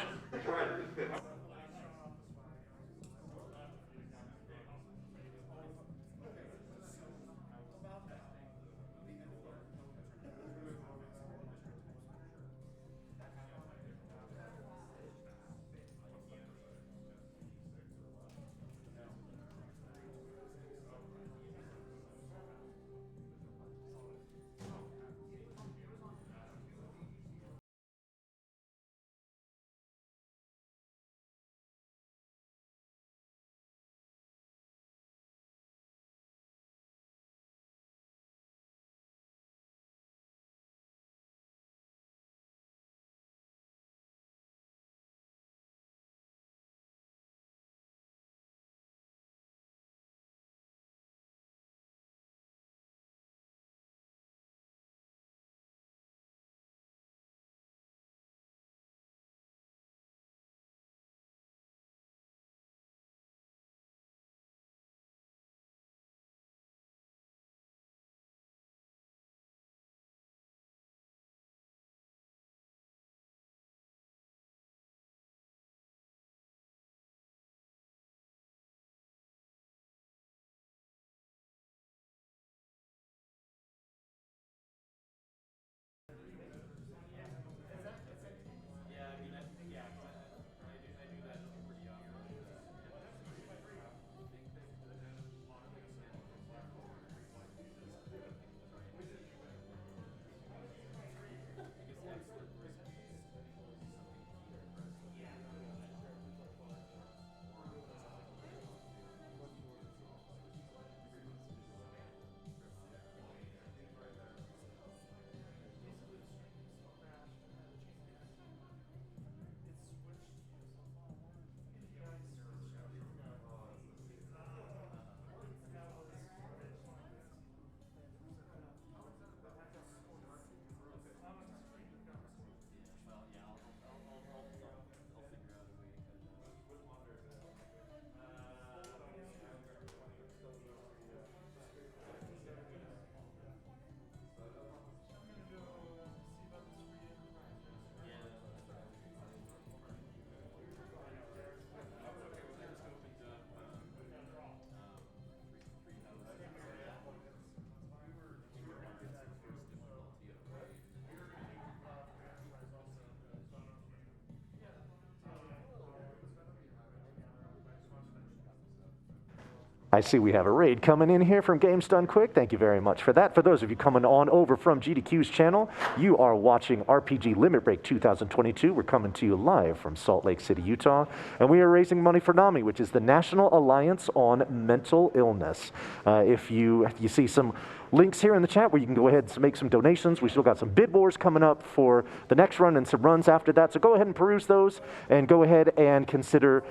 I see we have a raid coming in here from Games Done Quick. Thank you very much for that. For those of you coming on over from GDQ's channel, you are watching RPG Limit Break 2022. We're coming to you live from Salt Lake City, Utah. And we are raising money for NAMI, which is the National Alliance on Mental Illness. If you see some links here in the chat where you can go ahead and make some donations. We still got some bid wars coming up for the next run and some runs after that. So go ahead and peruse those and go ahead and consider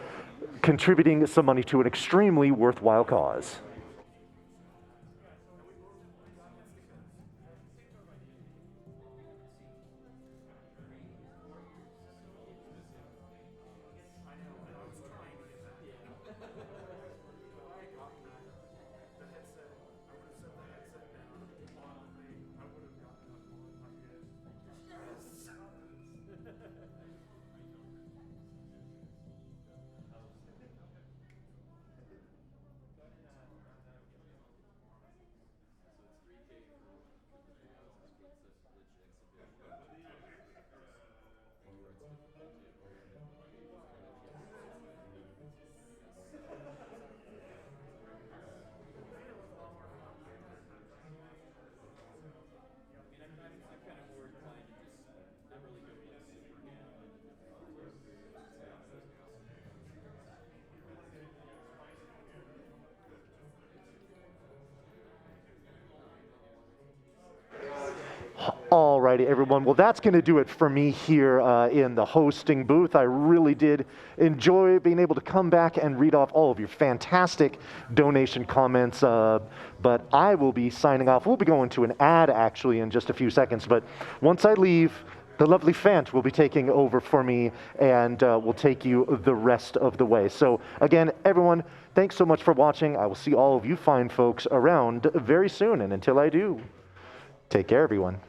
contributing some money to an extremely worthwhile cause. Alrighty, everyone. Well, that's going to do it for me here in the hosting booth. I really did enjoy being able to come back and read off all of your fantastic donation comments. But I will be signing off. We'll be going to an ad actually in just a few seconds. But once I leave, the lovely Fant will be taking over for me and will take you the rest of the way. So again, everyone, thanks so much for watching. I will see all of you fine folks around very soon. And until I do, take care, everyone.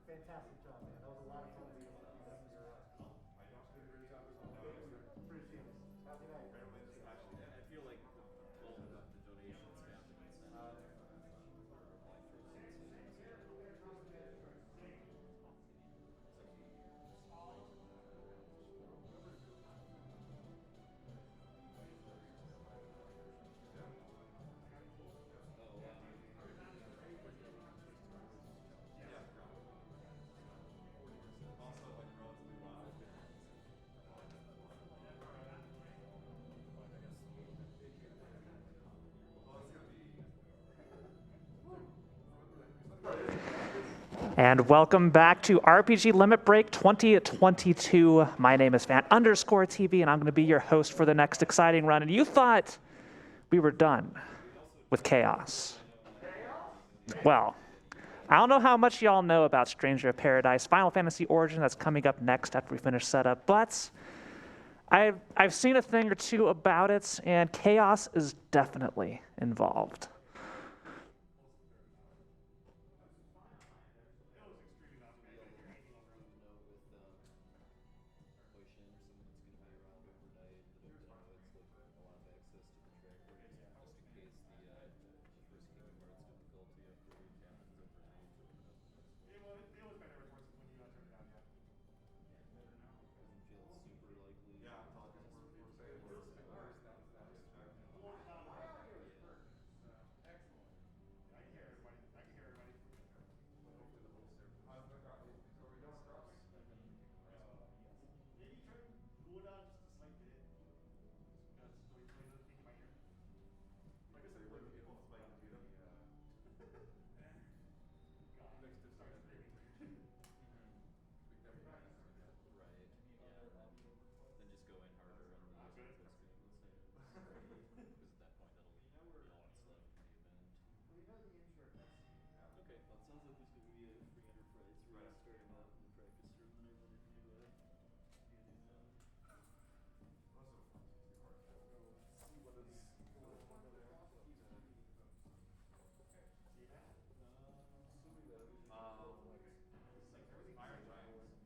Fantastic job, man. That was a lot of fun to be able to do that for your appreciate it. Have a good night. I feel like both of the donations have been sent. And welcome back to RPG Limit Break 2022. My name is Fan_TV, and I'm going to be your host for the next exciting run. And you thought we were done with chaos. Well, I don't know how much y'all know about Stranger of Paradise, Final Fantasy Origin that's coming up next after we finish setup, but I've seen a thing or two about it, and chaos is definitely involved. Okay, well, it sounds like there's going to be a free enterprise starting up.